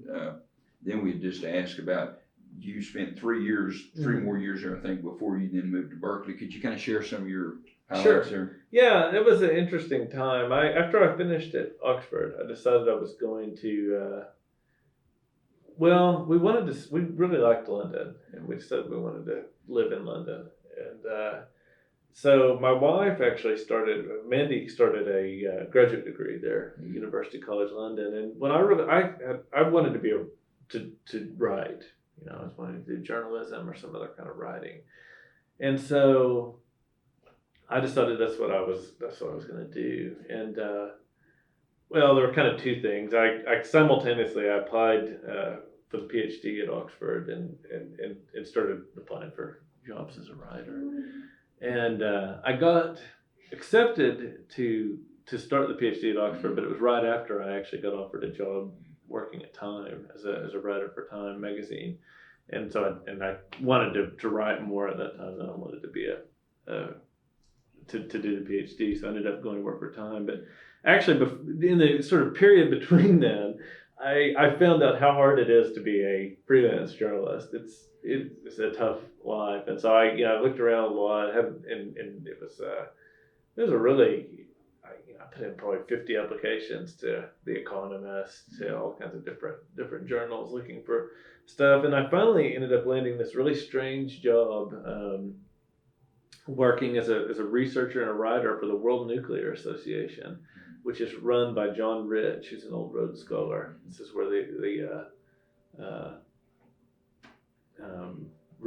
Then we just asked about, you spent 3 years, three more years there, I think, before you then moved to Berkeley. Could you kind of share some of your highlights there? Yeah, it was an interesting time. After I finished at Oxford, I decided I was going to. Well, we really liked London, and we said we wanted to live in London, and so my wife actually Mandy started a graduate degree there at University College London, and when I wanted to be to write, I was wanting to do journalism or some other kind of writing, and so I decided that's what I was going to do, and well, there were kind of two things. I simultaneously I applied for the PhD at Oxford and started applying for jobs as a writer. And I got accepted to start the PhD at Oxford, but it was right after I actually got offered a job working at Time as a writer for Time magazine. And so I wanted to write more at that time than I wanted to be to do the PhD. So I ended up going to work for Time. But actually, in the sort of period between then, I found out how hard it is to be a freelance journalist. It's a tough life, and so I looked around a lot, and it was a really I put in probably 50 applications to The Economist, to all kinds of different journals looking for stuff, and I finally ended up landing this really strange job. Working as a researcher and a writer for the World Nuclear Association, which is run by John Rich, who's an old Rhodes Scholar. This is where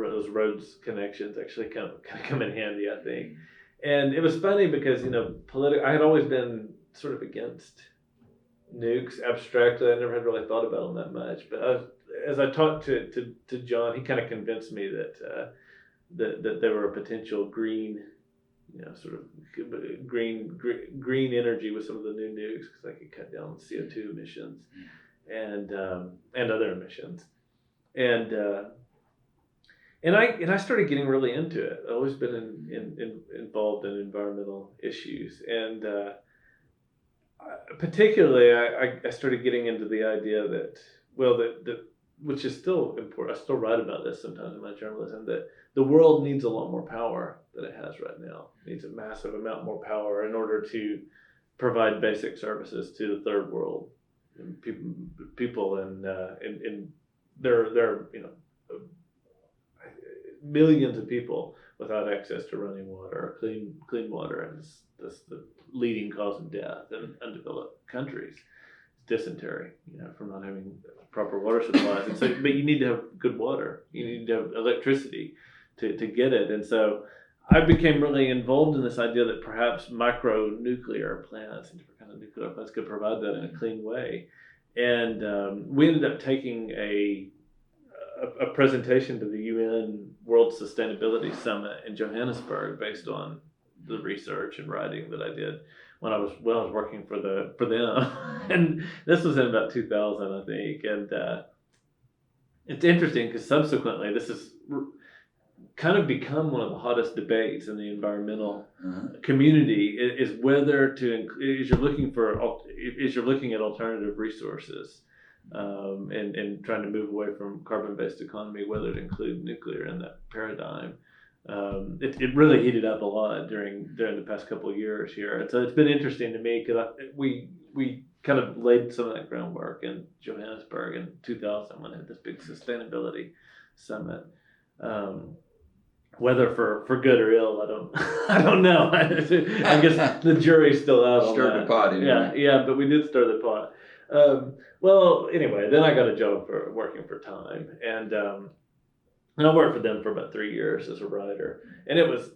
those Rhodes connections actually come in handy, I think. And it was funny because I had always been sort of against nukes abstractly. I never had really thought about them that much, but as I talked to John, he kind of convinced me that they were a potential green, sort of green energy with some of the new nukes, because they could cut down CO2 emissions and other emissions, and I started getting really into it. I've always been involved in environmental issues, and particularly I started getting into the idea that which is still important. I still write about this sometimes in my journalism, that the world needs a lot more power than it has right now. It needs a massive amount more power in order to provide basic services to the third world. And people in there are millions of people without access to running water, clean water, and that's the leading cause of death in undeveloped countries. Dysentery, from not having proper water supplies. And so, but you need to have good water. You need to have electricity to get it. And so I became really involved in this idea that perhaps micro nuclear plants and different kinds of nuclear plants could provide that in a clean way. And we ended up taking a presentation to the UN World Sustainability Summit in Johannesburg based on the research and writing that I did when I was working for them, and this was in about 2000, I think. And it's interesting because subsequently this has kind of become one of the hottest debates in the environmental community. Is whether is you're looking at alternative resources, and trying to move away from carbon-based economy, whether to include nuclear in that paradigm. It really heated up a lot during the past couple of years here, and so it's been interesting to me because we kind of laid some of that groundwork in Johannesburg in 2000 when they had this big sustainability summit. Whether for good or ill, I don't know. I guess the jury's still out on that. Stirred the pot, anyway. Yeah, but we did stir the pot. Well, anyway, then I got a job for working for Time, and I worked for them for about 3 years as a writer, and it was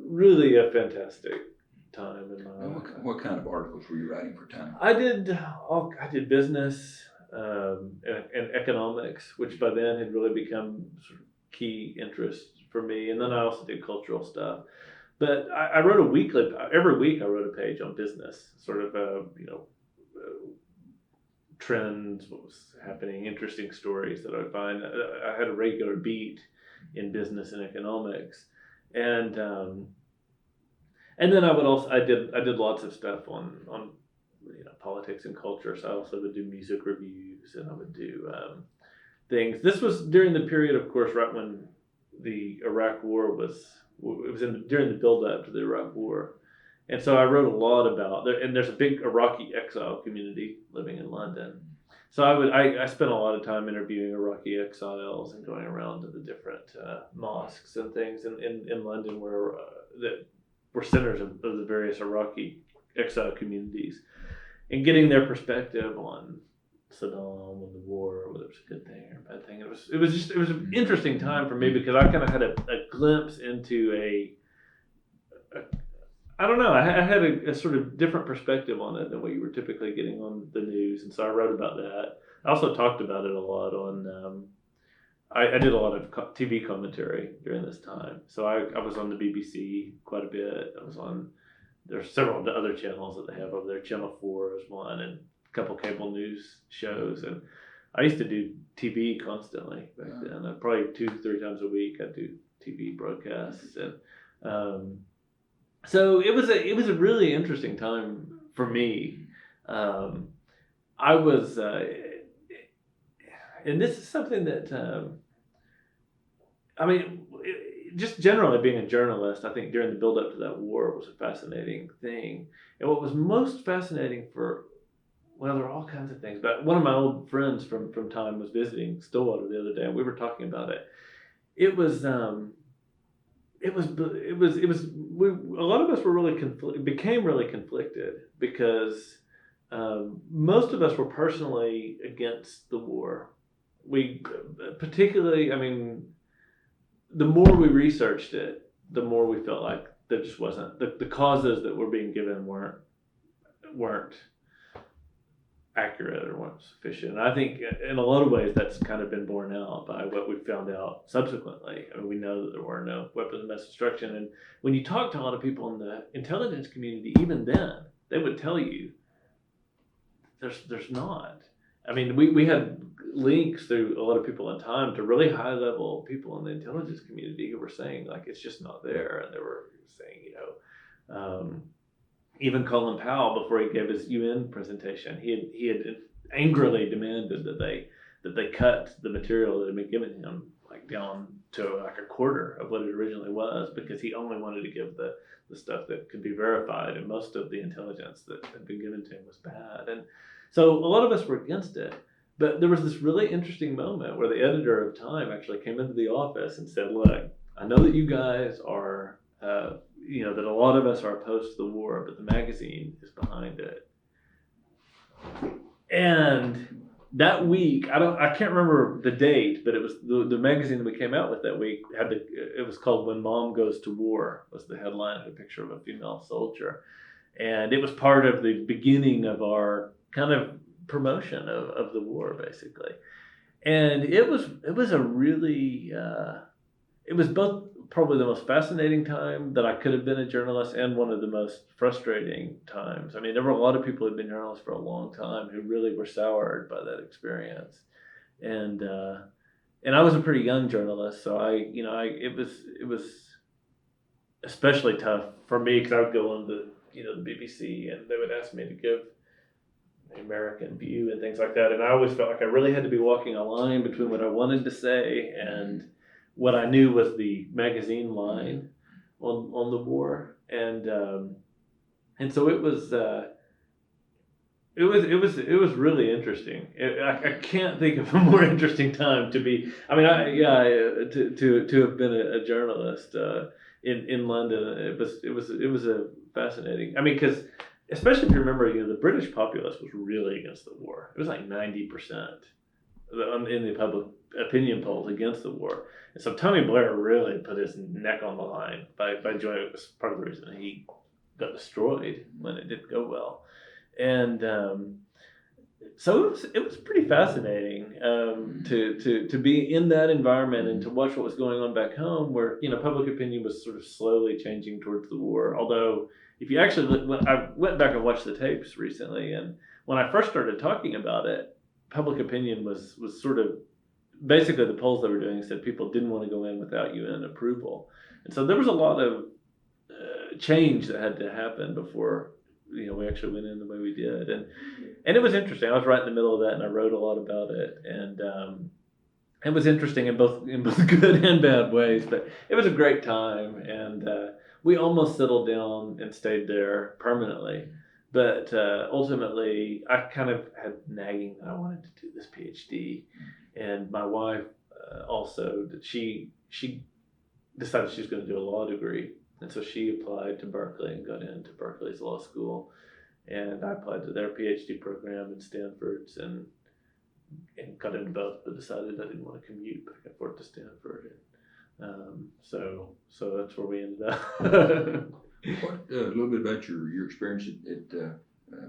really a fantastic time in my life. What kind of articles were you writing for Time? I did business and economics, which by then had really become sort of key interest for me, and then I also did cultural stuff. But I wrote every week I wrote a page on business, sort of trends, what was happening, interesting stories that I would find. I had a regular beat in business and economics, and then I did lots of stuff on politics and culture. So I also would do music reviews, and I would do things. This was during the period, of course, right when the Iraq War during the build up to the Iraq War. And so I wrote a lot about there, and there's a big Iraqi exile community living in London. So I spent a lot of time interviewing Iraqi exiles and going around to the different mosques and things in London that were centers of the various Iraqi exile communities, and getting their perspective on Saddam and the war, whether it was a good thing or a bad thing. It was an interesting time for me because I kind of had a glimpse into I don't know. I had a sort of different perspective on it than what you were typically getting on the news, and so I wrote about that. I also talked about it a lot on. I did a lot of TV commentary during this time, so I was on the BBC quite a bit. I was on. There's several other channels that they have over there. Channel 4 is one, and a couple cable news shows, and I used to do TV constantly back then. Probably 2-3 times a week I'd do TV broadcasts, and. So it was a really interesting time for me. I was, and this is something that, just generally being a journalist, I think during the build up to that war was a fascinating thing. And what was most fascinating there are all kinds of things, but one of my old friends from time was visiting Stillwater the other day, and we were talking about it. A lot of us were became really conflicted because most of us were personally against the war. We particularly, the more we researched it, the more we felt like there just wasn't the causes that were being given weren't accurate or weren't sufficient. And I think in a lot of ways that's kind of been borne out by what we found out subsequently. We know that there were no weapons of mass destruction, and when you talk to a lot of people in the intelligence community, even then, they would tell you there's not. We had links through a lot of people in time to really high level people in the intelligence community who were saying like it's just not there, and they were saying even Colin Powell, before he gave his UN presentation, he had angrily demanded that they cut the material that had been given him down to a quarter of what it originally was, because he only wanted to give the stuff that could be verified, and most of the intelligence that had been given to him was bad. And so a lot of us were against it. But there was this really interesting moment where the editor of Time actually came into the office and said, look, I know that you guys are that a lot of us are opposed to the war, but the magazine is behind it. And that week, I can't remember the date, but it was the magazine that we came out with that week it was called When Mom Goes to War, was the headline, a picture of a female soldier. And it was part of the beginning of our kind of promotion of the war, basically. And it was a really, it was both probably the most fascinating time that I could have been a journalist and one of the most frustrating times. There were a lot of people who'd been journalists for a long time who really were soured by that experience. And I was a pretty young journalist, so it was especially tough for me because I would go on the BBC, and they would ask me to give the American view and things like that. And I always felt like I really had to be walking a line between what I wanted to say and what I knew was the magazine line on the war. And so it was really interesting. I can't think of a more interesting time to be. To have been a journalist in London. It was a fascinating. Because especially if you remember, the British populace was really against the war. It was like 90% in the public opinion polls against the war. And so Tony Blair really put his neck on the line by joining. It was part of the reason he got destroyed when it didn't go well. And so it was pretty fascinating to be in that environment and to watch what was going on back home, where public opinion was sort of slowly changing towards the war. Although if you actually I went back and watched the tapes recently, and when I first started talking about it, public opinion was sort of basically the polls they were doing said people didn't want to go in without UN approval. And so there was a lot of change that had to happen before we actually went in the way we did, and it was interesting. I was right in the middle of that, and I wrote a lot about it, and it was interesting in both good and bad ways. But it was a great time, and we almost settled down and stayed there permanently. But ultimately, I kind of had nagging that I wanted to do this PhD, and my wife also she decided she was going to do a law degree. And so she applied to Berkeley and got into Berkeley's law school. And I applied to their PhD program in Stanford's and got into both, but decided I didn't want to commute back and forth to Stanford. So that's where we ended up. What, a little bit about your experience at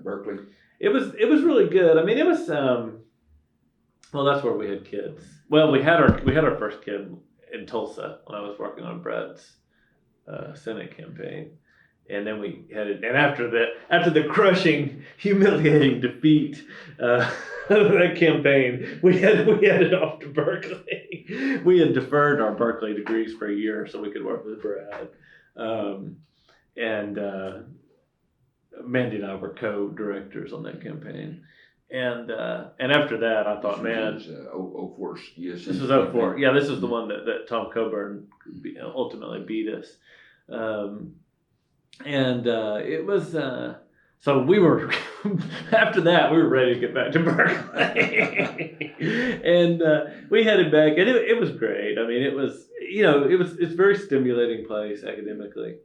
Berkeley? It was really good. I mean, it was well, that's where we had kids. Well, we had our first kid in Tulsa when I was working on Brad's Senate campaign, and then we headed. And after the crushing, humiliating defeat of that campaign, we headed off to Berkeley. We had deferred our Berkeley degrees for a year so we could work with Brad, and Mandy and I were co-directors on that campaign. And after that, I thought, man, this was 04. Yes, this was 04. Yeah, this was the one that Tom Coburn ultimately beat us. It was so we were after that we were ready to get back to Berkeley, and we headed back, and it was great. I mean, it's a very stimulating place academically.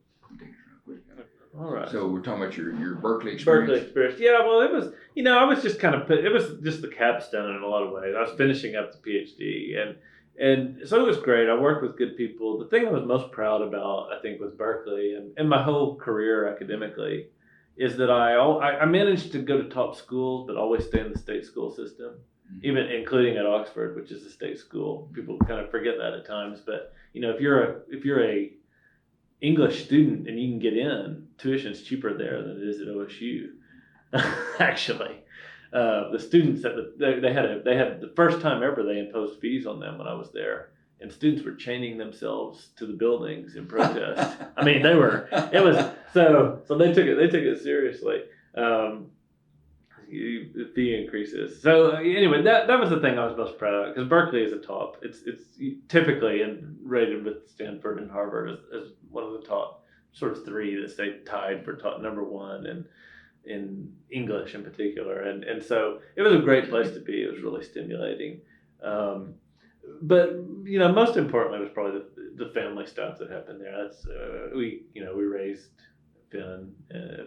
All right. So we're talking about your Berkeley experience. Berkeley experience. Yeah, well, it was, I was just it was just the capstone in a lot of ways. I was finishing up the PhD, and so it was great. I worked with good people. The thing I was most proud about, I think, with Berkeley and my whole career academically is that I managed to go to top schools, but always stay in the state school system, even including at Oxford, which is a state school. People kind of forget that at times, but if you're a English student and you can get in, tuition's cheaper there than it is at OSU. Actually, the students they had the first time ever they imposed fees on them when I was there, and students were chaining themselves to the buildings in protest. I mean, so they took it seriously. Fee increases. So anyway, that was the thing I was most proud of, because Berkeley is a top. It's typically rated with Stanford and Harvard as one of the top sort of three that stay tied for top number one, and in English in particular. And so it was a great place to be. It was really stimulating. But most importantly was probably the family stuff that happened there. That's we raised Finn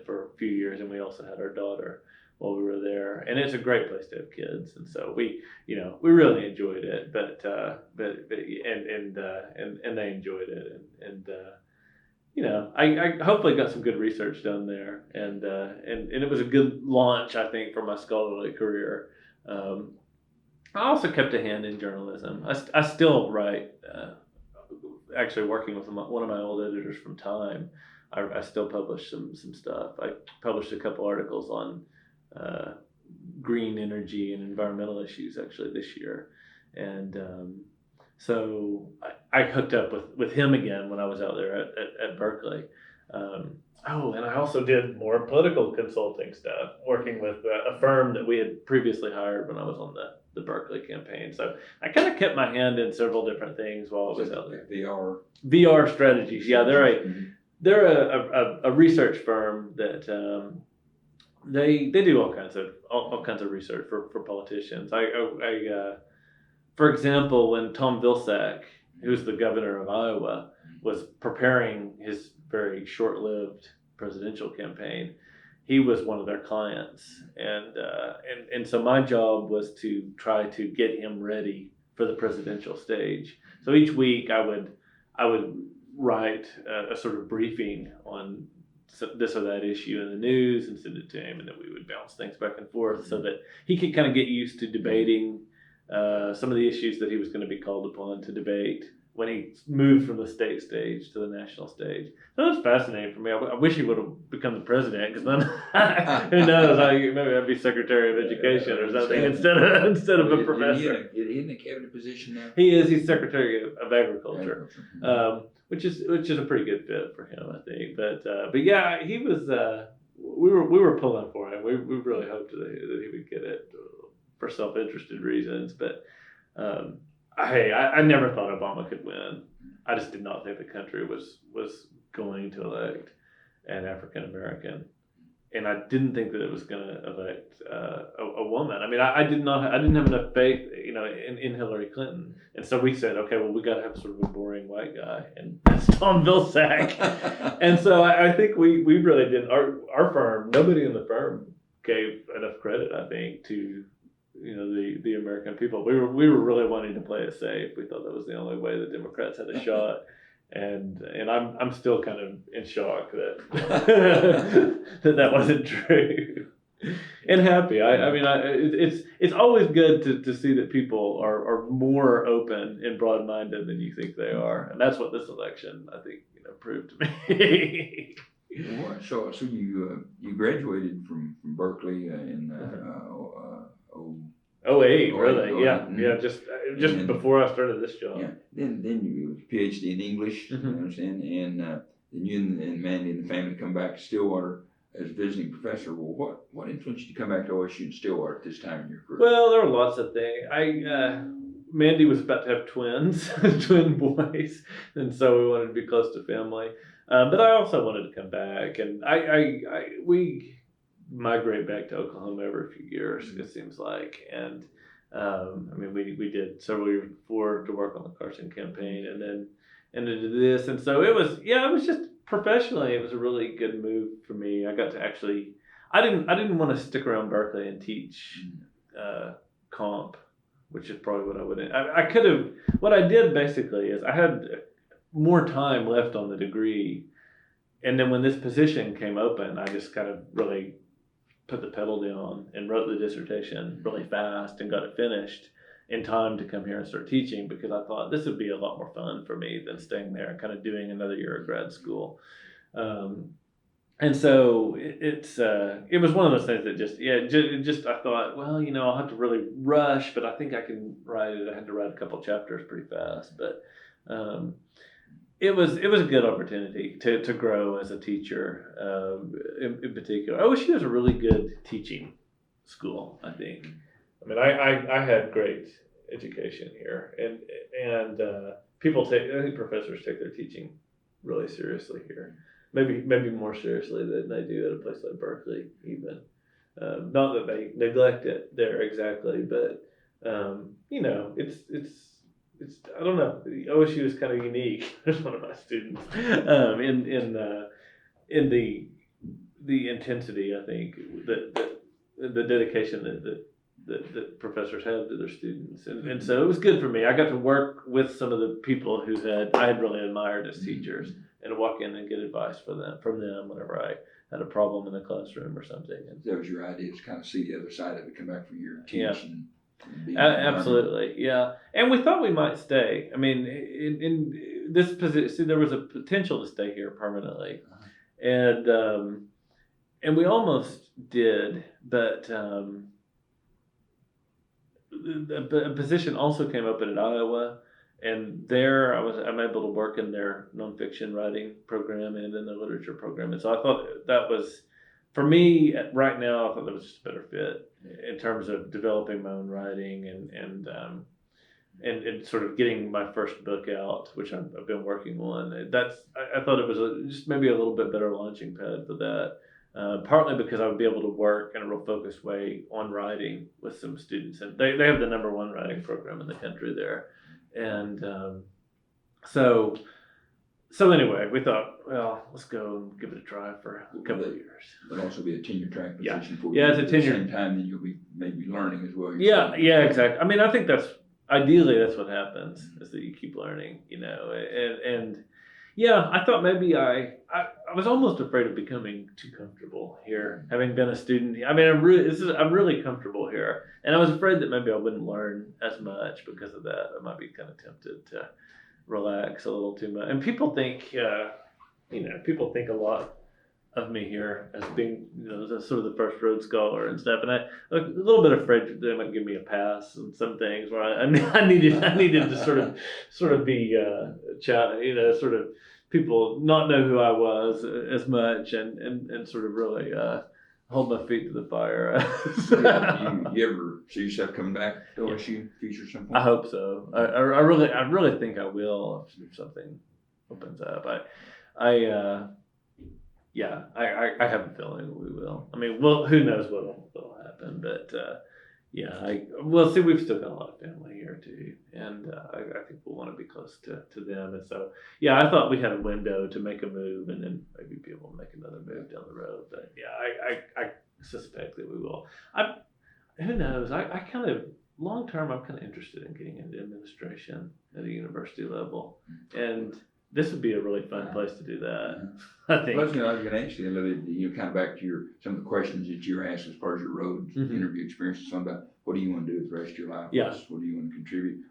for a few years, and we also had our daughter while we were there, and it's a great place to have kids, and so we really enjoyed it, but they enjoyed it, and I hopefully got some good research done there, and it was a good launch, I think, for my scholarly career. I also kept a hand in journalism. I still write, actually working with one of my old editors from Time. I still publish some stuff. I published a couple articles on green energy and environmental issues actually this year, and so I hooked up with him again when I was out there at Berkeley. And I also did more political consulting stuff, working with a firm that we had previously hired when I was on the Berkeley campaign. So I kind of kept my hand in several different things while I was out there. VR strategies. Yeah, they're a research firm that they do all kinds of research for politicians. For example, when Tom Vilsack, who's the governor of Iowa, was preparing his very short-lived presidential campaign, he was one of their clients, and so my job was to try to get him ready for the presidential stage. So each week I would write a sort of briefing on this or that issue in the news and send it to him, and then we would bounce things back and forth so that he could kind of get used to debating some of the issues that he was going to be called upon to debate when he moved from the state stage to the national stage. So that's fascinating for me. I wish he would have become the president, because then who knows? Maybe I'd be Secretary of Education or something instead of a professor. Is he in the cabinet position now? He's Secretary of Agriculture, which is a pretty good fit for him, I think. But yeah, he was. We were pulling for him. We really hoped that he would get it for self-interested reasons. But I never thought Obama could win. I just did not think the country was going to elect an African American, and I didn't think that it was going to elect a woman. I mean, I didn't have enough faith, in Hillary Clinton, and so we said, okay, well, we got to have sort of a boring white guy, and that's Tom Vilsack. And so I think we really did. Our firm, nobody in the firm gave enough credit, I think, to the American people. We were really wanting to play it safe. We thought that was the only way the Democrats had a shot. And I'm still kind of in shock that that wasn't true. And happy. I mean, it's always good to see that people are more open and broad-minded than you think they are, and that's what this election, I think, proved to me. So you graduated from Berkeley in 08, really? Yeah, just before I started this job. Yeah. Then you PhD in English, you understand, and then you and Mandy and the family come back to Stillwater as visiting professor. Well, what influenced you to come back to OSU and Stillwater at this time in your career? Well, there were lots of things. Mandy was about to have twins, twin boys, and so we wanted to be close to family. But I also wanted to come back, and we migrate back to Oklahoma every few years, it seems like. And I mean, we did several years before to work on the Carson campaign, and then into this. And so it was just professionally, it was a really good move for me. I got to actually, I didn't want to stick around Berkeley and teach comp, which is probably what I would. I could have. What I did basically is I had more time left on the degree, and then when this position came open, I just kind of really put the pedal down and wrote the dissertation really fast and got it finished in time to come here and start teaching, because I thought this would be a lot more fun for me than staying there and kind of doing another year of grad school. And so it was one of those things that just I thought, well, I'll have to really rush, but I think I can write it. I had to write a couple chapters pretty fast, but it was a good opportunity to grow as a teacher, in particular. OSU is a really good teaching school, I think. I mean, I had great education here, and I think professors take their teaching really seriously here. Maybe more seriously than they do at a place like Berkeley, even. Not that they neglect it there exactly, but it's I don't know. OSU is kind of unique. There's one of my students in the intensity, I think, the dedication that professors have to their students, and so it was good for me. I got to work with some of the people I had really admired as teachers, and walk in and get advice from them whenever I had a problem in the classroom or something. And that was your idea, to kind of see the other side of it, come back for your teaching. Yeah. Absolutely, yeah. And we thought we might stay. I mean, in this position, there was a potential to stay here permanently, and we almost did, but a position also came open at Iowa, and there I'm able to work in their nonfiction writing program and in the literature program. And so I thought that was, for me right now, I thought that was just a better fit in terms of developing my own writing and sort of getting my first book out, which I've been working on. I thought it was just maybe a little bit better launching pad for that. Partly because I would be able to work in a real focused way on writing with some students, and they have the #1 writing program in the country there, and so anyway, we thought, well, let's go and give it a try for a couple of years. It'll also be a tenure track position for you. Yeah, it's a tenure. At the same time, then you'll be maybe learning as well. Yeah, exactly. I mean, I think that's what happens, is that you keep learning, and yeah, I thought maybe I was almost afraid of becoming too comfortable here, having been a student. I mean, I'm really comfortable here, and I was afraid that maybe I wouldn't learn as much because of that. I might be kind of tempted relax a little too much. And people think, people think a lot of me here as being, the, sort of the first Rhodes Scholar and stuff. And I'm a little bit afraid they might give me a pass on some things where I needed to sort of be, sort of people not know who I was as much and sort of really hold my feet to the fire. You ever see yourself coming back to OSU future some point? I hope so. I really think I will if something opens up. I have a feeling we will. I mean, well, who knows what'll happen, but we'll see. We've still got a lot of family here too, and I think we'll want to be close to them. And so, I thought we had a window to make a move, and then maybe be able to make another move down the road. But I suspect that we will. Who knows? I kind of long term, I'm kind of interested in getting into administration at a university level, and this would be a really fun place to do that. I think. Well, I was going to ask you a little bit, kind of back to some of the questions that you were asked as far as your Rhodes interview experience. Something about what do you want to do with the rest of your life? Yeah. What do you want to contribute?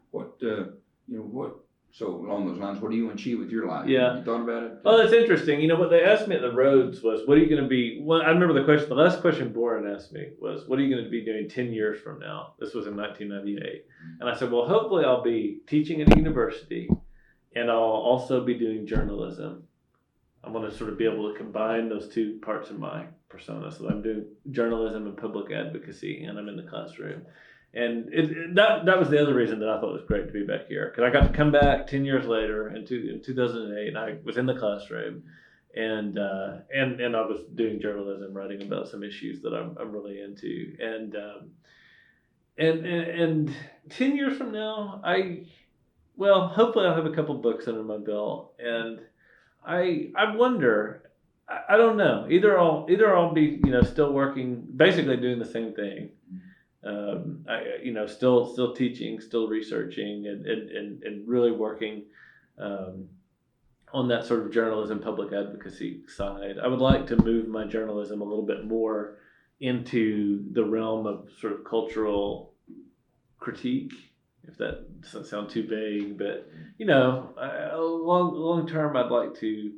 So along those lines, what do you want to achieve with your life? Yeah. You thought about it? Well, that's interesting. What they asked me at the Rhodes was, what are you going to be? Well, I remember the last question Boren asked me was, what are you going to be doing 10 years from now? This was in 1998. And I said, well, hopefully I'll be teaching at a university, and I'll also be doing journalism. I want to sort of be able to combine those two parts of my persona. So I'm doing journalism and public advocacy, and I'm in the classroom. And that was the other reason that I thought it was great to be back here, because I got to come back 10 years later in 2008, and I was in the classroom, and I was doing journalism, writing about some issues that I'm really into. And 10 years from now, hopefully I'll have a couple books under my belt, and I wonder, I don't know, either I'll be still working, basically doing the same thing, still teaching, still researching, and really working on that sort of journalism, public advocacy side. I would like to move my journalism a little bit more into the realm of sort of cultural critique, if that doesn't sound too vague, but long term, I'd like to.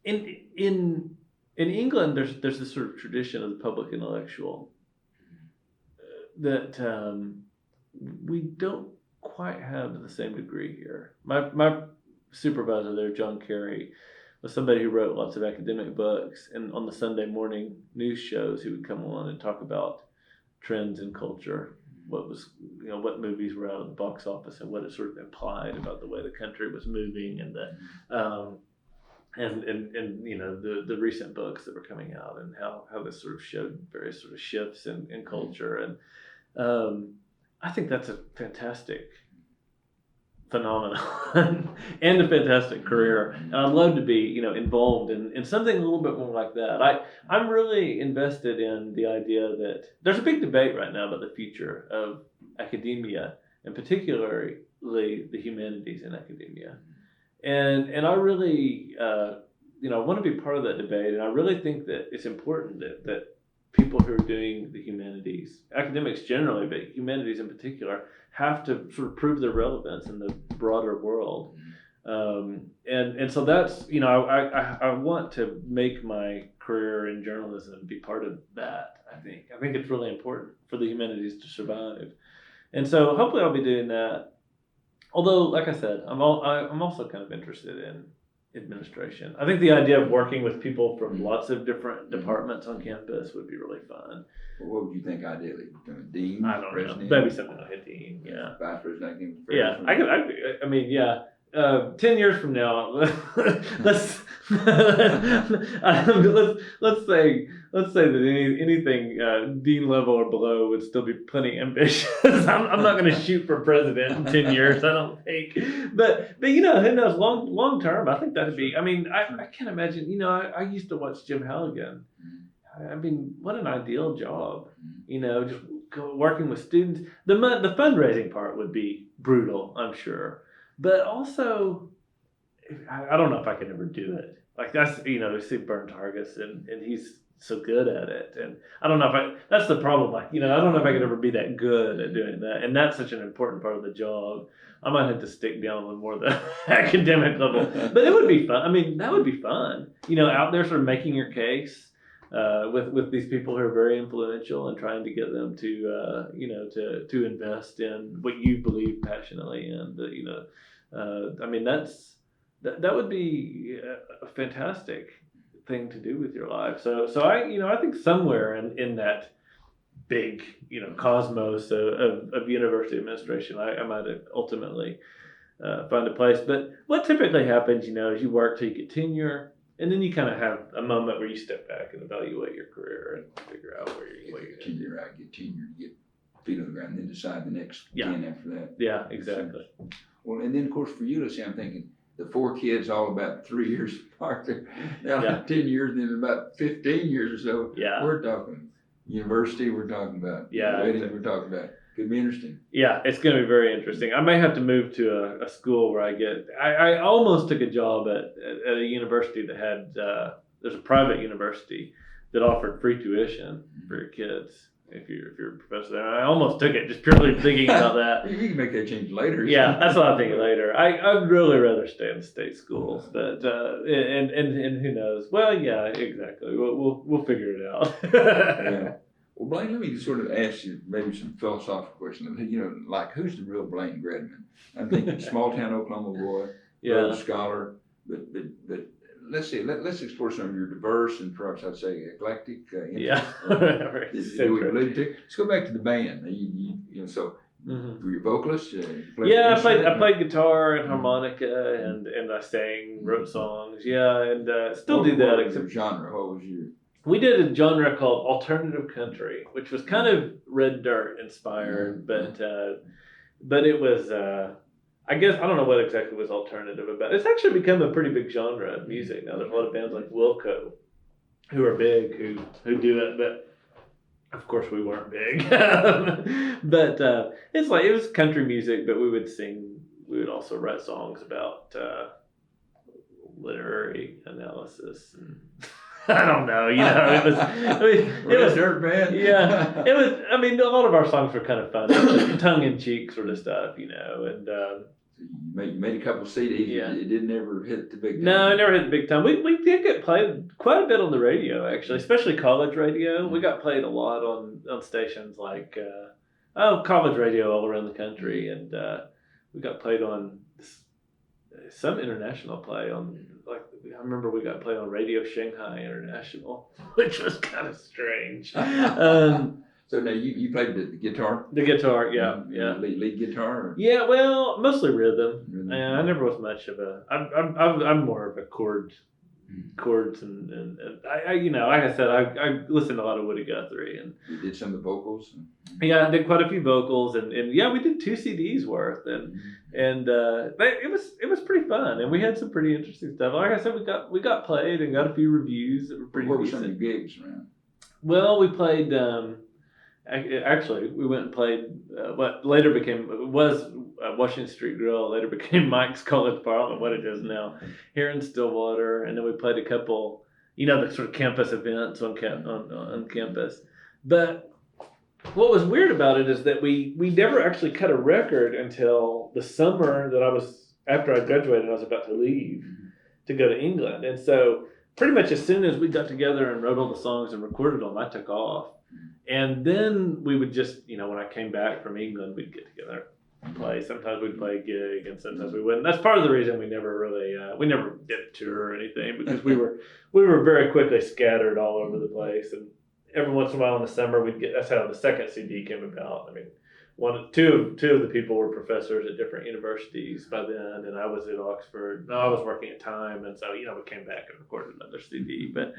In England, there's this sort of tradition of the public intellectual that we don't quite have to the same degree here. My supervisor there, John Carey, was somebody who wrote lots of academic books, and on the Sunday morning news shows, he would come on and talk about trends in culture. What movies were out of the box office and what it sort of implied about the way the country was moving, and the recent books that were coming out, and how this sort of showed various sort of shifts in culture. And I think that's a fantastic phenomenon and a fantastic career. And I'd love to be, involved in something a little bit more like that. I'm really invested in the idea that there's a big debate right now about the future of academia, and particularly the humanities in academia. And I really, I want to be part of that debate. And I really think that it's important that people who are doing the humanities, academics generally, but humanities in particular, have to sort of prove their relevance in the broader world. And so that's, I want to make my career in journalism be part of that. I think it's really important for the humanities to survive. And so hopefully I'll be doing that. Although, like I said, I'm also kind of interested in administration. I think the idea of working with people from lots of different departments on campus would be really fun. Well, what would you think ideally? Dean? I don't president? know. Maybe something like a dean. Yeah. Vice president? Yeah. I mean, yeah. 10 years from now, let's say that anything dean level or below would still be plenty ambitious. I'm not going to shoot for president in 10 years, I don't think. But who knows? Long term, I think that'd be. I mean, I can't imagine. I used to watch Jim Halligan. I mean, what an ideal job. Just working with students. The fundraising part would be brutal, I'm sure. But also, I don't know if I could ever do it. Like that's, we see Bern Targus, and he's so good at it. And I don't know if that's the problem. Like, I don't know if I could ever be that good at doing that. And that's such an important part of the job. I might have to stick down on more the academic level, but it would be fun. I mean, that would be fun, out there sort of making your case. With these people who are very influential and trying to get them to invest in what you believe passionately, and I mean that would be a fantastic thing to do with your life. So I think somewhere in that big cosmos of university administration, I might ultimately find a place. But what typically happens, is you work till you get tenure. And then you kind of have a moment where you step back and evaluate your career and figure out where you're going. Get tenure, get feet on the ground, and then decide the next 10 after that. Yeah, exactly. Well, and then of course for you, let's see, I'm thinking the 4 kids all about 3 years apart. Now 10 years, then about 15 years or so. Yeah. We're talking university. We're talking about wedding. Exactly. We're talking about. Could be interesting. Yeah, it's going to be very interesting. I may have to move to a school where I almost took a job at a university that had, there's a private university that offered free tuition for your kids if you're a professor there. I almost took it just purely thinking about that. You can make that change later. Yeah, that's what I'm thinking later. I'd really rather stay in the state schools, but and who knows? Well, yeah, exactly. We'll figure it out. Yeah. Well, Blaine, let me sort of ask you maybe some philosophical questions. Like who's the real Blaine Greteman? I'm thinking small town Oklahoma boy, Rhodes Scholar, but let's see, let's explore some of your diverse and perhaps I'd say eclectic interests. Let's go back to the band. So were you a vocalist? I played guitar and harmonica and I sang, wrote songs. Yeah, and still do that. Except genre. What was your? We did a genre called alternative country, which was kind of Red Dirt inspired, but it was, I guess, I don't know what exactly was alternative about it. It's actually become a pretty big genre of music now. There's a lot of bands like Wilco who are big, who do it, but of course we weren't big. But it's like, it was country music, but we would also write songs about literary analysis and I don't know, it was dirt band. Yeah, it was. I mean, a lot of our songs were kind of fun, tongue-in-cheek sort of stuff, and. You made a couple CDs. Yeah. It didn't ever hit the big time. No, it never hit the big time. We did get played quite a bit on the radio, actually, especially college radio. We got played a lot on stations like college radio all around the country, and we got played on some international play on. Like I remember we got played on Radio Shanghai International, which was kind of strange. So now you played the guitar? The guitar, yeah. Lead guitar? Or? Yeah, well, mostly rhythm. I never was much of a. I'm more of a chords and I like I said, I listened to a lot of Woody Guthrie and. You did some of the vocals. Yeah, I did quite a few vocals and yeah, we did 2 CDs worth and it was pretty fun and we had some pretty interesting stuff. Like I said, we got played and got a few reviews that were pretty. Where were decent. Some of your gigs around? Well, we played. Actually, we went and played what later was Washington Street Grill. Later became Mike's College Parliament, what it is now, here in Stillwater. And then we played a couple, the sort of campus events on campus. But what was weird about it is that we never actually cut a record until the summer that after I graduated, I was about to leave to go to England. And so pretty much as soon as we got together and wrote all the songs and recorded them, I took off. And then we would just, when I came back from England, we'd get together and play. Sometimes we'd play a gig and sometimes we wouldn't. That's part of the reason we never really, we never did a tour or anything because we were very quickly scattered all over the place. And every once in a while in the summer, that's how the second CD came about. I mean, two of the people were professors at different universities by then, and I was at Oxford. No, I was working at Time, and so, we came back and recorded another CD. But,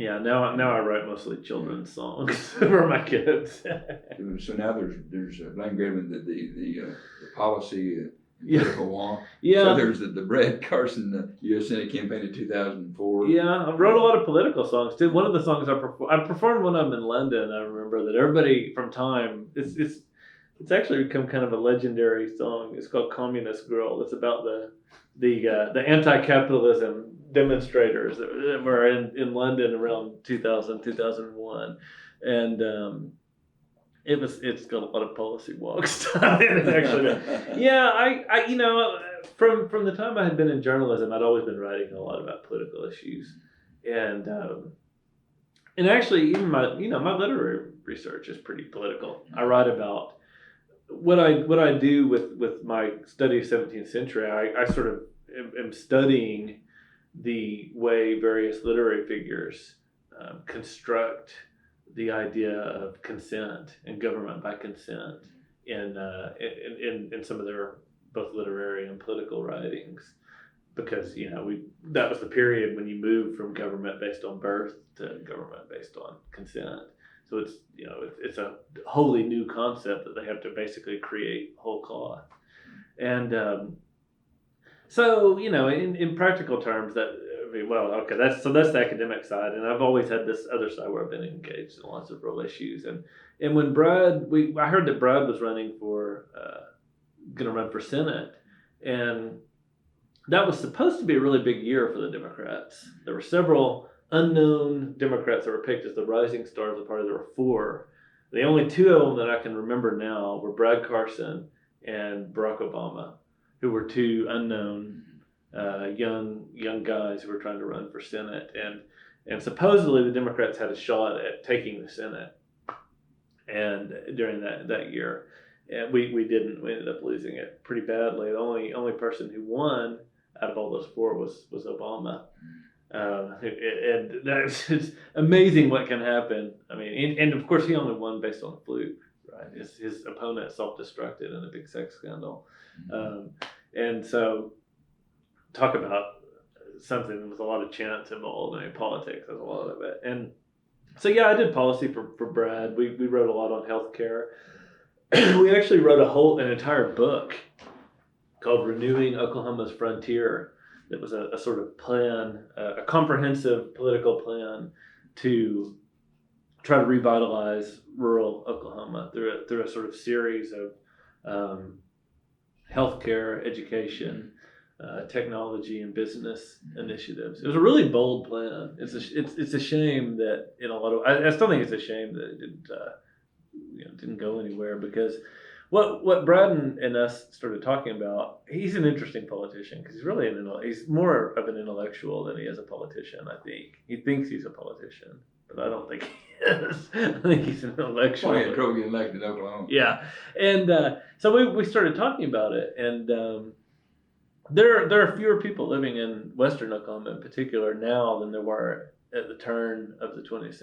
yeah, now I write mostly children's songs for my kids. So now there's Blaine Greteman, the policy political one. Yeah. So there's the Brad Carson, the U.S. Senate campaign in 2004. Yeah, I wrote a lot of political songs too. One of the songs I performed one of them in London. I remember that everybody from Time. It's It's actually become kind of a legendary song. It's called "Communist Girl." It's about the anti-capitalism demonstrators that were in London around 2000, 2001. And it's got a lot of policy walk stuff in it, actually. Yeah, I from the time I had been in journalism, I'd always been writing a lot about political issues, and actually even my literary research is pretty political. I write about what I do with my study of 17th century. I sort of am studying the way various literary figures construct the idea of consent and government by consent in some of their both literary and political writings, because that was the period when you moved from government based on birth to government based on consent. So it's a wholly new concept that they have to basically create whole cloth. And so in practical terms, that's the academic side, and I've always had this other side where I've been engaged in lots of real issues. And when I heard that Brad was going to run for Senate, and that was supposed to be a really big year for the Democrats. There were several unknown Democrats that were picked as the rising stars of the party. There were 4. The only 2 of them that I can remember now were Brad Carson and Barack Obama, who were 2 unknown young guys who were trying to run for Senate. And supposedly the Democrats had a shot at taking the Senate, and during that year. And we didn't. We ended up losing it pretty badly. The only person who won out of all those 4 was Obama. And it's amazing what can happen. I mean, and of course he only won based on a fluke, right? His opponent self-destructed in a big sex scandal. And so talk about something with a lot of chance involved. I mean, politics has a lot of it. And so I did policy for Brad. We wrote a lot on healthcare. We actually wrote an entire book called Renewing Oklahoma's Frontier. That was a sort of plan, a comprehensive political plan to try to revitalize rural Oklahoma through a sort of series of healthcare, education, technology, and business initiatives. It was a really bold plan. It's a shame that in a lot of I still think it's a shame that it didn't go anywhere, because what Brad and us started talking about, he's an interesting politician because he's more of an intellectual than he is a politician. I think he thinks he's a politician, but I don't think he is. I think he's an intellectual. Well, he had trouble getting elected in Oklahoma. Yeah, and so we started talking about it, and there are fewer people living in Western Oklahoma in particular now than there were at the turn of the 20th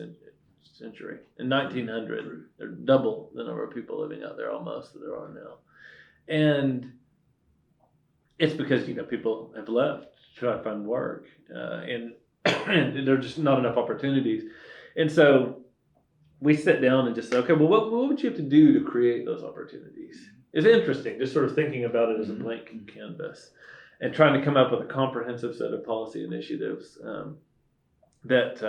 century. In 1900, there are double the number of people living out there almost that there are now. And it's because, people have left to try to find work, and there are just not enough opportunities. And so we sit down and just say, okay, well, what would you have to do to create those opportunities? It's interesting, just sort of thinking about it as a blank canvas and trying to come up with a comprehensive set of policy initiatives that,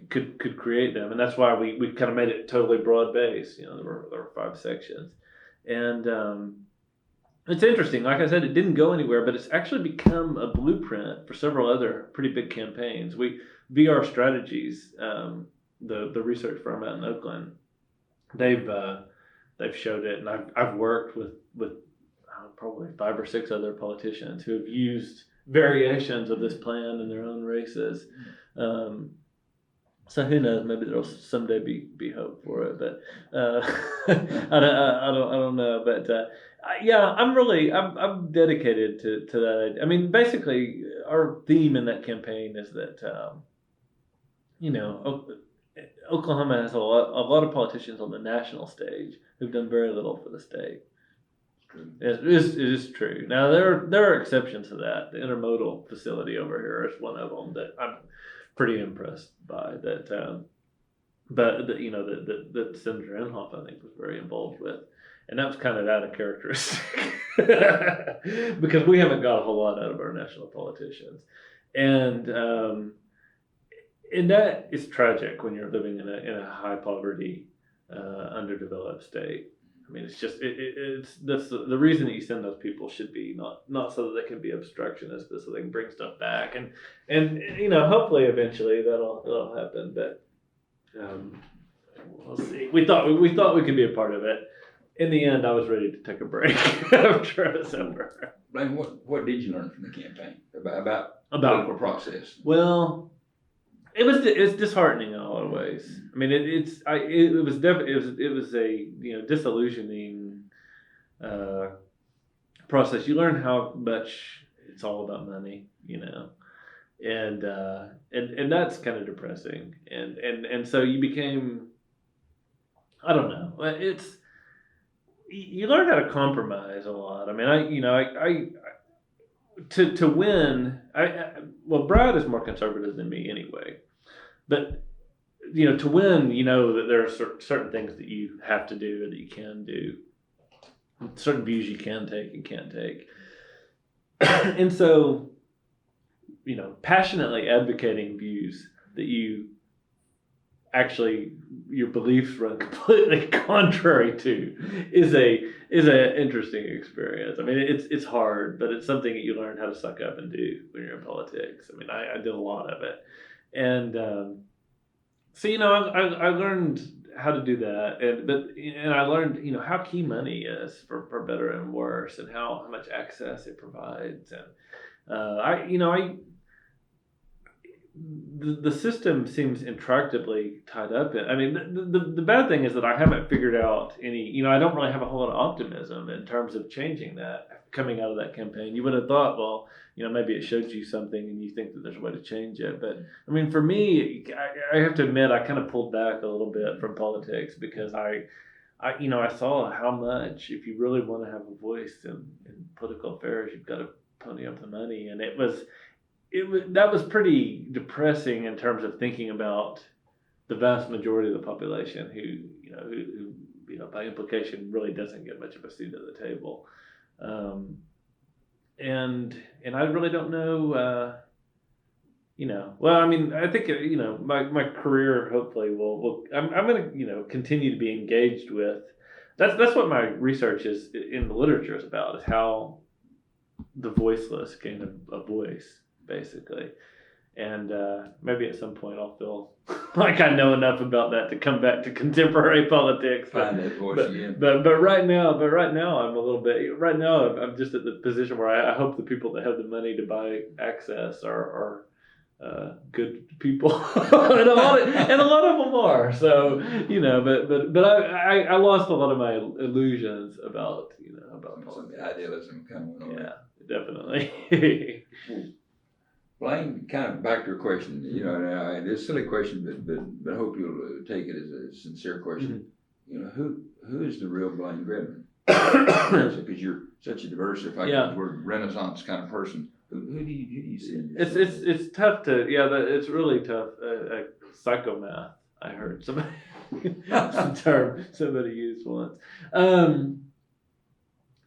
could create them. And that's why we kind of made it totally broad based. There were 5 sections. And it's interesting. Like I said, it didn't go anywhere, but it's actually become a blueprint for several other pretty big campaigns. VR Strategies, the research firm out in Oakland, they've showed it, and I've worked with probably 5 or 6 other politicians who have used variations of this plan in their own races. So who knows? Maybe there'll someday be hope for it, but I don't know. But I'm dedicated to that. I mean, basically, our theme in that campaign is that Oklahoma has a lot of politicians on the national stage who've done very little for the state. It is true. Now there are exceptions to that. The intermodal facility over here is one of them that I'm pretty impressed by. That Senator Inhofe, I think, was very involved with, and that was kind of out of characteristic because we haven't got a whole lot out of our national politicians, and that is tragic when you're living in a high poverty underdeveloped state. I mean, it's just it's that's the reason that you send those people should be not so that they can be obstructionists, but so they can bring stuff back, and hopefully eventually that'll happen. But we'll see. We thought we could be a part of it. In the end, I was ready to take a break after it was over. Blaine, what did you learn from the campaign about the political process? Well, it was disheartening in a lot of ways. I mean, it was a disillusioning process. You learn how much it's all about money, and that's kind of depressing. And so you became, I don't know, you learn how to compromise a lot. I mean, to win, well, Brad is more conservative than me anyway, but to win, that there are certain things that you have to do or that you can do, certain views you can take and can't take, and so passionately advocating views that your beliefs run completely contrary to is an interesting experience. I mean, it's hard, but it's something that you learn how to suck up and do when you're in politics. I mean, I did a lot of it, and so I learned how to do that, and I learned how key money is for better and worse, and how much access it provides, and the system seems intractably tied up in. I mean, the bad thing is that I haven't figured out any. I don't really have a whole lot of optimism in terms of changing that coming out of that campaign. You would have thought, well, maybe it showed you something, and you think that there's a way to change it. But I mean, for me, I have to admit, I kind of pulled back a little bit from politics because I saw how much, if you really want to have a voice in political affairs, you've got to pony up the money, and that was pretty depressing in terms of thinking about the vast majority of the population who by implication really doesn't get much of a seat at the table, and I really don't know. Well, I mean, I think my career hopefully will I'm going to continue to be engaged with. That's what my research is in the literature is about, is how the voiceless gain a voice, basically. And maybe at some point I'll feel like I know enough about that to come back to contemporary politics. Find that voice again. But right now I'm a little bit. Right now I'm just at the position where I hope the people that have the money to buy access are good people, and a lot of them are. So but I lost a lot of my illusions about some idealism kind of went away. Yeah, definitely. Blaine, kind of back to your question, and it's a silly question, but I hope you'll take it as a sincere question. Mm-hmm. Who is the real Blaine Greteman? Because you're such a diverse, if I can use the word, Renaissance kind of person. Who do you see? It's tough to it's really tough. Psychomath, I heard somebody some term somebody used once.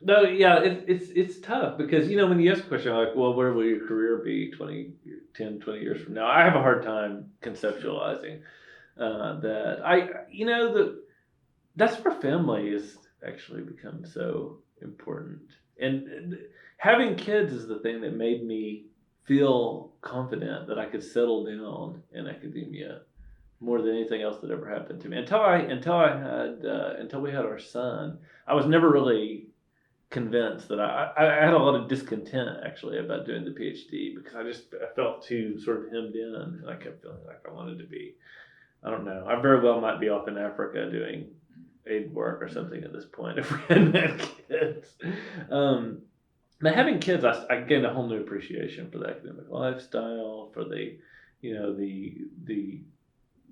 No, yeah, it's tough because, when you ask a question like, well, where will your career be 20 years from now? I have a hard time conceptualizing that. That's where family has actually become so important. And having kids is the thing that made me feel confident that I could settle down in academia more than anything else that ever happened to me. Until we had our son, I was never really convinced that I had a lot of discontent actually about doing the PhD because I felt too sort of hemmed in, and I kept feeling like I wanted to be, I don't know, I very well might be off in Africa doing aid work or something at this point if we hadn't had kids. But having kids, I gained a whole new appreciation for the academic lifestyle, for the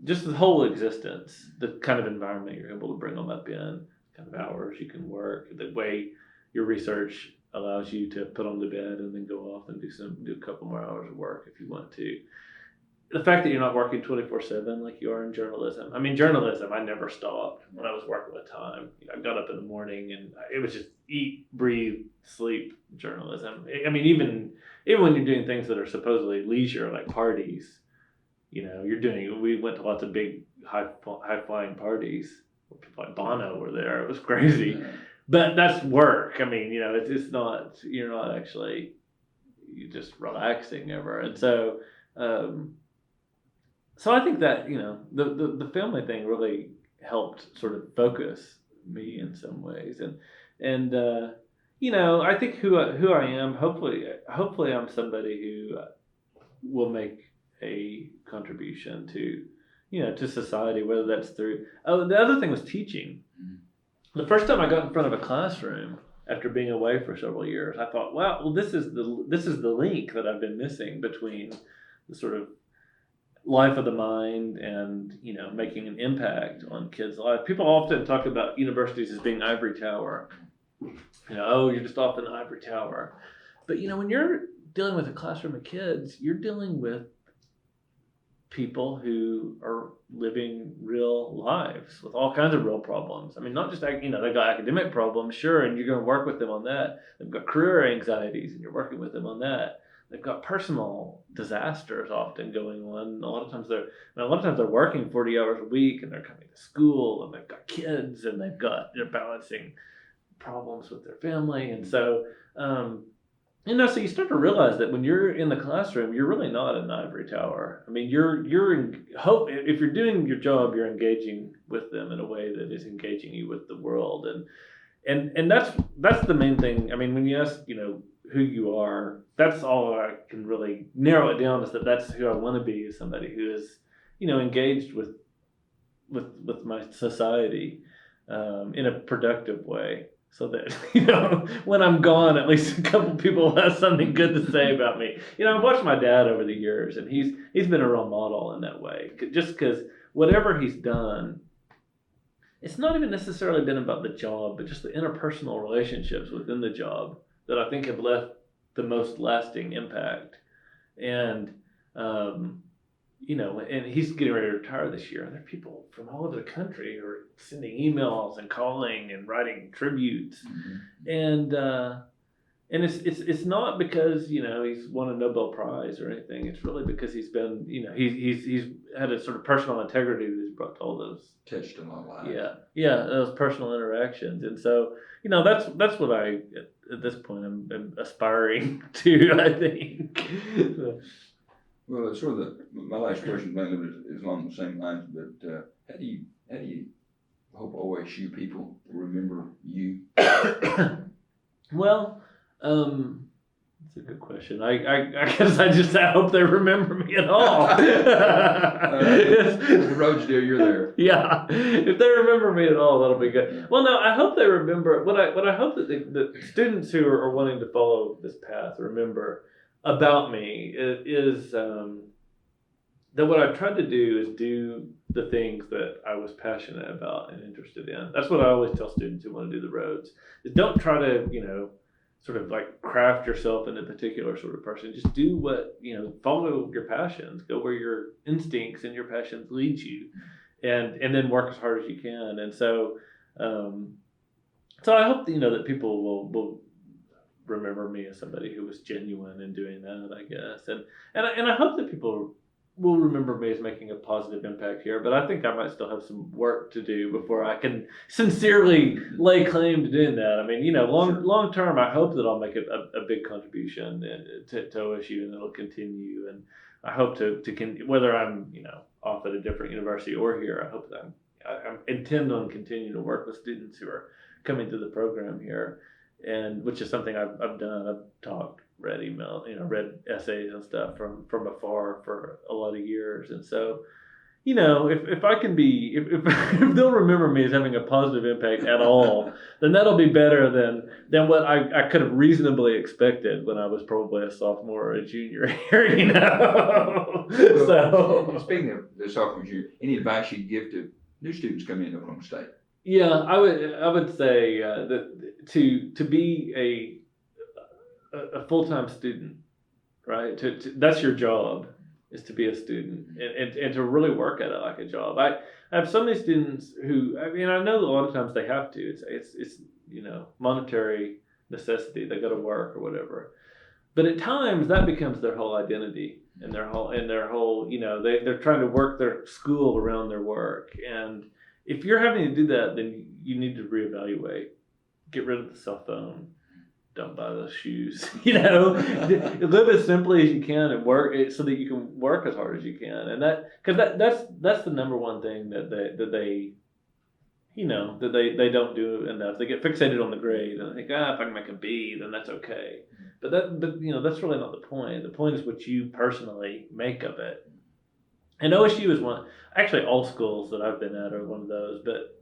just the whole existence, the kind of environment you're able to bring them up in, kind of hours you can work, the way your research allows you to put them to bed and then go off and do a couple more hours of work if you want to. The fact that you're not working 24/7 like you are in journalism. I mean, journalism, I never stopped when I was working with Time. I got up in the morning and it was just eat, breathe, sleep journalism. I mean, even when you're doing things that are supposedly leisure, like parties, we went to lots of big high flying parties people like Bono were there. It was crazy. But that's work. I mean, it's not, you're not actually, you're just relaxing ever. And so, so I think that, the family thing really helped sort of focus me in some ways. And I think who I am, hopefully I'm somebody who will make a contribution to, to society, whether that's through, the other thing was teaching. The first time I got in front of a classroom after being away for several years, I thought, well, this is the link that I've been missing between the sort of life of the mind and, making an impact on kids' lives. People often talk about universities as being ivory tower. Oh, you're just off in the ivory tower. But, when you're dealing with a classroom of kids, you're dealing with people who are living real lives with all kinds of real problems. I mean, not just, they've got academic problems, sure, and you're going to work with them on that. They've got career anxieties, and you're working with them on that. They've got personal disasters often going on. A lot of times they're working 40 hours a week, and they're coming to school, and they've got kids, and they're balancing problems with their family. And so, so you start to realize that when you're in the classroom, you're really not in an ivory tower. I mean, if you're doing your job, you're engaging with them in a way that is engaging you with the world. And that's the main thing. I mean, when you ask, who you are, that's all I can really narrow it down, is that's who I want to be, is somebody who is, engaged with my society in a productive way. So that, when I'm gone, at least a couple people will have something good to say about me. I've watched my dad over the years, and he's been a role model in that way. Just because whatever he's done, it's not even necessarily been about the job, but just the interpersonal relationships within the job that I think have left the most lasting impact. And, and he's getting ready to retire this year, and there are people from all over the country who are sending emails and calling and writing tributes. Mm-hmm. And it's not because, he's won a Nobel Prize or anything. It's really because he's been, he's had a sort of personal integrity that he's brought to all those. Touched in my life. Yeah, those personal interactions. And so, that's what I, at this point, I'm aspiring to, I think. Well, it's sort of my last question, Blaine, is along the same lines. But how do you hope OSU people remember you? Well, that's a good question. I guess I hope they remember me at all. The Rhodes deal, you're there. Yeah, if they remember me at all, that'll be good. Well, no, I hope they remember. What I hope that the students who are wanting to follow this path remember about me is that what I've tried to do is do the things that I was passionate about and interested in. That's what I always tell students who want to do the Rhodes, is don't try to, sort of like craft yourself into a particular sort of person. Just do what, follow your passions, go where your instincts and your passions lead you, and then work as hard as you can. And so, so I hope, that people will remember me as somebody who was genuine in doing that, I guess. And I hope that people will remember me as making a positive impact here, but I think I might still have some work to do before I can sincerely lay claim to doing that. I mean, long term, I hope that I'll make a big contribution to OSU, and it'll continue. And I hope to whether I'm, off at a different university or here, I hope that I intend on continuing to work with students who are coming through the program here, and which is something I've done. I've talked, read email, read essays and stuff from afar for a lot of years. And so, if I can be, if they'll remember me as having a positive impact at all, then that'll be better than what I could have reasonably expected when I was probably a sophomore or a junior here, Well, So, speaking of the sophomore junior, any advice you'd give to new students coming into Oklahoma State? yeah, I would say that to be a full-time student, right? That's your job, is to be a student and to really work at it like a job. I have so many students who, I know a lot of times they have to. It's monetary necessity. They got to work or whatever. But at times that becomes their whole identity and their whole they're trying to work their school around their work, and if you're having to do that, then you need to reevaluate. Get rid of the cell phone. Don't buy those shoes. Live as simply as you can and work it so that you can work as hard as you can. And that's the number one thing that they don't do enough. They get fixated on the grade and they think, if I can make a B, then that's okay. But that's really not the point. The point is what you personally make of it. And OSU is one. Actually, all schools that I've been at are one of those. But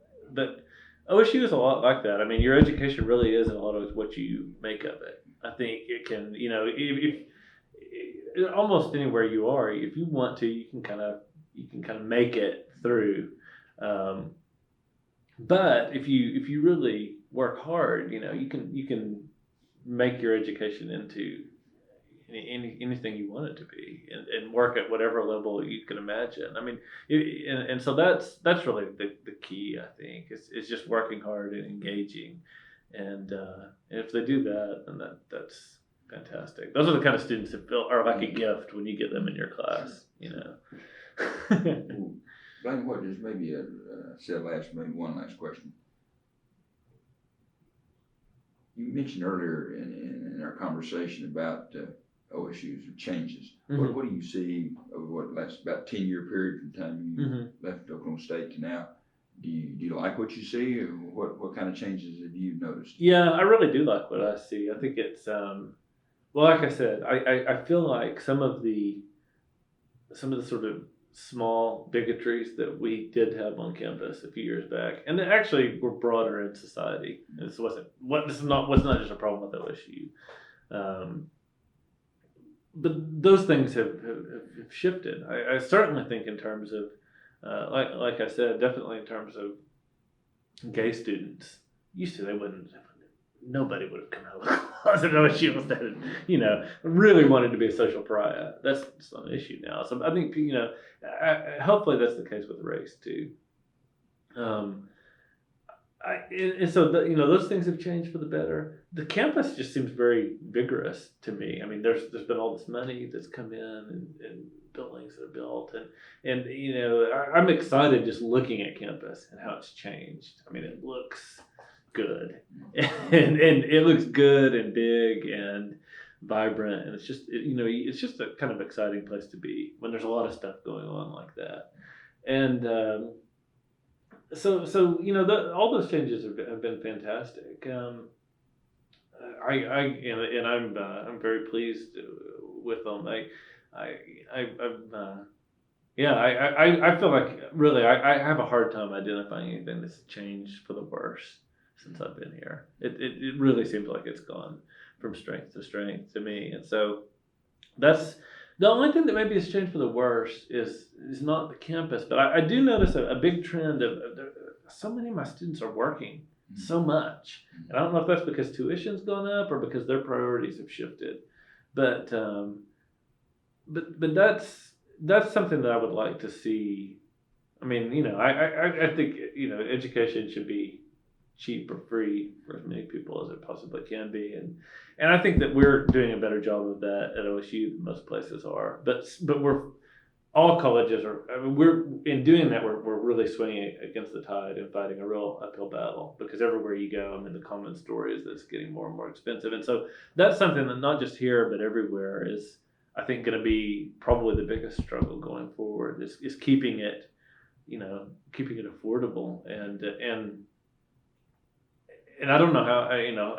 OSU is a lot like that. I mean, your education really is in a lot of ways what you make of it. I think it can, if almost anywhere you are, if you want to, you can kind of make it through. But if you really work hard, you can make your education into anything you want it to be, and work at whatever level you can imagine. I mean, and so that's really the key. I think is just working hard and engaging, and if they do that, then that's fantastic. Those are the kind of students that are like a gift when you get them in your class. Blaine, what is maybe maybe one last question. You mentioned earlier in our conversation about OSU's changes. Mm-hmm. What do you see over about 10-year period from the time you left Oklahoma State to now? Do you like what you see, or what kind of changes have you noticed? Yeah, I really do like what I see. I think it's well, like I said, I feel like some of the sort of small bigotries that we did have on campus a few years back, and they actually were broader in society. This was not just a problem with OSU. But those things have shifted. I certainly think in terms of, like I said, definitely in terms of gay students. Used to nobody would have come out of the closet at OSU that really wanted to be a social pariah. That's not an issue now. So I think hopefully that's the case with race too. And so those things have changed for the better. The campus just seems very vigorous to me. I mean, there's been all this money that's come in and buildings that are built, and I'm excited just looking at campus and how it's changed. I mean, it looks good, and it looks good and big and vibrant, and it's just a kind of exciting place to be when there's a lot of stuff going on like that, and. So all those changes have been fantastic. I'm very pleased with them. I feel like really I have a hard time identifying anything that's changed for the worse since I've been here. It really seems like it's gone from strength to strength to me, and so that's. The only thing that maybe has changed for the worse is not the campus, but I do notice a big trend of so many of my students are working so much, and I don't know if that's because tuition's gone up or because their priorities have shifted, but that's something that I would like to see. I mean, I think education should be cheap or free for as many people as it possibly can be, and I think that we're doing a better job of that at OSU than most places are. But we're all colleges are. I mean, we're in doing that. We're really swinging against the tide and fighting a real uphill battle because everywhere you go, I mean, the common story is that it's getting more and more expensive, and so that's something that not just here but everywhere is, I think, going to be probably the biggest struggle going forward. Is keeping it, keeping it affordable and I don't know how,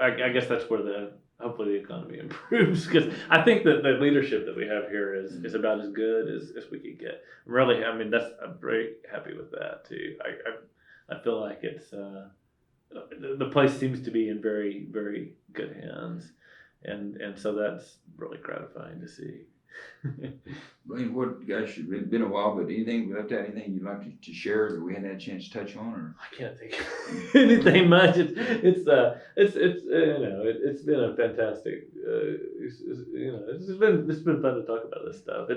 I guess that's where hopefully the economy improves, because I think that the leadership that we have here is about as good as we could get. Really, I mean, I'm very happy with that too. I feel like it's, the place seems to be in very, very good hands. And so that's really gratifying to see. Blaine, gosh, it's been a while, but anything you'd like to share that we hadn't had a chance to touch on, or? I can't think of anything much. It's been a fantastic. It's been fun to talk about this stuff.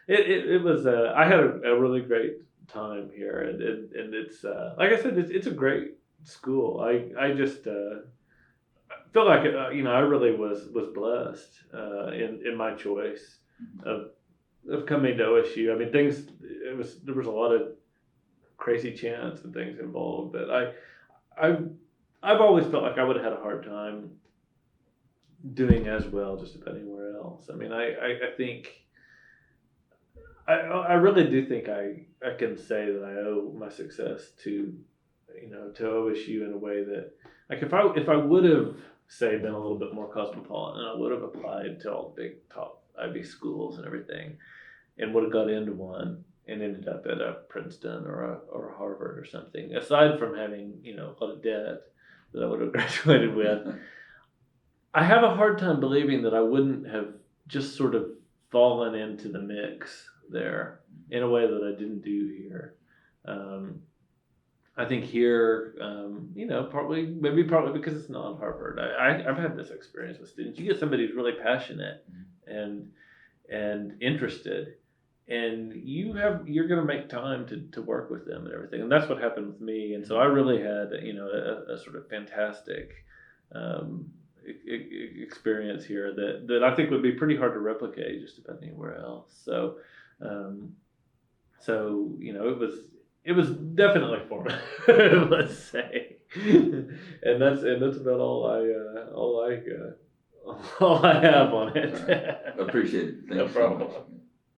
It was. I had a really great time here, and it's like I said, it's a great school. I just feel like I really was blessed in my choice of coming to OSU. I mean, there was a lot of crazy chance and things involved. But I've always felt like I would have had a hard time doing as well just about anywhere else. I mean, I think I really do think I can say that I owe my success to to OSU in a way that, like, if I would have, say, been a little bit more cosmopolitan, and I would have applied to all the big top Ivy schools and everything, and would have got into one and ended up at a Princeton or a Harvard or something, aside from having a lot of debt that I would have graduated with, I have a hard time believing that I wouldn't have just sort of fallen into the mix there in a way that I didn't do here. I think here, partly because it's not Harvard. I've had this experience with students. You get somebody who's really passionate and interested, and you're going to make time to work with them and everything. And that's what happened with me. And so I really had a sort of fantastic experience here that I think would be pretty hard to replicate just about anywhere else. So it was definitely formative, let's say, and that's about all I have on it. Appreciate it. Thank No you so problem. much.